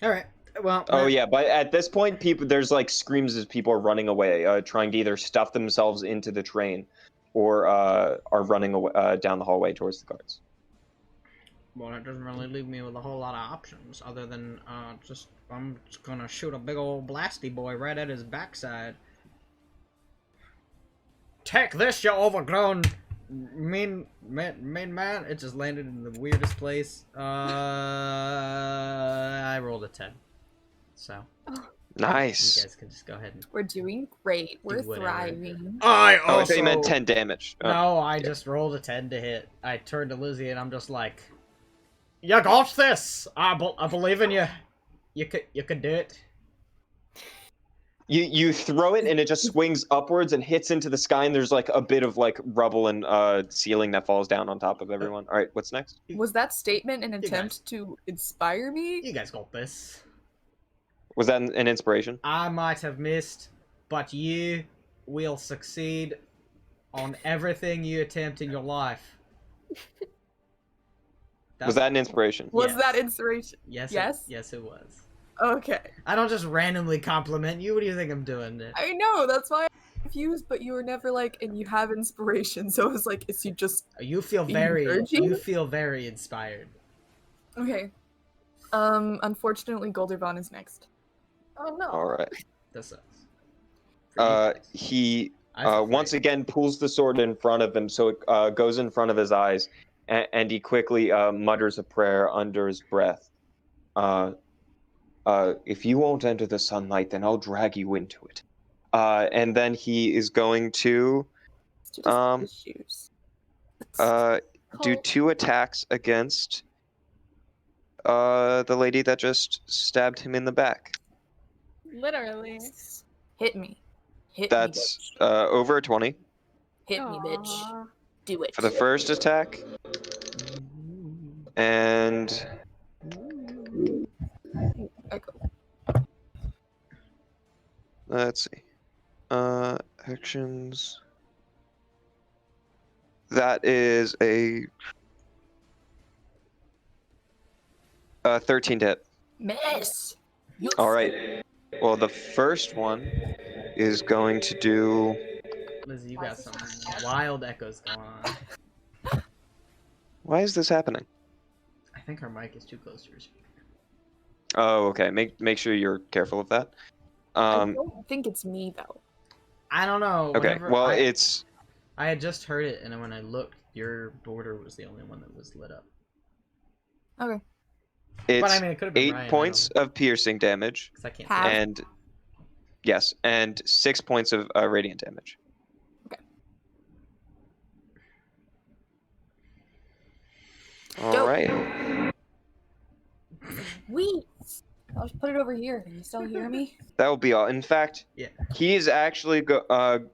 Alright. Well, Oh yeah, but at this point, there's like screams as people are running away, trying to either stuff themselves into the train, or are running away, down the hallway towards the guards. Well, that doesn't really leave me with a whole lot of options, other than I'm just gonna shoot a big old blasty boy right at his backside. Take this, you overgrown mean man. It just landed in the weirdest place. I rolled a 10. So Nice. you guys can just go ahead and We're doing great. We're whatever. thriving. I Oh, I thought you meant 10 damage. Oh. No, I just rolled a 10 to hit. I turned to Lizzie and I'm just like, "You got this. I believe in you. You could do it." You throw it and it just swings upwards and hits into the sky, and there's like a bit of like rubble and ceiling that falls down on top of everyone. All right, what's next? Was that statement an guys- attempt to inspire me? You guys got this. Was that an inspiration? I might have missed, but you will succeed on everything you attempt in your life. Was that an inspiration? Was Yes. that inspiration? Yes. Yes? Yes, it was. Okay. I don't just randomly compliment you. What do you think I'm doing? I know, that's why I'm confused, but you were never like, and you have inspiration, so I was like, is he just... You feel very inspired. Okay. Unfortunately, Goldervon is next. Oh no. All right. That sucks. For you guys. He I feel once great. again pulls the sword in front of him, so it goes in front of his eyes, and he quickly mutters a prayer under his breath. If you won't enter the sunlight, then I'll drag you into it. And then he is going to Issues. do 2 attacks against the lady that just stabbed him in the back. Literally. Hit me. Hit That's me, bitch. over a 20 Hit me, bitch. Aw. Do it. for the first attack. And Echo. let's see. Actions. That is a 13 to hit. Miss! You All right. Well, the first one is going to do. Lizzie, you got some wild echoes going on. Why is this happening? I think her mic is too close to her speaker. Oh, okay. Make sure you're careful of that. I don't think it's me though. I don't know. Okay. Whenever Well, I it's had just heard it, and then when I looked, your border was the only one that was lit up. Okay. But I mean, it could have been 8 Ryan, points of piercing damage, because I can't. Half. see. and yes, and 6 points of radiant damage. Okay. All Dope. right. Wait. I'll just put it over here. Can you still hear me? That will be all. In fact, Yeah. he is actually going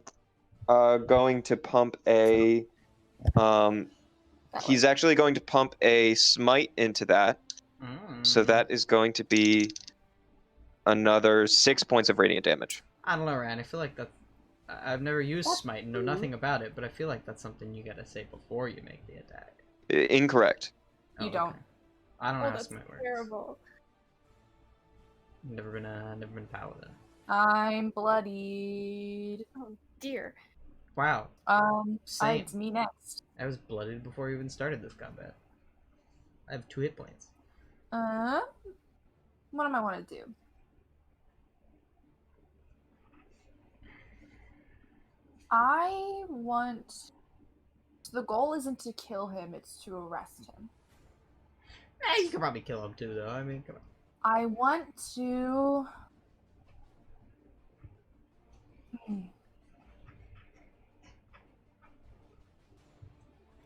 to pump a That he's way. actually going to pump a smite into that. So that is going to be another 6 points of radiant damage. I don't know, Ryan. I feel like that. I've never used That's smite and know nothing about it, but I feel like that's something you gotta say before you make the attack. Incorrect. You don't. I don't know Oh, how that's smite works. terrible. Never been a paladin. I'm bloodied. Oh dear. Wow. Same. It's me next. I was blooded before we even started this combat. I have 2 hit points. What am I want to do? I want. So the goal isn't to kill him; it's to arrest him. You could probably kill him too, though. I mean, come on. I want to.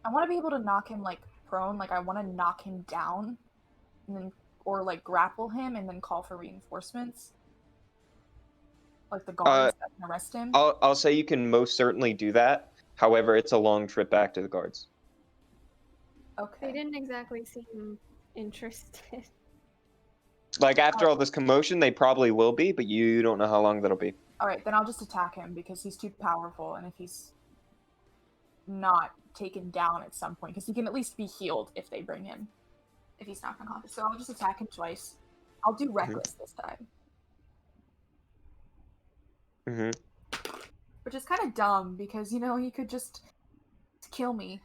I want to be able to knock him like prone. Like I want to knock him down, and then or like grapple him and then call for reinforcements. Like the guards that can arrest him. I'll say you can most certainly do that. However, it's a long trip back to the guards. Okay. They didn't exactly seem interested. Like after all this commotion, they probably will be, but you don't know how long that'll be. All right, then I'll just attack him because he's too powerful, and if he's not taken down at some point, because he can at least be healed if they bring him, if he's not unconscious. So I'll just attack him twice. I'll do reckless this time, which is kind of dumb because he could just kill me.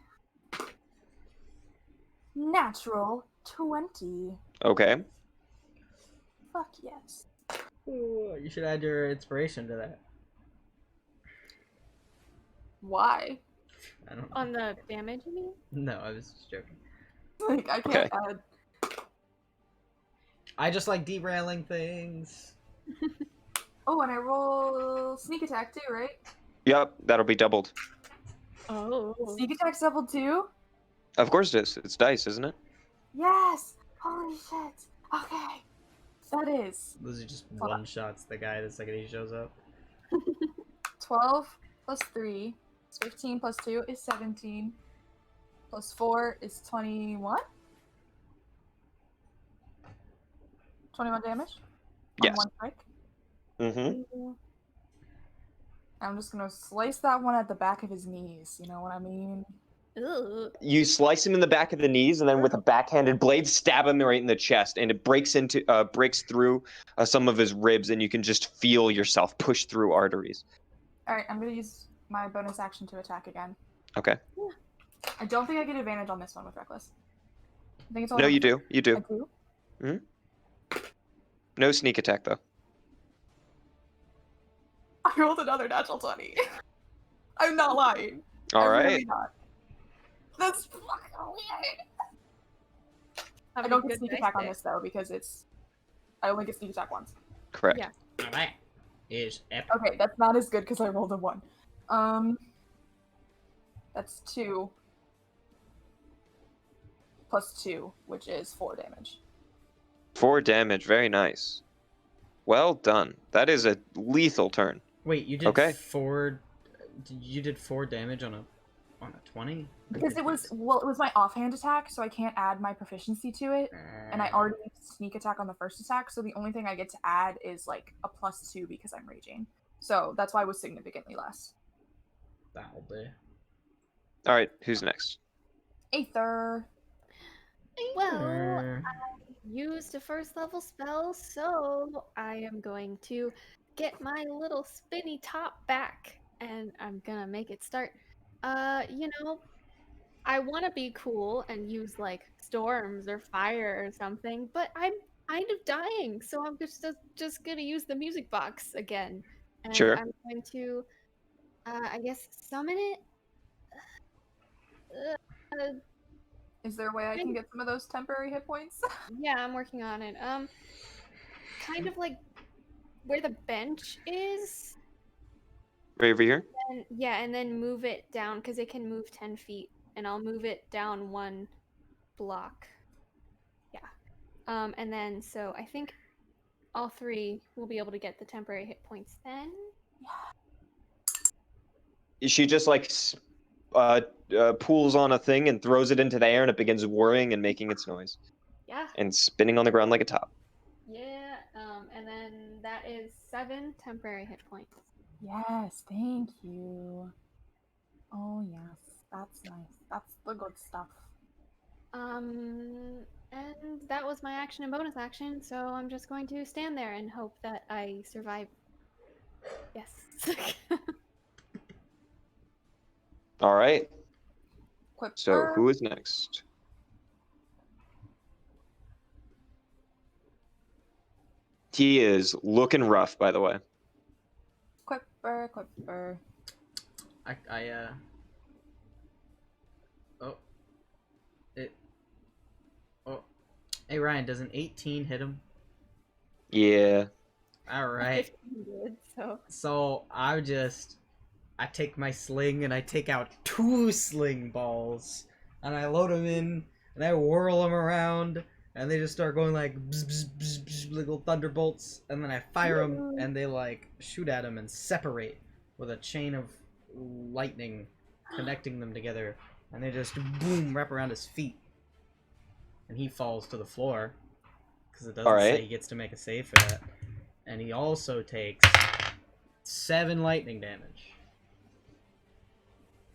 Natural 20. Okay. Fuck yes. Ooh, you should add your inspiration to that. Why? I don't know. On the damage, you mean? No, I was just joking. Like I can't add. I just like derailing things. Oh, and I roll sneak attack too, right? Yep, that'll be doubled. Oh. Sneak attack's double too? Of course it is. It's dice, isn't it? Yes! Holy shit! Okay. That is Those are just one-shots the guy the second he shows up. 12 plus 3 is 15 plus 2 is 17 plus 4 is 21? 21 damage? Yes. On one strike? Mm-hmm. I'm just gonna slice that one at the back of his knees, you know what I mean? Ugh. You slice him in the back of the knees, and then with a backhanded blade, stab him right in the chest, and it breaks through some of his ribs, and you can just feel yourself push through arteries. Alright, I'm gonna use my bonus action to attack again. Okay. I don't think I get advantage on this one with Reckless. I think it's only No, on you the do. You do. I do? No sneak attack though. I rolled another natural 20. I'm not lying. All I'm right. really not. That's fucking weird. I don't get sneak attack on this though because I only get sneak attack once. Correct. Yeah. Now that is epic. Okay, that's not as good because I rolled a 1. That's 2 plus 2, which is 4 damage. 4 damage. Very nice. Well done. That is a lethal turn. Wait, you did Okay. 4. You did 4 damage on a 20? Because it was my offhand attack, so I can't add my proficiency to it, and I already used sneak attack on the first attack, so the only thing I get to add is like a +2 because I'm raging. So that's why it was significantly less. That'll do. All right. Who's next? Aether. Well, I used a first level spell, so I am going to get my little spinny top back, and I'm gonna make it start. You know, I want to be cool and use like storms or fire or something, but I'm kind of dying, so I'm just gonna use the music box again, and Sure. I'm going to, I guess, summon it. Uh, Is there a way I can get some of those temporary hit points? yeah, I'm working on it. Kind of like where the bench is, Right over here. and yeah, and then move it down because it can move 10 feet, and I'll move it down 1 block. Yeah. And then so I think all 3 will be able to get the temporary hit points then. She just like pulls on a thing and throws it into the air, and it begins whirring and making its noise Yeah. and spinning on the ground like a top. Yeah. And then that is 7 temporary hit points. Yes, thank you. Oh yes, that's nice. That's the good stuff. And that was my action and bonus action, so I'm just going to stand there and hope that I survive. Yes. All right. Quipper. So who is next? He is looking rough, by the way. Quipper. Hey Ryan, does an 18 hit him? Yeah. All right. 15 did, so. So I take my sling and I take out 2 sling balls and I load them in and I whirl them around and they just start going like bzz, bzz, bzz, bzz, little thunderbolts, and then I fire them and they like shoot at him and separate with a chain of lightning connecting them together, and they just boom wrap around his feet and he falls to the floor because it doesn't say he gets to make a save for that, and he also takes 7 lightning damage.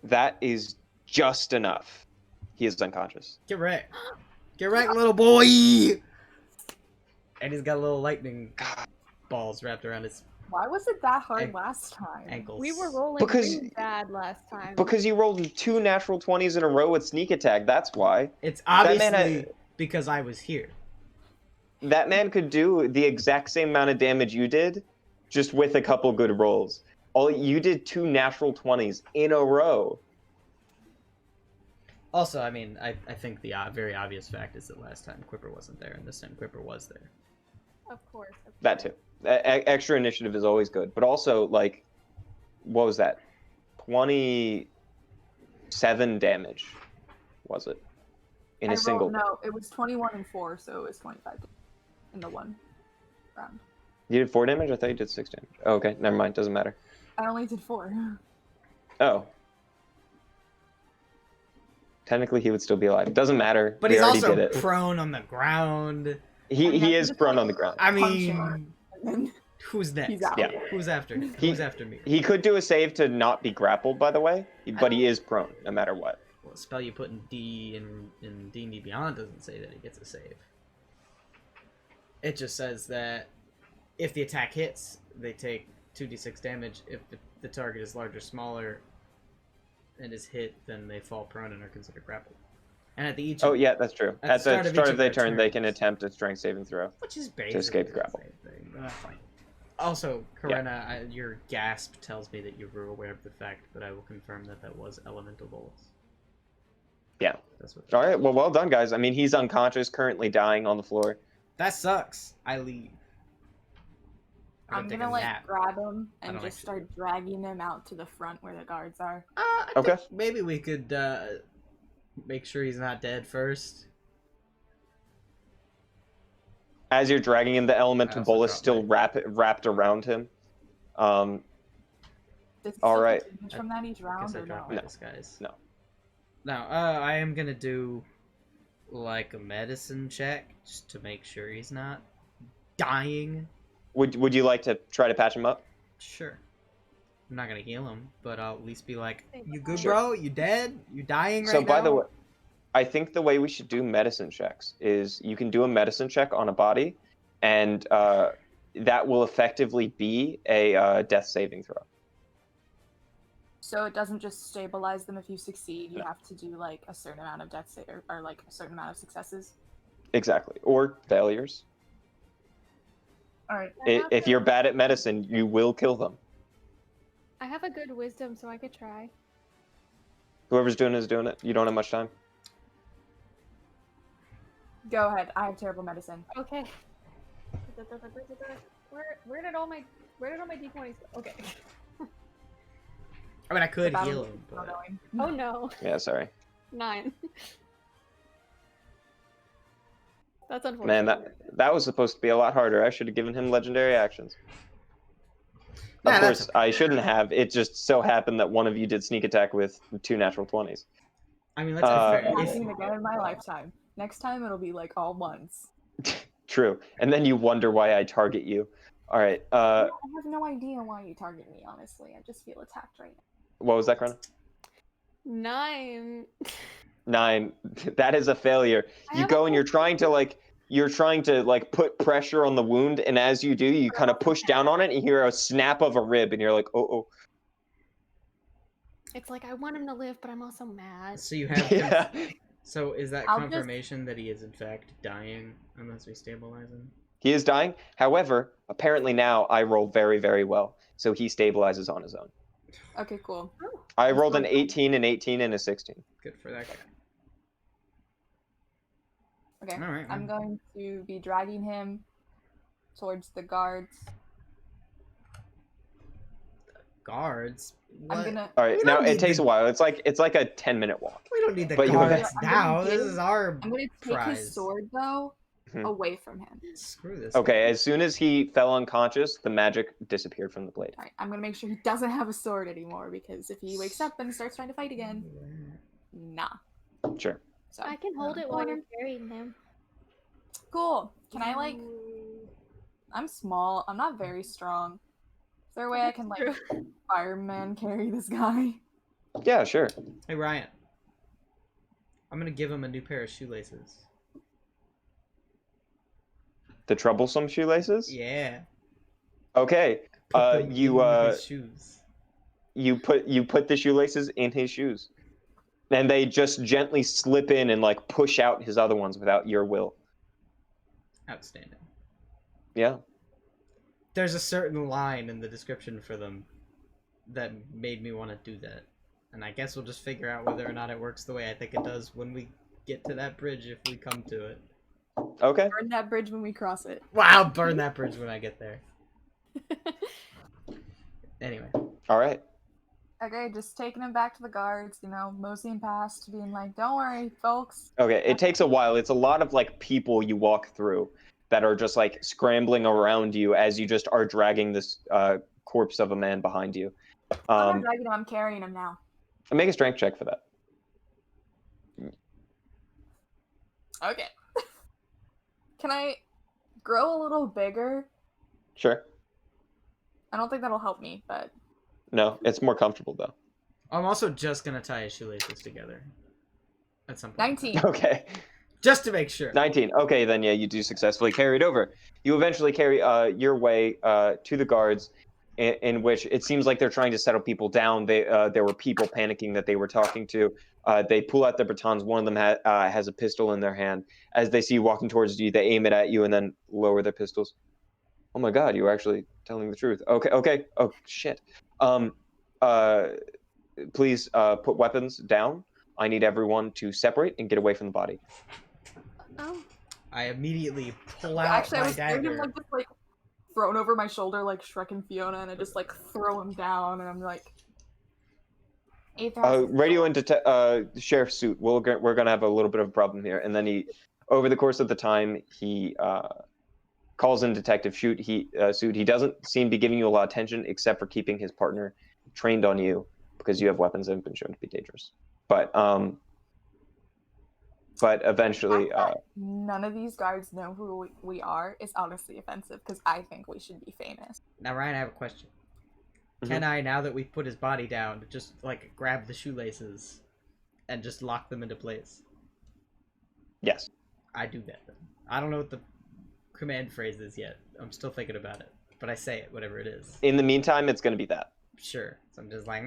That is just enough. He is unconscious. Get wrecked. Get wrecked, little boy! And he's got little lightning balls wrapped around his Why was it that hard last time? ankles. We were rolling Because- really bad last time. Because you rolled 2 natural 20s in a row with sneak attack. That's why. It's man obviously because I was here. That man could do the exact same amount of damage you did, just with a couple good rolls. All you did 2 natural 20s in a row. Also, I mean, I think the very obvious fact is that last time Quipper wasn't there, and this time Quipper was there. Of course. That too. Extra initiative is always good, but also like, what was that? 27 damage, was it? In a single. No, it was 21 and 4, so it was 25 in the one round. You did 4 damage? I thought you did 6 damage. Oh, okay, never mind. Doesn't matter. I only did 4. Oh. Technically, he would still be alive. Doesn't matter. But We he's already also did it. prone on the ground. He is prone on the ground. I Punch mean, him. And who's next? he's out. Yeah. Who's after? He- Who's after me? He could do a save to not be grappled, by the way, but he is prone no matter what. Well, a spell you put in D&D Beyond doesn't say that he gets a save. It just says that if the attack hits, they take 2d6 damage. If the target is large or smaller and is hit, then they fall prone and are considered grappled. And at the each Oh yeah, that's true. At the start of their turn, turns, they can attempt a strength saving throw. which is basically escape the grapple. same thing, but that's fine. Also, Karena, your gasp tells me that you were aware of the fact, but I will confirm that that was elemental bolts. Yeah. That's what. All right. Well done, guys. I mean, he's unconscious, currently dying on the floor. That sucks. I leave. I'm take gonna a like nap. grab him and don't just actually- start dragging him out to the front where the guards are. I Okay. think maybe we could make sure he's not dead first. As you're dragging him, the I elemental also bolt is dropped still wrapped around him. Does he All still right. get damage from that each I round guess I or dropped no? my disguise. No. Now, I am gonna do like a medicine check just to make sure he's not dying. Would you like to try to patch him up? Sure. I'm not gonna heal him, but I'll at least be like, "You good, Sure. bro? You dead? You dying right So now?" by the way, I think the way we should do medicine checks is you can do a medicine check on a body, and that will effectively be a death saving throw. So it doesn't just stabilize them if you succeed. You No. have to do like a certain amount of death or like a certain amount of successes. Exactly. Or failures. All right. If you're bad at medicine, you will kill them. I have a good wisdom, so I could try. Whoever's doing it is doing it. You don't have much time. Go ahead. I have terrible medicine. Okay. Where did all my d20s go? Okay. I mean, I could Without heal him him, not but knowing. Oh no. Yeah, sorry. 9. That's unfortunate. Man, that was supposed to be a lot harder. I should have given him legendary actions. Nah, Of that's course, okay. I shouldn't have. It just so happened that one of you did sneak attack with 2 natural 20s. I mean, let's be fair. It's If, happening again in my lifetime. Next time it'll be like all once. True. And then you wonder why I target you. All right. I have no idea why you target me. Honestly, I just feel attacked right now. What was that, Cronin? 9. 9. That is a failure. I You have go a and you're trying to put pressure on the wound, and as you do, you kind of push down on it, and you hear a snap of a rib, and you're like, oh. It's like I want him to live, but I'm also mad. so you have. Yeah. So is that I'll just- confirmation that he is in fact dying unless we stabilize him? He is dying. However, apparently now I roll very, very well, so he stabilizes on his own. Okay, cool. I rolled an 18, an 18, and a 16. Good for that guy. Okay. All right. I'm going to be dragging him towards the guards. Guards. What? I'm gonna. All right, We now don't it need takes the- a while. It's like a 10-minute walk. We don't need the But you guards have- now. I'm gonna This give- is our I'm gonna take prize. his sword though Mhm. away from him. Screw this. Okay, as soon as he fell unconscious, the magic disappeared from the blade. All right. I'm gonna make sure he doesn't have a sword anymore because if he wakes up and starts trying to fight again, nah. Sure. So I can hold it while you're carrying him. cool. Can I like? I'm small. I'm not very strong. Is there a way I can like True. fireman carry this guy? Yeah, sure. Hey Ryan. I'm gonna give him a new pair of shoelaces. The troublesome shoelaces? Yeah. Okay. Put them You in his shoes. you put the shoelaces in his shoes. And they just gently slip in and like push out his other ones without your will. Outstanding. Yeah. There's a certain line in the description for them that made me want to do that. And I guess we'll just figure out whether or not it works the way I think it does when we get to that bridge if we come to it. Okay. Burn that bridge when we cross it. Well, I'll burn that bridge when I get there. Anyway. All right. Okay, just taking him back to the guards, moseying past, being like, don't worry, folks. Okay, it takes a while. It's a lot of like people you walk through that are just like scrambling around you as you just are dragging this corpse of a man behind you. I'm not dragging him, I'm carrying him now. Make a strength check for that. Okay. Can I grow a little bigger? Sure. I don't think that'll help me, but No, it's more comfortable though. I'm also just gonna tie his shoelaces together. At some point. 19. Okay. Just to make sure. 19. Okay, then yeah, you do successfully carry it over. You eventually carry your way to the guards, in which it seems like they're trying to settle people down. There were people panicking that they were talking to. They pull out their batons. One of them has a pistol in their hand. As they see you walking towards you, they aim it at you and then lower their pistols. Oh my God, you were actually telling the truth. Okay. Oh shit. Please put weapons down. I need everyone to separate and get away from the body. Oh, I immediately pull out actually, I my was thinking dagger. like just like thrown over my shoulder like Shrek and Fiona, and I just like throw him down, and I'm like, Radio and sheriff suit. We're gonna have a little bit of a problem here. And then he, over the course of the time, he calls in detective suit. He doesn't seem to be giving you a lot of attention, except for keeping his partner trained on you because you have weapons that have been shown to be dangerous. But eventually, none of these guards know who we are is honestly offensive because I think we should be famous. Now, Ryan, I have a question. Mhm. Can I, now that we've put his body down, just like grab the shoelaces and just lock them into place? Yes. I do that then. I don't know what the command phrase is yet. I'm still thinking about it. But I say it, whatever it is. In the meantime, it's going to be that. Sure. So I'm just like,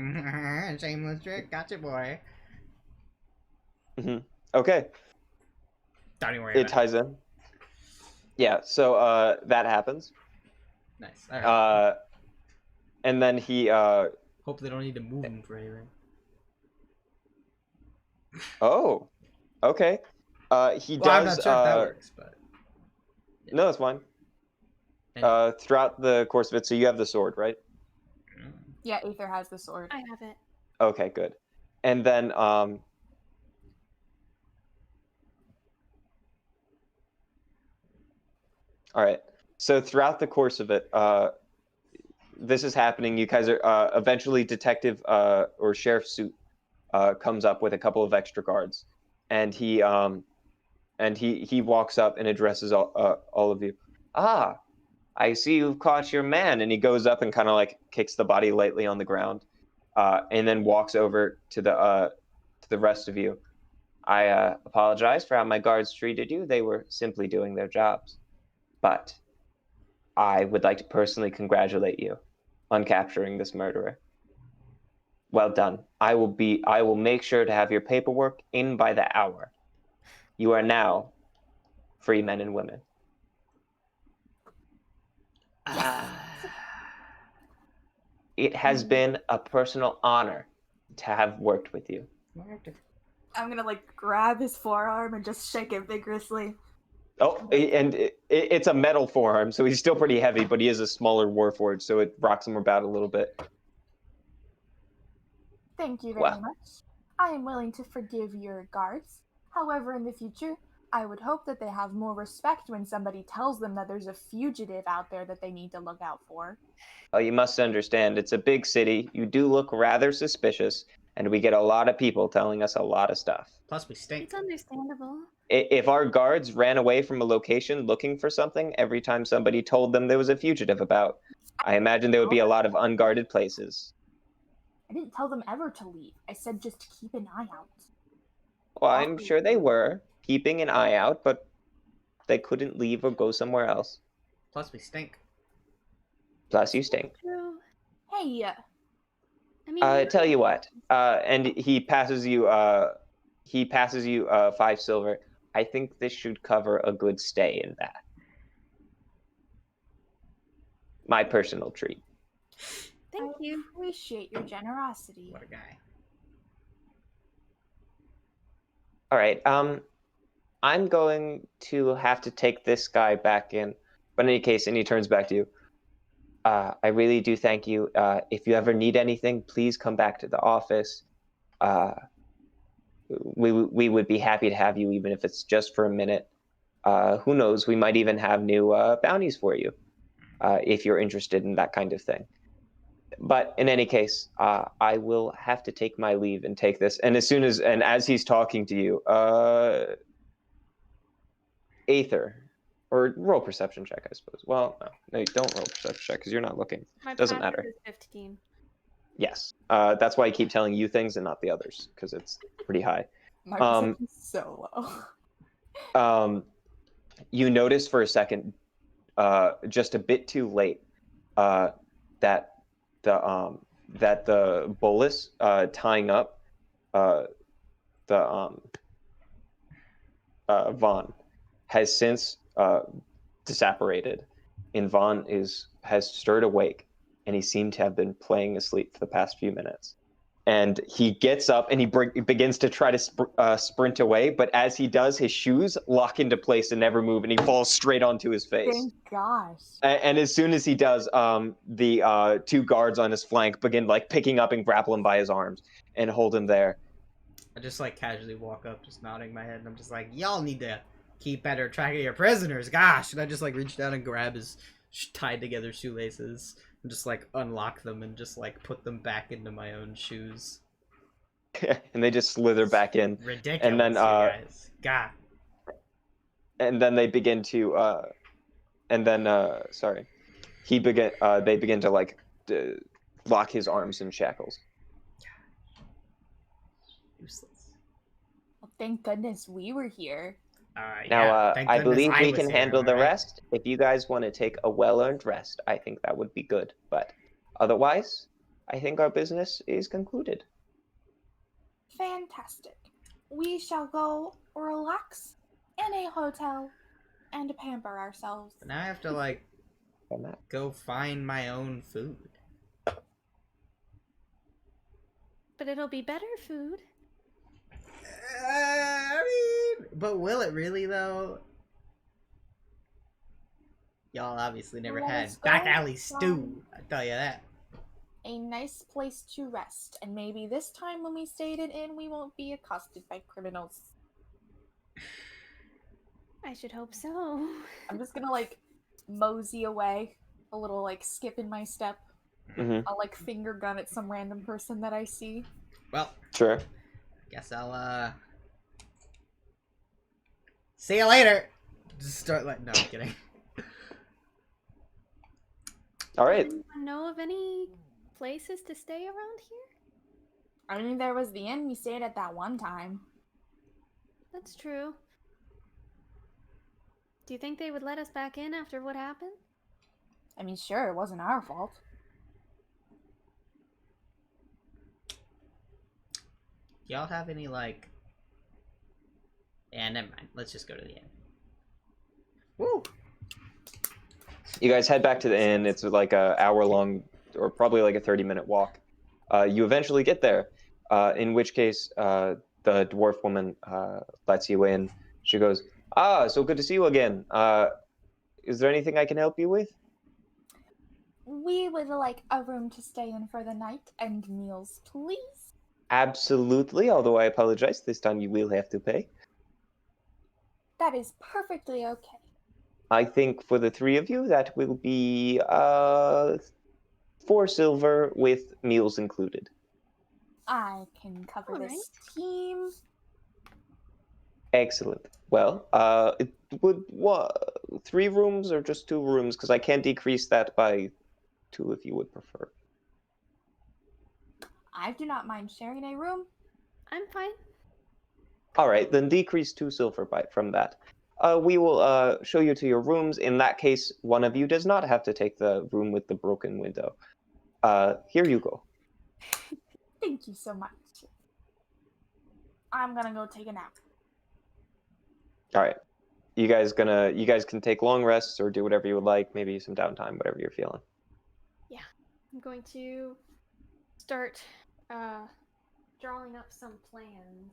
shameless trick, gotcha, boy. Okay. Don't even worry It about it. ties in. Yeah, so that happens. Nice. All right. And then he Hope they don't need to move him for anything. oh, okay. He Well, I'm does not sure if that works, but no, it's fine. Anyway. Throughout the course of it, so you have the sword, right? Yeah, Aether has the sword. I have it. Okay, good. And then all right. So throughout the course of it, this is happening. You guys are eventually detective or sheriff suit comes up with a couple of extra guards, and he walks up and addresses all of you. Ah, I see you've caught your man. And he goes up and kind of like kicks the body lightly on the ground, and then walks over to the rest of you. I apologize for how my guards treated you. They were simply doing their jobs. But I would like to personally congratulate you on capturing this murderer. Well done. I will make sure to have your paperwork in by the hour. You are now free men and women. It has been a personal honor to have worked with you. I'm gonna like grab his forearm and just shake it vigorously. Oh, and it's a metal forearm, so he's still pretty heavy, but he is a smaller warforged, so it rocks him about a little bit. Thank you very much. I am willing to forgive your guards. However, in the future, I would hope that they have more respect when somebody tells them that there's a fugitive out there that they need to look out for. Oh, you must understand, it's a big city. You do look rather suspicious, and we get a lot of people telling us a lot of stuff. Plus, we stink. It's understandable. If our guards ran away from a location looking for something every time somebody told them there was a fugitive about, I imagine there would be a lot of unguarded places. I didn't tell them ever to leave. I said just keep an eye out. Well, I'm sure they were keeping an eye out, but they couldn't leave or go somewhere else. Plus, we stink. Plus, you stink. True. Hey, I mean, Tell you what, and he passes you 5 silver. I think this should cover a good stay in that. My personal treat. thank you. I appreciate your generosity. What a guy. All right. I'm going to have to take this guy back in. But in any case, and he turns back to you. I really do thank you. If you ever need anything, please come back to the office. We would be happy to have you, even if it's just for a minute. Who knows? We might even have new bounties for you, if you're interested in that kind of thing. But in any case, I will have to take my leave and take this. And as he's talking to you, Aether, or roll perception check, I suppose. Well, no, you don't roll perception check because you're not looking. My Doesn't passive matter. is 15. Yes, that's why I keep telling you things and not the others, because it's pretty high. My perception's so low. You notice for a second, just a bit too late, that the bolus tying up Vaughn has since disapparated, and Vaughn has stirred awake, and he seemed to have been playing asleep for the past few minutes. And he gets up and he begins to try to sprint away, but as he does, his shoes lock into place and never move, and he falls straight onto his face. Thank gosh. And as soon as he does, the 2 guards on his flank begin like picking up and grapple him by his arms and hold him there. I just like casually walk up, just nodding my head, and I'm just like, y'all need to keep better track of your prisoners, gosh! And I just like reach down and grab his tied together shoelaces and just like unlock them and just like put them back into my own shoes. And they just slither back in. Ridiculous, And then, you guys. God. And then they begin to, they begin to like lock his arms in shackles. Useless. Well, thank goodness we were here. Now, Yeah, thank I goodness believe I we was can here, handle am I the right? rest. If you guys want to take a well-earned rest, I think that would be good. But otherwise, I think our business is concluded. Fantastic. We shall go relax in a hotel and pamper ourselves. But now I have to, like, go find my own food. But it'll be better food. I mean, but will it really, though? Y'all obviously never Well, had let's back go alley from- stew, I tell you that. A nice place to rest, and maybe this time when we stayed in, we won't be accosted by criminals. I should hope so. I'm just gonna like mosey away, a little like skip in my step. Mm-hmm. I'll like finger gun at some random person that I see. Well, Sure. guess I'll, see you later! Just start like, no, I'm kidding. All right. Does anyone know of any places to stay around here? I mean, there was the inn we stayed at that one time. That's true. Do you think they would let us back in after what happened? I mean, sure, it wasn't our fault. Y'all have any, like... Yeah, never mind. Let's just go to the inn. Woo! You guys head back to the inn. It's like a hour-long, or probably like a 30-minute walk. You eventually get there, in which case the dwarf woman lets you in. She goes, "Ah, so good to see you again. Is there anything I can help you with?" We would like a room to stay in for the night and meals, please. Absolutely, although I apologize. This time you will have to pay. That is perfectly okay. I think for the three of you, that will be 4 silver with meals included. I can cover All this right. team. Excellent. Well, it would 3 rooms or just 2 rooms? Because I can decrease that by 2 if you would prefer. I do not mind sharing a room. I'm fine. All right, then decrease 2 silver from that. We will show you to your rooms. In that case, one of you does not have to take the room with the broken window. Here you go. Thank you so much. I'm gonna go take a nap. All right. You guys can take long rests or do whatever you would like, maybe some downtime, whatever you're feeling. Yeah. I'm going to start drawing up some plans.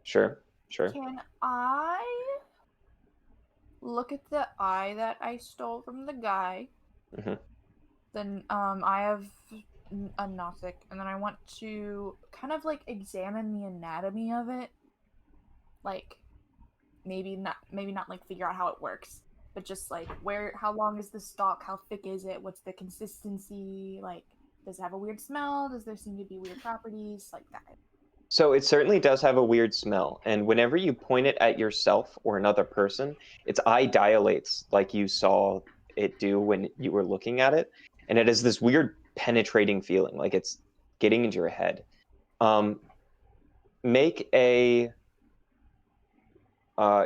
Sure. Can I look at the eye that I stole from the guy? Mhm. Then I have a Gnostic, and then I want to kind of like examine the anatomy of it. Like maybe not like figure out how it works, but just like how long is the stalk, how thick is it, what's the consistency, like does it have a weird smell, does there seem to be weird properties, like that. So it certainly does have a weird smell, and whenever you point it at yourself or another person, its eye dilates like you saw it do when you were looking at it, and it has this weird penetrating feeling, like it's getting into your head. Make a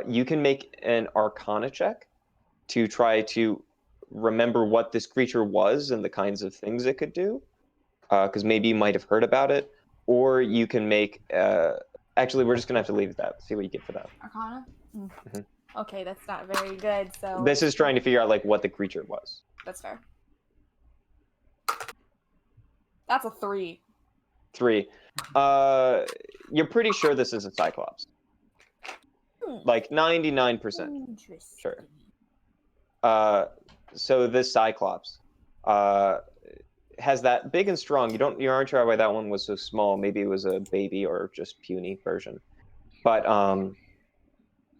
you can make an Arcana check to try to remember what this creature was and the kinds of things it could do, because maybe you might have heard about it, or you can make. Actually, we're just gonna have to leave it at that. See what you get for that. Arcana? Mhm. Okay, that's not very good, so This is trying to figure out like what the creature was. that's fair. That's a 3. 3. You're pretty sure this is a Cyclops. Like 99%. Interesting. Sure. So this Cyclops has that big and strong. You aren't sure why that one was so small. Maybe it was a baby or just puny version. But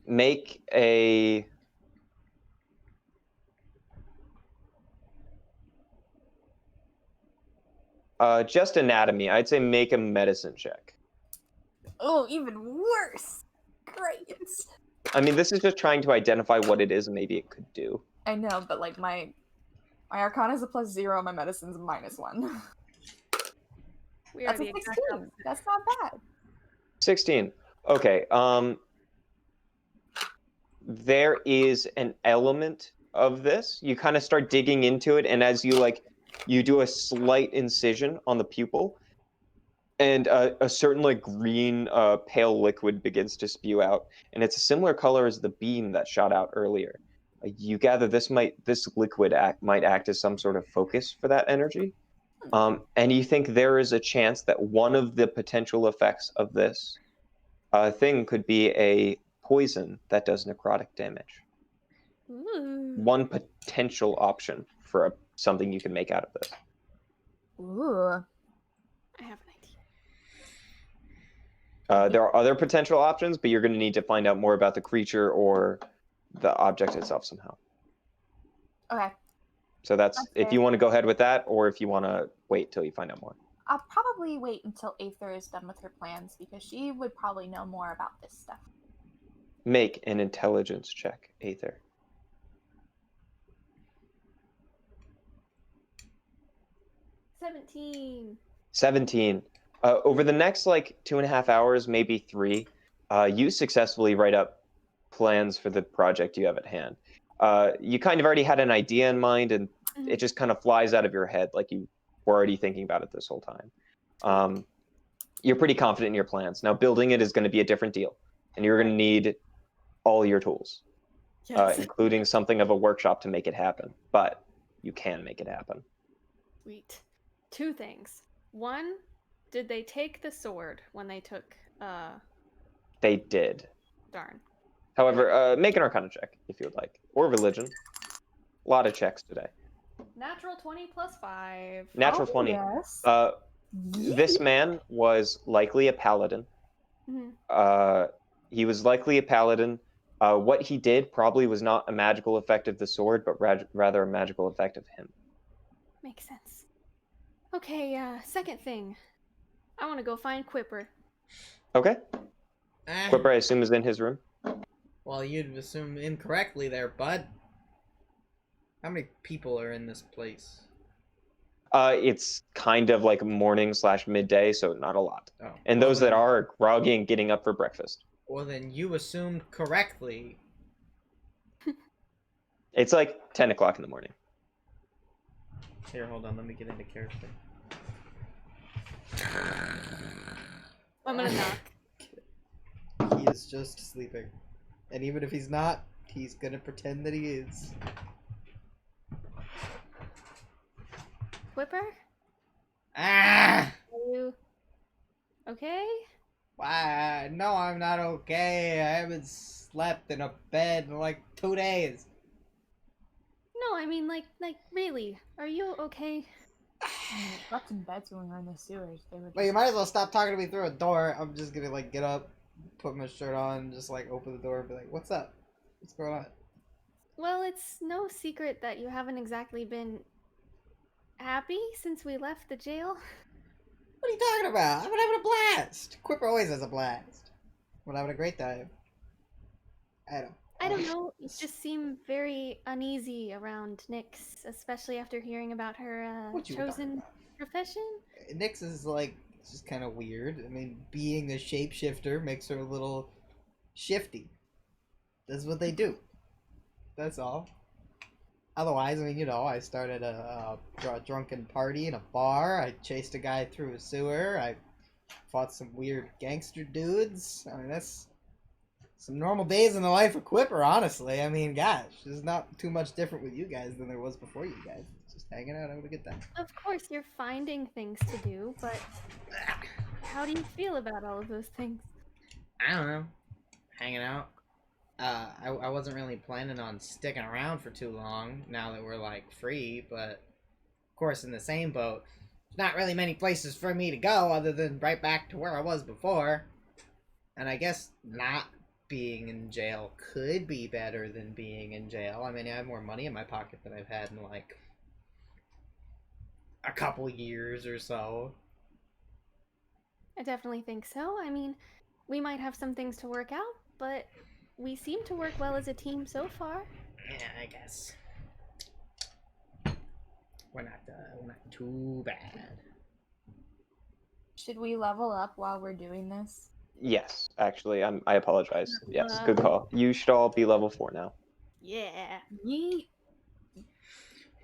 make a just anatomy. I'd say make a medicine check. Oh, even worse. Great. I mean, this is just trying to identify what it is and maybe it could do. I know, but like my Arcana is a +0, my medicine's a -1. We That's are a the exact 16. opposite. That's not bad. 16. Okay. there is an element of this. You kind of start digging into it, and as you do a slight incision on the pupil, and a certain like green pale liquid begins to spew out, and it's a similar color as the beam that shot out earlier. You gather this liquid might act as some sort of focus for that energy, and you think there is a chance that one of the potential effects of this thing could be a poison that does necrotic damage. Ooh. One potential option for something you can make out of this. Ooh. I have an idea. There are other potential options, but you're going to need to find out more about the creature or the object itself somehow. Okay. So that's That's if fair. you want to go ahead with that, or if you want to wait till you find out more. I'll probably wait until Aether is done with her plans because she would probably know more about this stuff. Make an intelligence check, Aether. 17. Over the next like 2.5 hours, maybe 3, you successfully write up plans for the project you have at hand. You kind of already had an idea in mind, and it just kind of flies out of your head like you were already thinking about it this whole time. You're pretty confident in your plans. Now, building it is going to be a different deal, and you're going to need all your tools, including something of a workshop to make it happen. But you can make it happen. Sweet. 2 things. 1, did they take the sword when they took, They did. darn. However, make an Arcana check if you would like, or religion. A lot of checks today. Natural 20 plus 5. Natural 20. Yes. This man was likely a paladin. Mhm. He was likely a paladin. What he did probably was not a magical effect of the sword, but rather a magical effect of him. Makes sense. Okay, second thing. I want to go find Quipper. Okay. Ah, Quipper, I assume, is in his room. well, you'd assume incorrectly there, bud. How many people are in this place? It's kind of like morning/midday, so not a lot. Oh, And well those that then- are groggy and getting up for breakfast. Well, then you assumed correctly. It's like 10 o'clock in the morning. Here, hold on. Let me get into character. I'm gonna knock. He is just sleeping. And even if he's not, he's gonna pretend that he is. Quipper? Ah! Are you okay? Why? No, I'm not okay. I haven't slept in a bed in like 2 days. No, I mean like really. Are you okay? Slept in beds when we were in the sewers. They were Well, you might as well stop talking to me through a door. I'm just gonna like get up, put my shirt on, and just like open the door and be like, "What's up? What's going on?" Well, it's no secret that you haven't exactly been happy since we left the jail. What are you talking about? I've been having a blast. Quipper always has a blast. We're having a great time. I don't know. You just seem very uneasy around Nyx, especially after hearing about her What you chosen profession. Nyx is like just kind of weird. I mean, being a shapeshifter makes her a little shifty. That's what they do. That's all. Otherwise, I mean, you know, I started a drunken party in a bar. I chased a guy through a sewer. I fought some weird gangster dudes. I mean, that's some normal days in the life of Quipper, honestly. I mean, gosh, there's not too much different with you guys than there was before you guys. Just hanging out, having a good time. Of course, you're finding things to do, but how do you feel about all of those things? I don't know. Hanging out. I wasn't really planning on sticking around for too long now that we're like free, but of course in the same boat, there's not really many places for me to go other than right back to where I was before. And I guess not being in jail could be better than being in jail. I mean, I have more money in my pocket than I've had in like a couple years or so. I definitely think so. I mean, we might have some things to work out, but we seem to work well as a team so far. Yeah, I guess. We're not too bad. Should we level up while we're doing this? Yes, actually, I apologize. Yes, good call. You should all be level 4 now. Yeah. Yeet.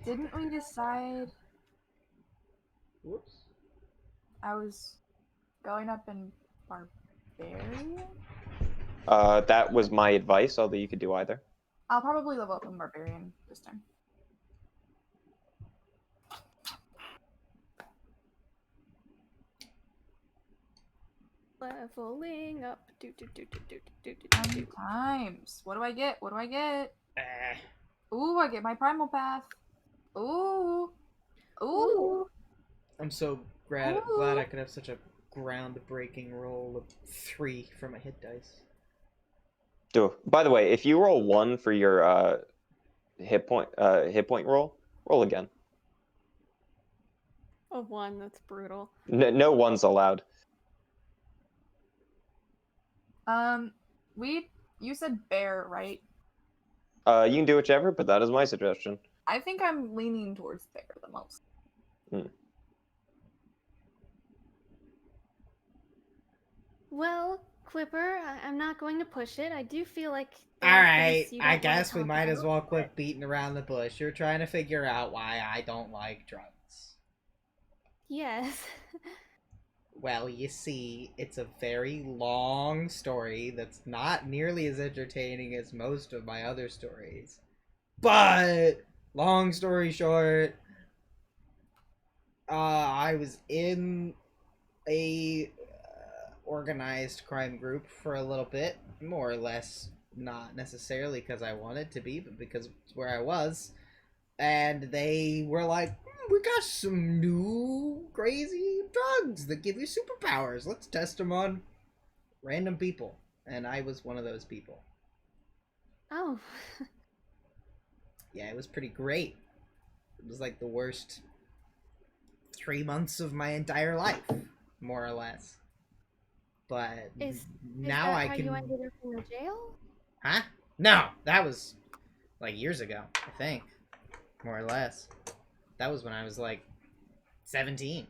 Didn't we decide Whoops. I was going up in barbarian? That was my advice, although you could do either. I'll probably level up in barbarian this time. Leveling up. Do, do, do, do, do, do, do, How do, many do. times? What do I get? What do I get? Eh. Ooh, I get my primal path. Ooh. Ooh. Ooh. I'm so glad I could have such a groundbreaking roll of 3 for my hit dice. By the way, if you roll 1 for your hit point roll again. A 1, that's brutal. No one's allowed. You said bear, right? You can do whichever, but that is my suggestion. I think I'm leaning towards bear the most. Well, Clipper, I'm not going to push it. I do feel like. Alright, you I don't wanna guess we talk might as about. well quit beating around the bush. You're trying to figure out why I don't like drugs. Yes. Well, you see, it's a very long story that's not nearly as entertaining as most of my other stories. But, long story short, I was in a organized crime group for a little bit, more or less, not necessarily because I wanted to be, but because it's where I was. And they were like, we got some new crazy drugs that give you superpowers. Let's test them on random people. And I was one of those people. Oh. Yeah, it was pretty great. It was like the worst 3 months of my entire life, more or less. But Is now that I how can. you ended up in the jail? Huh? No, that was like years ago, I think. More or less. That was when I was like 17.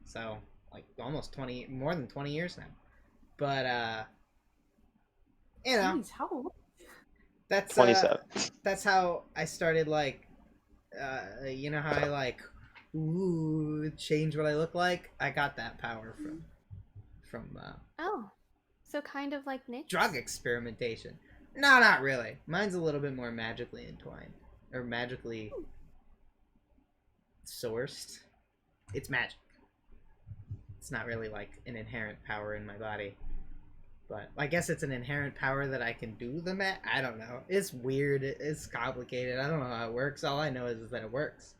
So, like almost 20, more than 20 years now. But, you know, Jeez, how old? that's 27. That's how I started, like, you know how I like, change what I look like? I got that power from Oh. So kind of like Nick? drug experimentation. No, not really. Mine's a little bit more magically entwined. Or magically sourced. It's magic. It's not really like an inherent power in my body. But I guess it's an inherent power that I can do the I don't know. It's weird. It's complicated. I don't know how it works. All I know is that it works.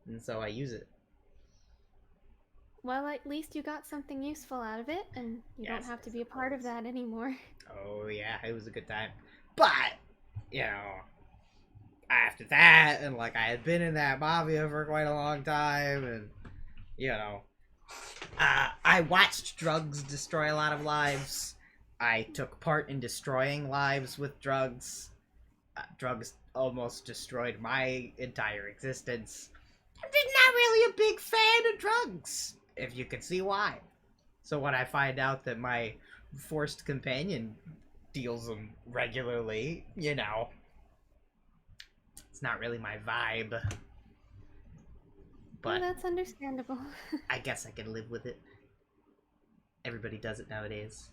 And so I use it. Well, at least you got something useful out of it, and you don't Yes, have to I be a part of that anymore. Oh, yeah. It was a good time. But, you know, after that, and like I had been in that mafia for quite a long time, and, you know, I watched drugs destroy a lot of lives. I took part in destroying lives with drugs. Drugs almost destroyed my entire existence. I'm just not really a big fan of drugs, if you can see why. So when I find out that my forced companion deals them regularly, you know, it's not really my vibe. Well, But that's understandable. I guess I can live with it. Everybody does it nowadays.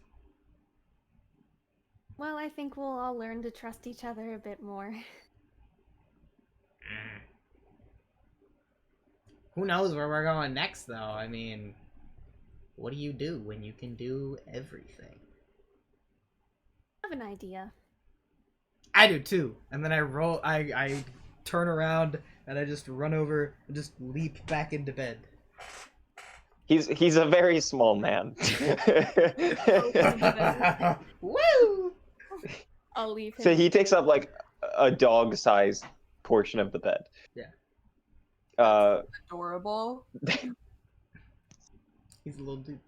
Well, I think we'll all learn to trust each other a bit more. Who knows where we're going next, though? I mean, what do you do when you can do everything? I have an idea. I do too. And then I turn around and I just run over and just leap back into bed. He's a very small man. Woo! I'll leave him. So he takes up like a dog-sized portion of the bed. Yeah. Adorable. He's a little dude.